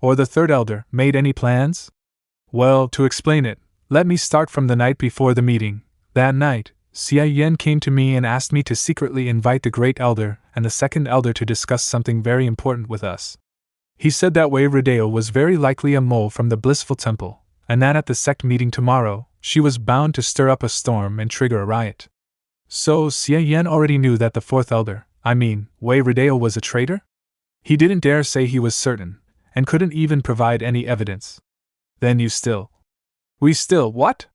or the Third Elder, made any plans? Well, to explain it, let me start from the night before the meeting. That night, Xie Yan came to me and asked me to secretly invite the Great Elder and the Second Elder to discuss something very important with us. He said that Wei Rodeo was very likely a mole from the Blissful Temple, and that at the sect meeting tomorrow, she was bound to stir up a storm and trigger a riot. So Xie Yan already knew that the Fourth Elder, Wei Rodeo, was a traitor? He didn't dare say he was certain, and couldn't even provide any evidence. Then we still, what?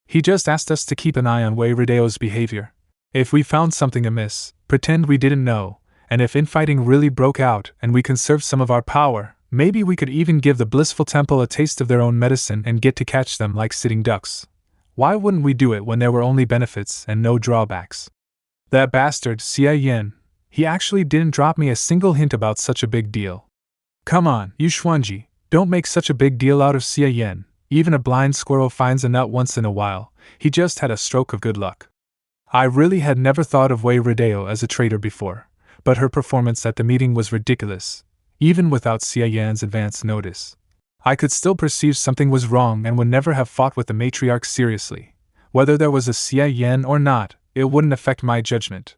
He just asked us to keep an eye on Wei Rodeo's behavior. If we found something amiss, pretend we didn't know, and if infighting really broke out and we conserved some of our power, maybe we could even give the Blissful Temple a taste of their own medicine and get to catch them like sitting ducks. Why wouldn't we do it when there were only benefits and no drawbacks? That bastard, Xie Yan, he actually didn't drop me a single hint about such a big deal. Come on, you Xuanji, don't make such a big deal out of Xie Yan. Even a blind squirrel finds a nut once in a while. He just had a stroke of good luck. I really had never thought of Wei Rodeo as a traitor before, but her performance at the meeting was ridiculous. Even without Xie Yan's advance notice, I could still perceive something was wrong and would never have fought with the matriarch seriously. Whether there was a Xie Yan or not, it wouldn't affect my judgment.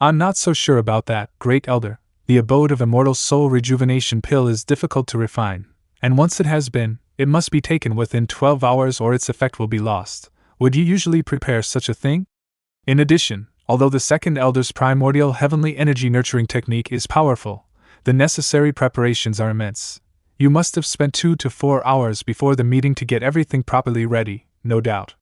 I'm not so sure about that, Great Elder. The abode of immortal soul rejuvenation pill is difficult to refine, and once it has been, it must be taken within 12 hours or its effect will be lost. Would you usually prepare such a thing? In addition, although the Second Elder's primordial heavenly energy nurturing technique is powerful, the necessary preparations are immense. You must have spent 2 to 4 hours before the meeting to get everything properly ready, no doubt.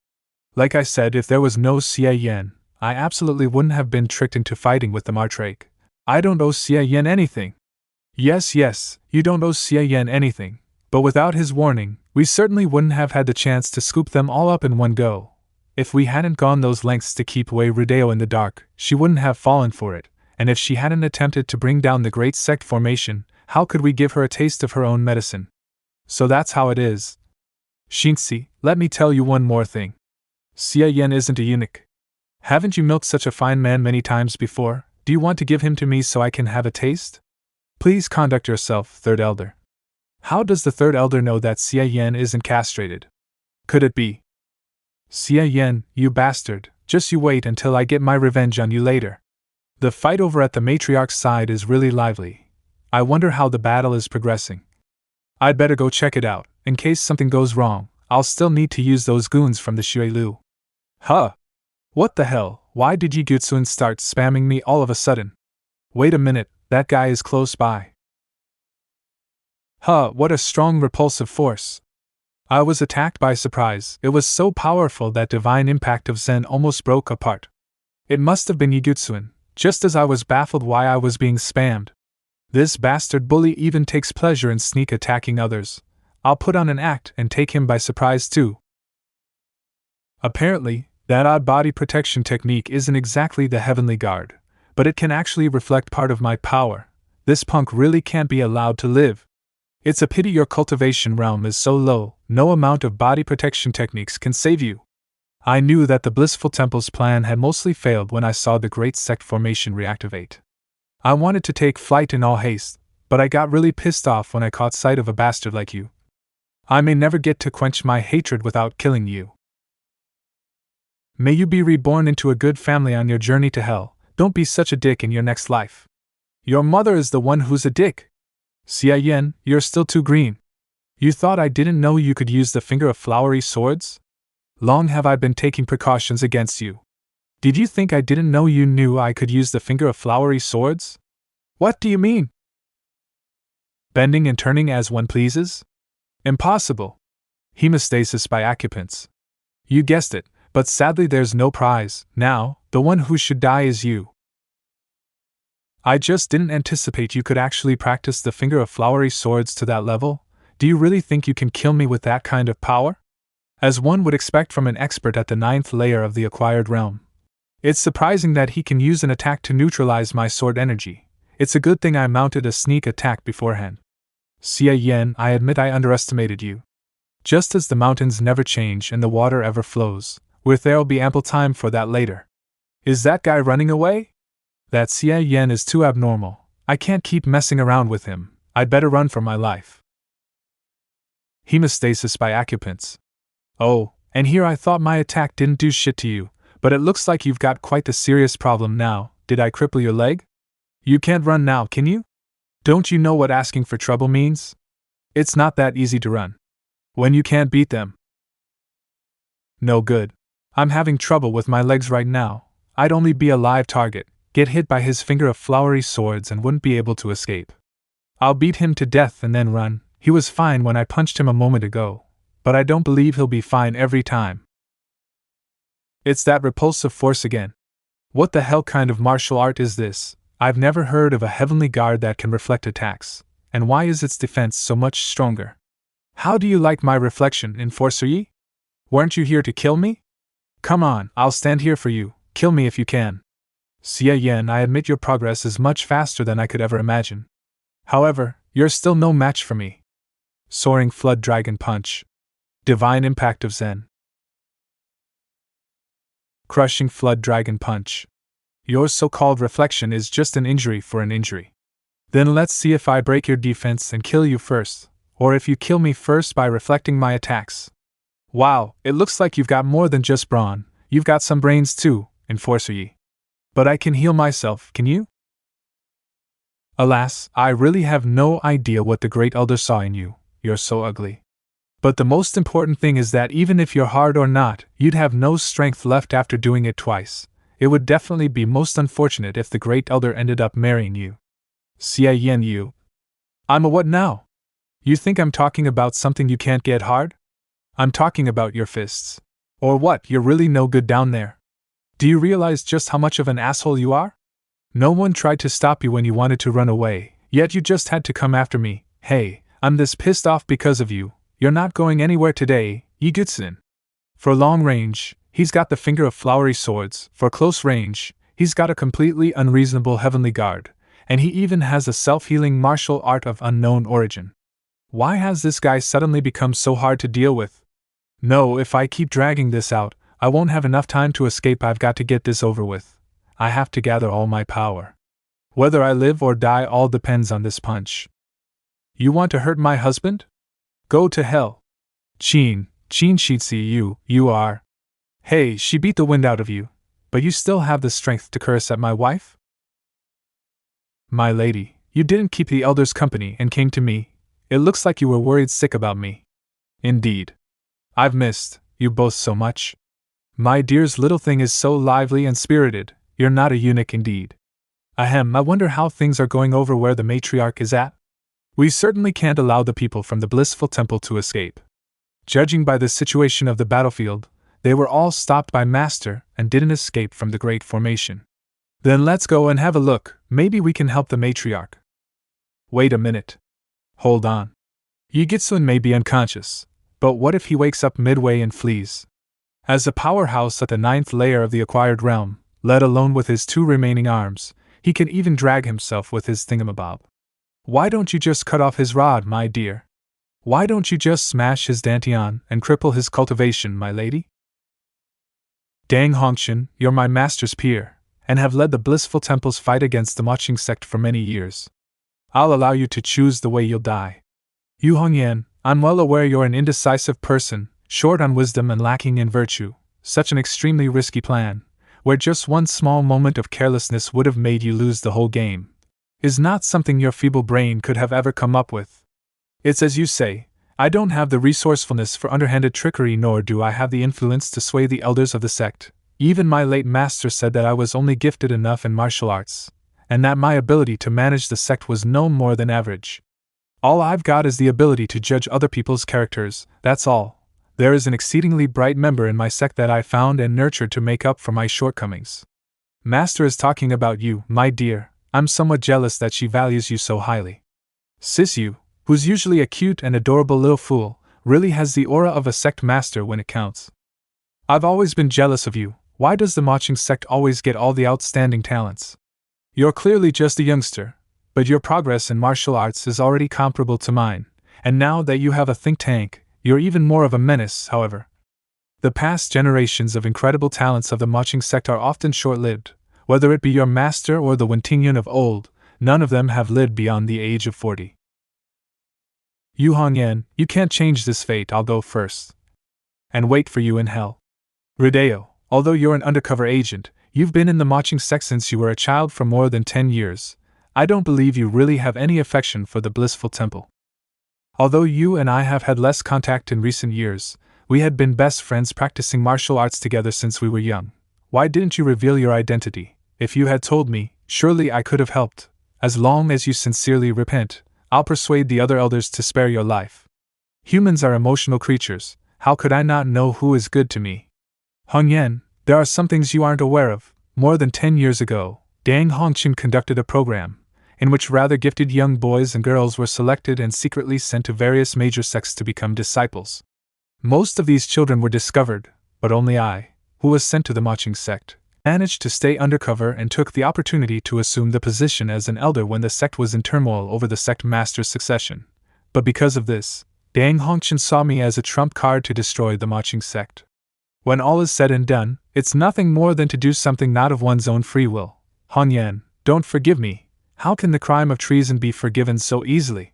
Like I said, if there was no Xie Yan, I absolutely wouldn't have been tricked into fighting with the Martrake. I don't owe Xie Yan anything. Yes, you don't owe Xie Yan anything. But without his warning, we certainly wouldn't have had the chance to scoop them all up in one go. If we hadn't gone those lengths to keep Wei Rodeo in the dark, she wouldn't have fallen for it, and if she hadn't attempted to bring down the Great Sect Formation, how could we give her a taste of her own medicine? So that's how it is. Xingxi, let me tell you one more thing. Xie Yan isn't a eunuch. Haven't you milked such a fine man many times before? Do you want to give him to me so I can have a taste? Please conduct yourself, Third Elder. How does the Third Elder know that Xie Yan isn't castrated? Could it be? Xie Yan, you bastard, just you wait until I get my revenge on you later. The fight over at the matriarch's side is really lively. I wonder how the battle is progressing. I'd better go check it out. In case something goes wrong, I'll still need to use those goons from the Xuelu. Huh? What the hell? Why did Yigutsun start spamming me all of a sudden? Wait a minute, that guy is close by. Huh, what a strong repulsive force. I was attacked by surprise. It was so powerful that divine impact of Zen almost broke apart. It must have been Yigutsun, just as I was baffled why I was being spammed. This bastard bully even takes pleasure in sneak attacking others. I'll put on an act and take him by surprise too. Apparently, that odd body protection technique isn't exactly the Heavenly Guard, but it can actually reflect part of my power. This punk really can't be allowed to live. It's a pity your cultivation realm is so low, no amount of body protection techniques can save you. I knew that the Blissful Temple's plan had mostly failed when I saw the Great Sect Formation reactivate. I wanted to take flight in all haste, but I got really pissed off when I caught sight of a bastard like you. I may never get to quench my hatred without killing you. May you be reborn into a good family on your journey to hell. Don't be such a dick in your next life. Your mother is the one who's a dick. Xie Yan, you're still too green. You thought I didn't know you could use the finger of flowery swords? Long have I been taking precautions against you. Did you think I didn't know you knew I could use the finger of flowery swords? What do you mean? Bending and turning as one pleases? Impossible. Hemostasis by occupants. You guessed it, but sadly there's no prize. Now, the one who should die is you. I just didn't anticipate you could actually practice the finger of flowery swords to that level. Do you really think you can kill me with that kind of power? As one would expect from an expert at the 9th layer of the acquired realm. It's surprising that he can use an attack to neutralize my sword energy. It's a good thing I mounted a sneak attack beforehand. Xie Yan, I admit I underestimated you. Just as the mountains never change and the water ever flows, there'll be ample time for that later. Is that guy running away? That Xie Yan is too abnormal. I can't keep messing around with him. I'd better run for my life. Hemostasis by occupants. Oh, and here I thought my attack didn't do shit to you, but it looks like you've got quite the serious problem now. Did I cripple your leg? You can't run now, can you? Don't you know what asking for trouble means? It's not that easy to run. When you can't beat them. No good. I'm having trouble with my legs right now. I'd only be a live target, get hit by his finger of flowery swords and wouldn't be able to escape. I'll beat him to death and then run. He was fine when I punched him a moment ago, but I don't believe he'll be fine every time. It's that repulsive force again. What the hell kind of martial art is this? I've never heard of a heavenly guard that can reflect attacks, and why is its defense so much stronger? How do you like my reflection, Enforcer? Weren't you here to kill me? Come on, I'll stand here for you. Kill me if you can. Xie Yan, I admit your progress is much faster than I could ever imagine. However, you're still no match for me. Soaring Flood Dragon Punch. Divine Impact of Zen. Crushing Flood Dragon Punch. Your so-called reflection is just an injury for an injury. Then let's see if I break your defense and kill you first, or if you kill me first by reflecting my attacks. Wow, it looks like you've got more than just brawn, you've got some brains too, Enforcer. But I can heal myself, can you? Alas, I really have no idea what the Great Elder saw in you. You're so ugly. But the most important thing is that even if you're hard or not, you'd have no strength left after doing it twice. It would definitely be most unfortunate if the Great Elder ended up marrying you. Xie Yan, you. I'm a what now? You think I'm talking about something you can't get hard? I'm talking about your fists. Or what, you're really no good down there. Do you realize just how much of an asshole you are? No one tried to stop you when you wanted to run away, yet you just had to come after me. Hey, I'm this pissed off because of you. You're not going anywhere today, Vixen. For long range, he's got the finger of flowery swords. For close range, he's got a completely unreasonable heavenly guard, and he even has a self-healing martial art of unknown origin. Why has this guy suddenly become so hard to deal with? No, if I keep dragging this out, I won't have enough time to escape. I've got to get this over with. I have to gather all my power. Whether I live or die all depends on this punch. You want to hurt my husband? Go to hell. Qin Shitsi, you are. Hey, she beat the wind out of you, but you still have the strength to curse at my wife? My lady, you didn't keep the elders company and came to me. It looks like you were worried sick about me. Indeed. I've missed you both so much. My dear's little thing is so lively and spirited. You're not a eunuch indeed. Ahem, I wonder how things are going over where the matriarch is at? We certainly can't allow the people from the blissful temple to escape. Judging by the situation of the battlefield, they were all stopped by Master and didn't escape from the Great Formation. Then let's go and have a look, maybe we can help the matriarch. Wait a minute. Hold on. Yigitsun may be unconscious, but what if he wakes up midway and flees? As a powerhouse at the 9th layer of the acquired realm, let alone with his 2 remaining arms, he can even drag himself with his thingamabob. Why don't you just cut off his rod, my dear? Why don't you just smash his dantian and cripple his cultivation, my lady? Dang Hongshan, you're my master's peer, and have led the blissful temple's fight against the Maching sect for many years. I'll allow you to choose the way you'll die. Yu Hongyan, I'm well aware you're an indecisive person, short on wisdom and lacking in virtue. Such an extremely risky plan, where just one small moment of carelessness would have made you lose the whole game, is not something your feeble brain could have ever come up with. It's as you say, I don't have the resourcefulness for underhanded trickery, nor do I have the influence to sway the elders of the sect. Even my late master said that I was only gifted enough in martial arts, and that my ability to manage the sect was no more than average. All I've got is the ability to judge other people's characters, that's all. There is an exceedingly bright member in my sect that I found and nurtured to make up for my shortcomings. Master is talking about you, my dear. I'm somewhat jealous that she values you so highly. Sisu, who's usually a cute and adorable little fool, really has the aura of a sect master when it counts. I've always been jealous of you. Why does the marching sect always get all the outstanding talents? You're clearly just a youngster, but your progress in martial arts is already comparable to mine, and now that you have a think tank, you're even more of a menace, however. The past generations of incredible talents of the marching sect are often short-lived. Whether it be your master or the Wentingyun of old, none of them have lived beyond the age of 40. You Xie Yan, you can't change this fate. I'll go first. And wait for you in hell. Rideo, although you're an undercover agent, you've been in the marching sect since you were a child for more than 10 years. I don't believe you really have any affection for the blissful temple. Although you and I have had less contact in recent years, we had been best friends practicing martial arts together since we were young. Why didn't you reveal your identity? If you had told me, surely I could have helped. As long as you sincerely repent, I'll persuade the other elders to spare your life. Humans are emotional creatures. How could I not know who is good to me? Xie Yan, there are some things you aren't aware of. More than 10 years ago, Dang Hongqin conducted a program in which rather gifted young boys and girls were selected and secretly sent to various major sects to become disciples. Most of these children were discovered, but only I, who was sent to the marching sect, managed to stay undercover and took the opportunity to assume the position as an elder when the sect was in turmoil over the sect master's succession. But because of this, Dang Hongqin saw me as a trump card to destroy the marching sect. When all is said and done, it's nothing more than to do something not of one's own free will. Xie Yan, don't forgive me. How can the crime of treason be forgiven so easily?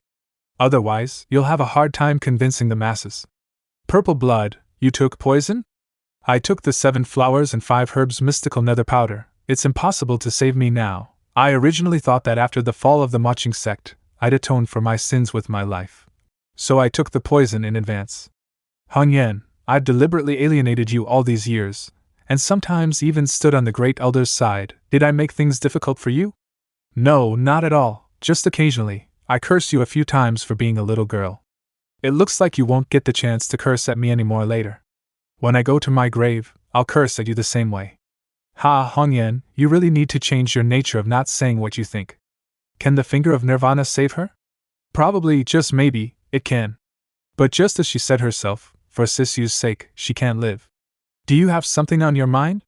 Otherwise, you'll have a hard time convincing the masses. Purple blood, you took poison? I took the 7 flowers and 5 herbs mystical nether powder. It's impossible to save me now. I originally thought that after the fall of the marching sect, I'd atone for my sins with my life. So I took the poison in advance. Xie Yan, I've deliberately alienated you all these years, and sometimes even stood on the great elder's side. Did I make things difficult for you? No, not at all. Just occasionally, I cursed you a few times for being a little girl. It looks like you won't get the chance to curse at me anymore later. When I go to my grave, I'll curse at you the same way. Ha, Xie Yan, you really need to change your nature of not saying what you think. Can the finger of Nirvana save her? Probably, just maybe, it can. But just as she said herself, for Sisu's sake, she can't live. Do you have something on your mind?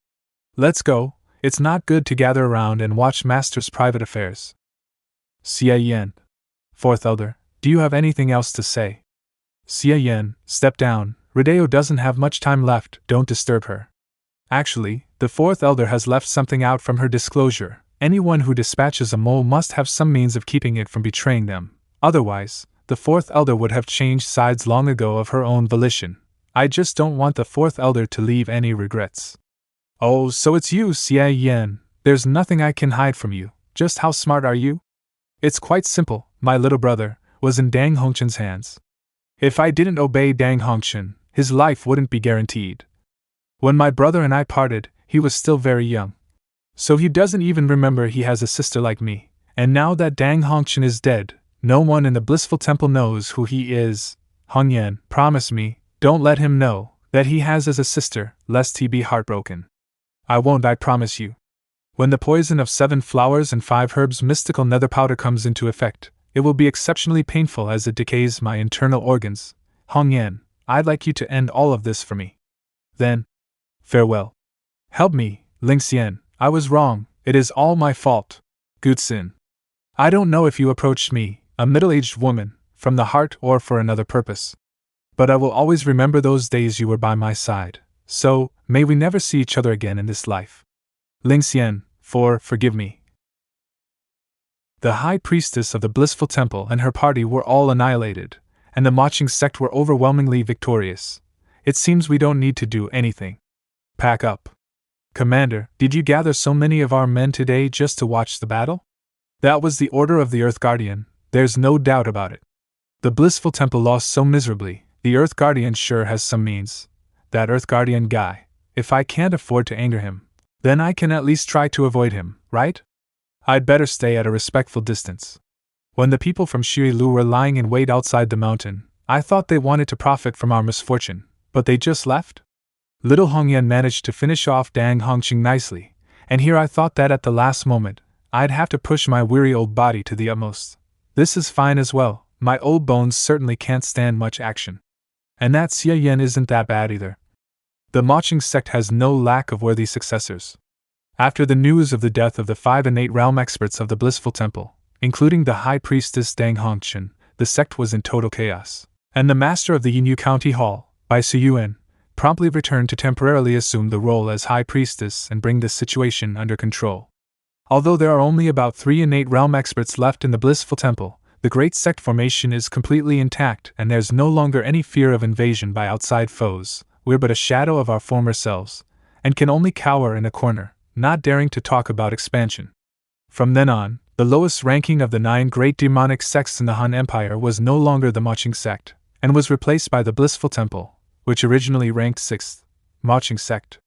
Let's go. It's not good to gather around and watch Master's private affairs. Xie Yan. 4th Elder, do you have anything else to say? Xie Yan, step down. Rideo doesn't have much time left, don't disturb her. Actually, the 4th Elder has left something out from her disclosure. Anyone who dispatches a mole must have some means of keeping it from betraying them. Otherwise, the 4th Elder would have changed sides long ago of her own volition. I just don't want the 4th Elder to leave any regrets. Oh, so it's you, Xie Yan. There's nothing I can hide from you. Just how smart are you? It's quite simple. My little brother was in Dang Hongqin's hands. If I didn't obey Dang Hongqin, his life wouldn't be guaranteed. When my brother and I parted, he was still very young. So he doesn't even remember he has a sister like me. And now that Dang Hongqin is dead, no one in the blissful temple knows who he is. Xie Yan, promise me, don't let him know that he has as a sister, lest he be heartbroken. I won't, I promise you. When the poison of 7 flowers and 5 herbs mystical nether powder comes into effect, it will be exceptionally painful as it decays my internal organs. Xie Yan, I'd like you to end all of this for me. Then, farewell. Help me, Ling Xian, I was wrong, it is all my fault. Gutsin. I don't know if you approached me, a middle-aged woman, from the heart or for another purpose. But I will always remember those days you were by my side. So, may we never see each other again in this life. Ling Xian, forgive me. The high priestess of the blissful temple and her party were all annihilated, and the marching sect were overwhelmingly victorious. It seems we don't need to do anything. Pack up. Commander, did you gather so many of our men today just to watch the battle? That was the order of the Earth Guardian, there's no doubt about it. The blissful temple lost so miserably. The Earth Guardian sure has some means. That Earth Guardian guy. If I can't afford to anger him, then I can at least try to avoid him, right? I'd better stay at a respectful distance. When the people from Xie were lying in wait outside the mountain, I thought they wanted to profit from our misfortune, but they just left? Little Hong Yan managed to finish off Dang Hongqing nicely, and here I thought that at the last moment, I'd have to push my weary old body to the utmost. This is fine as well, my old bones certainly can't stand much action. And that Xie Yan isn't that bad either. The Maching sect has no lack of worthy successors. After the news of the death of the 5 and 8 realm experts of the Blissful Temple, including the High Priestess Dang Hongqin, the sect was in total chaos, and the master of the Yinyu County Hall, Bai Siyuan, promptly returned to temporarily assume the role as High Priestess and bring the situation under control. Although there are only about 3 and 8 realm experts left in the Blissful Temple, the great sect formation is completely intact and there's no longer any fear of invasion by outside foes. We're but a shadow of our former selves, and can only cower in a corner, not daring to talk about expansion. From then on, the lowest ranking of the 9 great demonic sects in the Han Empire was no longer the Maching sect, and was replaced by the Blissful Temple, which originally ranked 6th, Maching sect.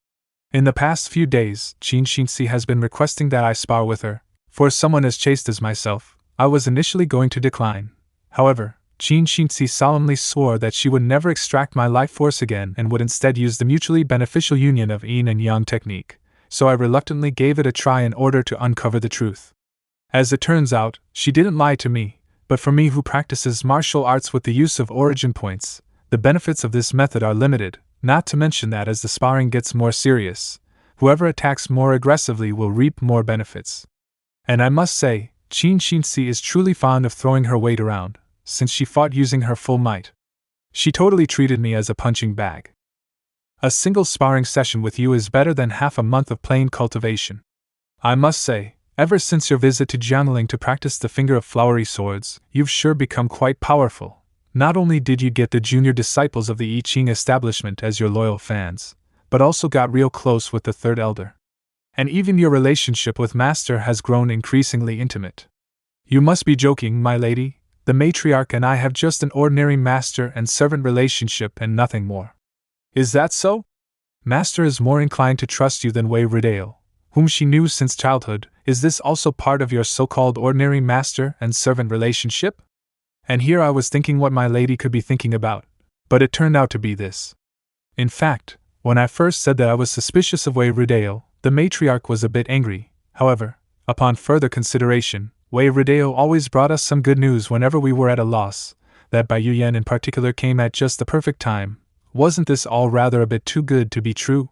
In the past few days, Qin Xinxi has been requesting that I spar with her. For someone as chaste as myself, I was initially going to decline. However, Qin Xinxi solemnly swore that she would never extract my life force again and would instead use the mutually beneficial union of yin and yang technique, so I reluctantly gave it a try in order to uncover the truth. As it turns out, she didn't lie to me, but for me who practices martial arts with the use of origin points, the benefits of this method are limited, not to mention that as the sparring gets more serious, whoever attacks more aggressively will reap more benefits. And I must say, Qin Xinxi is truly fond of throwing her weight around, since she fought using her full might. She totally treated me as a punching bag. A single sparring session with you is better than half a month of plain cultivation. I must say, ever since your visit to Jiangling to practice the finger of flowery swords, you've sure become quite powerful. Not only did you get the junior disciples of the I Ching establishment as your loyal fans, but also got real close with the third elder. And even your relationship with Master has grown increasingly intimate. You must be joking, my lady. The matriarch and I have just an ordinary master and servant relationship and nothing more. Is that so? Master is more inclined to trust you than Wei Ridale, whom she knew since childhood. Is this also part of your so-called ordinary master and servant relationship? And here I was thinking what my lady could be thinking about, but it turned out to be this. In fact, when I first said that I was suspicious of Wei Ridale, the matriarch was a bit angry. However, upon further consideration, Wei Ridale always brought us some good news whenever we were at a loss. That Bai Yuyan in particular came at just the perfect time. Wasn't this all rather a bit too good to be true?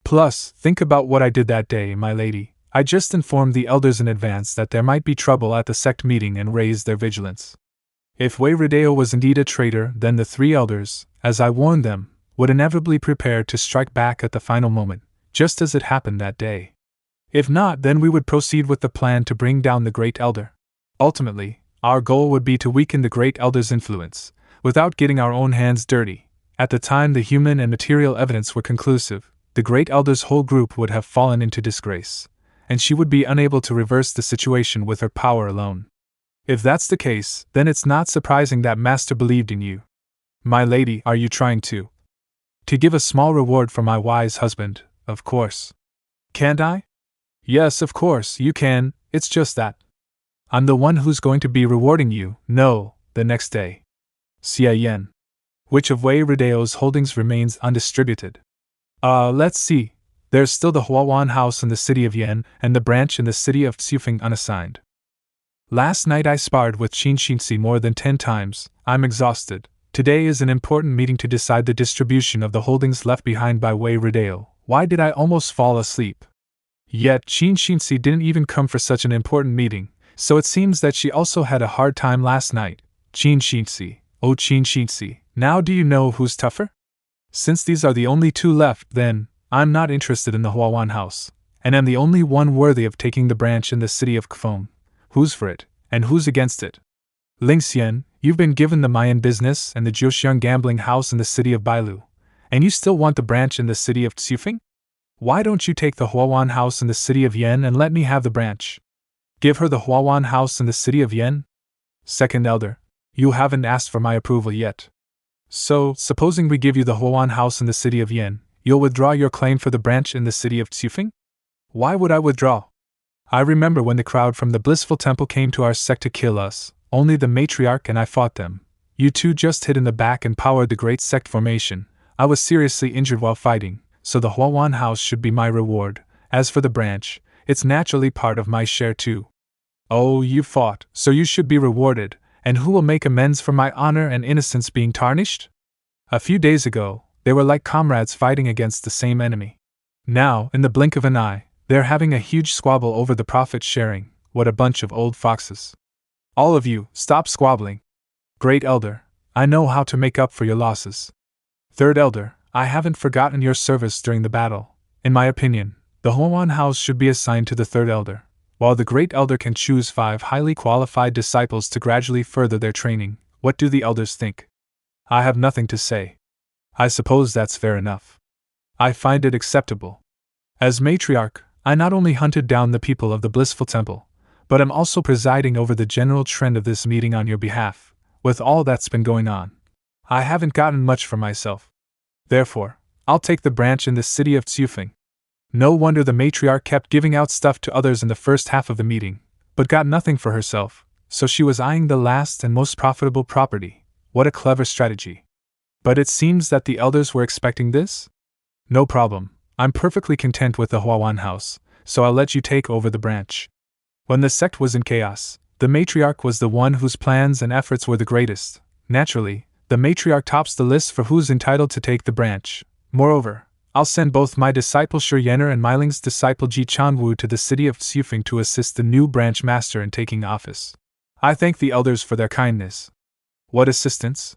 Plus, think about what I did that day, my lady. I just informed the elders in advance that there might be trouble at the sect meeting and raised their vigilance. If Wei Ridale was indeed a traitor, then the 3 elders, as I warned them, would inevitably prepare to strike back at the final moment, just as it happened that day. If not, then we would proceed with the plan to bring down the Great Elder. Ultimately, our goal would be to weaken the Great Elder's influence, without getting our own hands dirty. At the time the human and material evidence were conclusive, the Great Elder's whole group would have fallen into disgrace, and she would be unable to reverse the situation with her power alone. If that's the case, then it's not surprising that Master believed in you. My lady, are you trying to give a small reward for my wise husband, of course. Can't I? Yes, of course, you can, it's just that I'm the one who's going to be rewarding you. No, the next day. Xie Yan. Which of Wei Ridale's holdings remains undistributed? Let's see. There's still the Huawan house in the city of Yan, and the branch in the city of Xufeng unassigned. Last night I sparred with Qin Xinxi more than 10 times. I'm exhausted. Today is an important meeting to decide the distribution of the holdings left behind by Wei Ridale. Why did I almost fall asleep? Yet Qin Xinxi didn't even come for such an important meeting, so it seems that she also had a hard time last night. Qin Xinxi, oh Qin Xinxi, now do you know who's tougher? Since these are the only 2 left, then I'm not interested in the Huawan house, and am the only one worthy of taking the branch in the city of Kfeng. Who's for it, and who's against it? Ling Xian, you've been given the Mayan business and the Zhoushiang gambling house in the city of Bailu, and you still want the branch in the city of Xufeng? Why don't you take the Huawan house in the city of Yan and let me have the branch? Give her the Huawan house in the city of Yan? Second elder, You haven't asked for my approval yet. So, supposing we give you the Huan house in the city of Yin, you'll withdraw your claim for the branch in the city of Xufeng? Why would I withdraw? I remember when the crowd from the Blissful Temple came to our sect to kill us, only the matriarch and I fought them. You two just hid in the back and powered the great sect formation. I was seriously injured while fighting, so the Huan house should be my reward. As for the branch, it's naturally part of my share too. Oh, you fought, so you should be rewarded, and who will make amends for my honor and innocence being tarnished? A few days ago, they were like comrades fighting against the same enemy. Now, in the blink of an eye, they're having a huge squabble over the profit sharing. What a bunch of old foxes. All of you, stop squabbling. Great Elder, I know how to make up for your losses. Third Elder, I haven't forgotten your service during the battle. In my opinion, the Huan house should be assigned to the Third Elder, while the Great Elder can choose 5 highly qualified disciples to gradually further their training. What do the elders think? I have nothing to say. I suppose that's fair enough. I find it acceptable. As matriarch, I not only hunted down the people of the Blissful Temple, but am also presiding over the general trend of this meeting on your behalf. With all that's been going on, I haven't gotten much for myself. Therefore, I'll take the branch in the city of Xufeng. No wonder the matriarch kept giving out stuff to others in the first half of the meeting, but got nothing for herself, so she was eyeing the last and most profitable property. What a clever strategy. But it seems that the elders were expecting this? No problem, I'm perfectly content with the Huan house, so I'll let you take over the branch. When the sect was in chaos, the matriarch was the one whose plans and efforts were the greatest. Naturally, the matriarch tops the list for who's entitled to take the branch. Moreover, I'll send both my disciple Xie Yan and Meiling's disciple Ji Chanwu to the city of Xufeng to assist the new branch master in taking office. I thank the elders for their kindness. What assistance?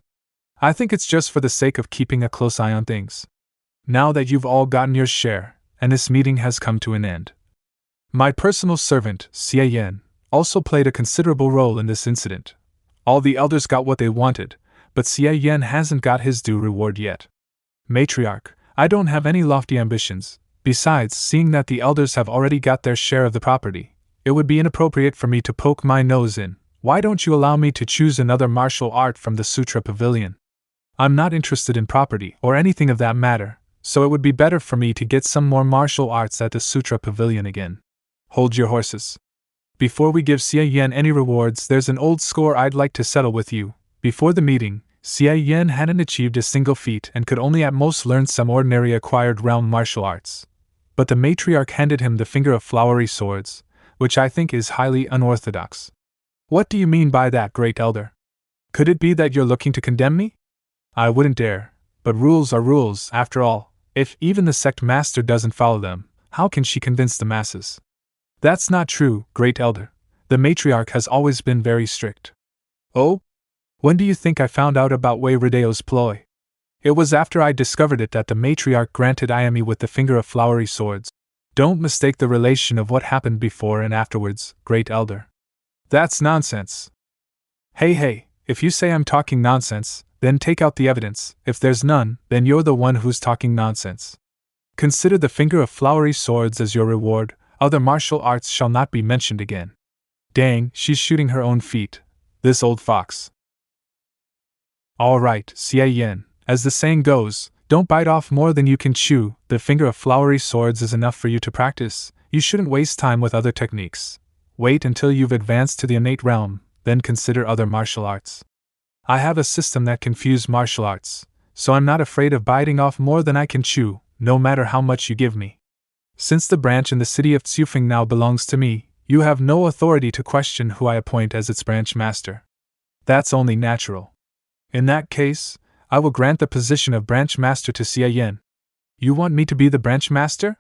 I think it's just for the sake of keeping a close eye on things. Now that you've all gotten your share, and this meeting has come to an end. My personal servant, Xie Yan, also played a considerable role in this incident. All the elders got what they wanted, but Xie Yan hasn't got his due reward yet. Matriarch, I don't have any lofty ambitions. Besides, seeing that the elders have already got their share of the property, it would be inappropriate for me to poke my nose in. Why don't you allow me to choose another martial art from the Sutra Pavilion? I'm not interested in property or anything of that matter, so it would be better for me to get some more martial arts at the Sutra Pavilion again. Hold your horses. Before we give Xie Yan any rewards, there's an old score I'd like to settle with you. Before the meeting, Xie Yan hadn't achieved a single feat and could only at most learn some ordinary acquired realm martial arts. But the matriarch handed him the finger of flowery swords, which I think is highly unorthodox. What do you mean by that, Great Elder? Could it be that you're looking to condemn me? I wouldn't dare, but rules are rules, after all. If even the sect master doesn't follow them, how can she convince the masses? That's not true, Great Elder. The matriarch has always been very strict. Oh? When do you think I found out about Wei Rideo's ploy? It was after I discovered it that the matriarch granted Ayami with the finger of flowery swords. Don't mistake the relation of what happened before and afterwards, Great Elder. That's nonsense. Hey, if you say I'm talking nonsense, then take out the evidence. If there's none, then you're the one who's talking nonsense. Consider the finger of flowery swords as your reward. Other martial arts shall not be mentioned again. Dang, she's shooting her own feet. This old fox. All right, Xie Yan, as the saying goes, don't bite off more than you can chew. The finger of flowery swords is enough for you to practice. You shouldn't waste time with other techniques. Wait until you've advanced to the innate realm, then consider other martial arts. I have a system that can fuse martial arts, so I'm not afraid of biting off more than I can chew, no matter how much you give me. Since the branch in the city of Xufeng now belongs to me, you have no authority to question who I appoint as its branch master. That's only natural. In that case, I will grant the position of branch master to Xie Yan. You want me to be the branch master?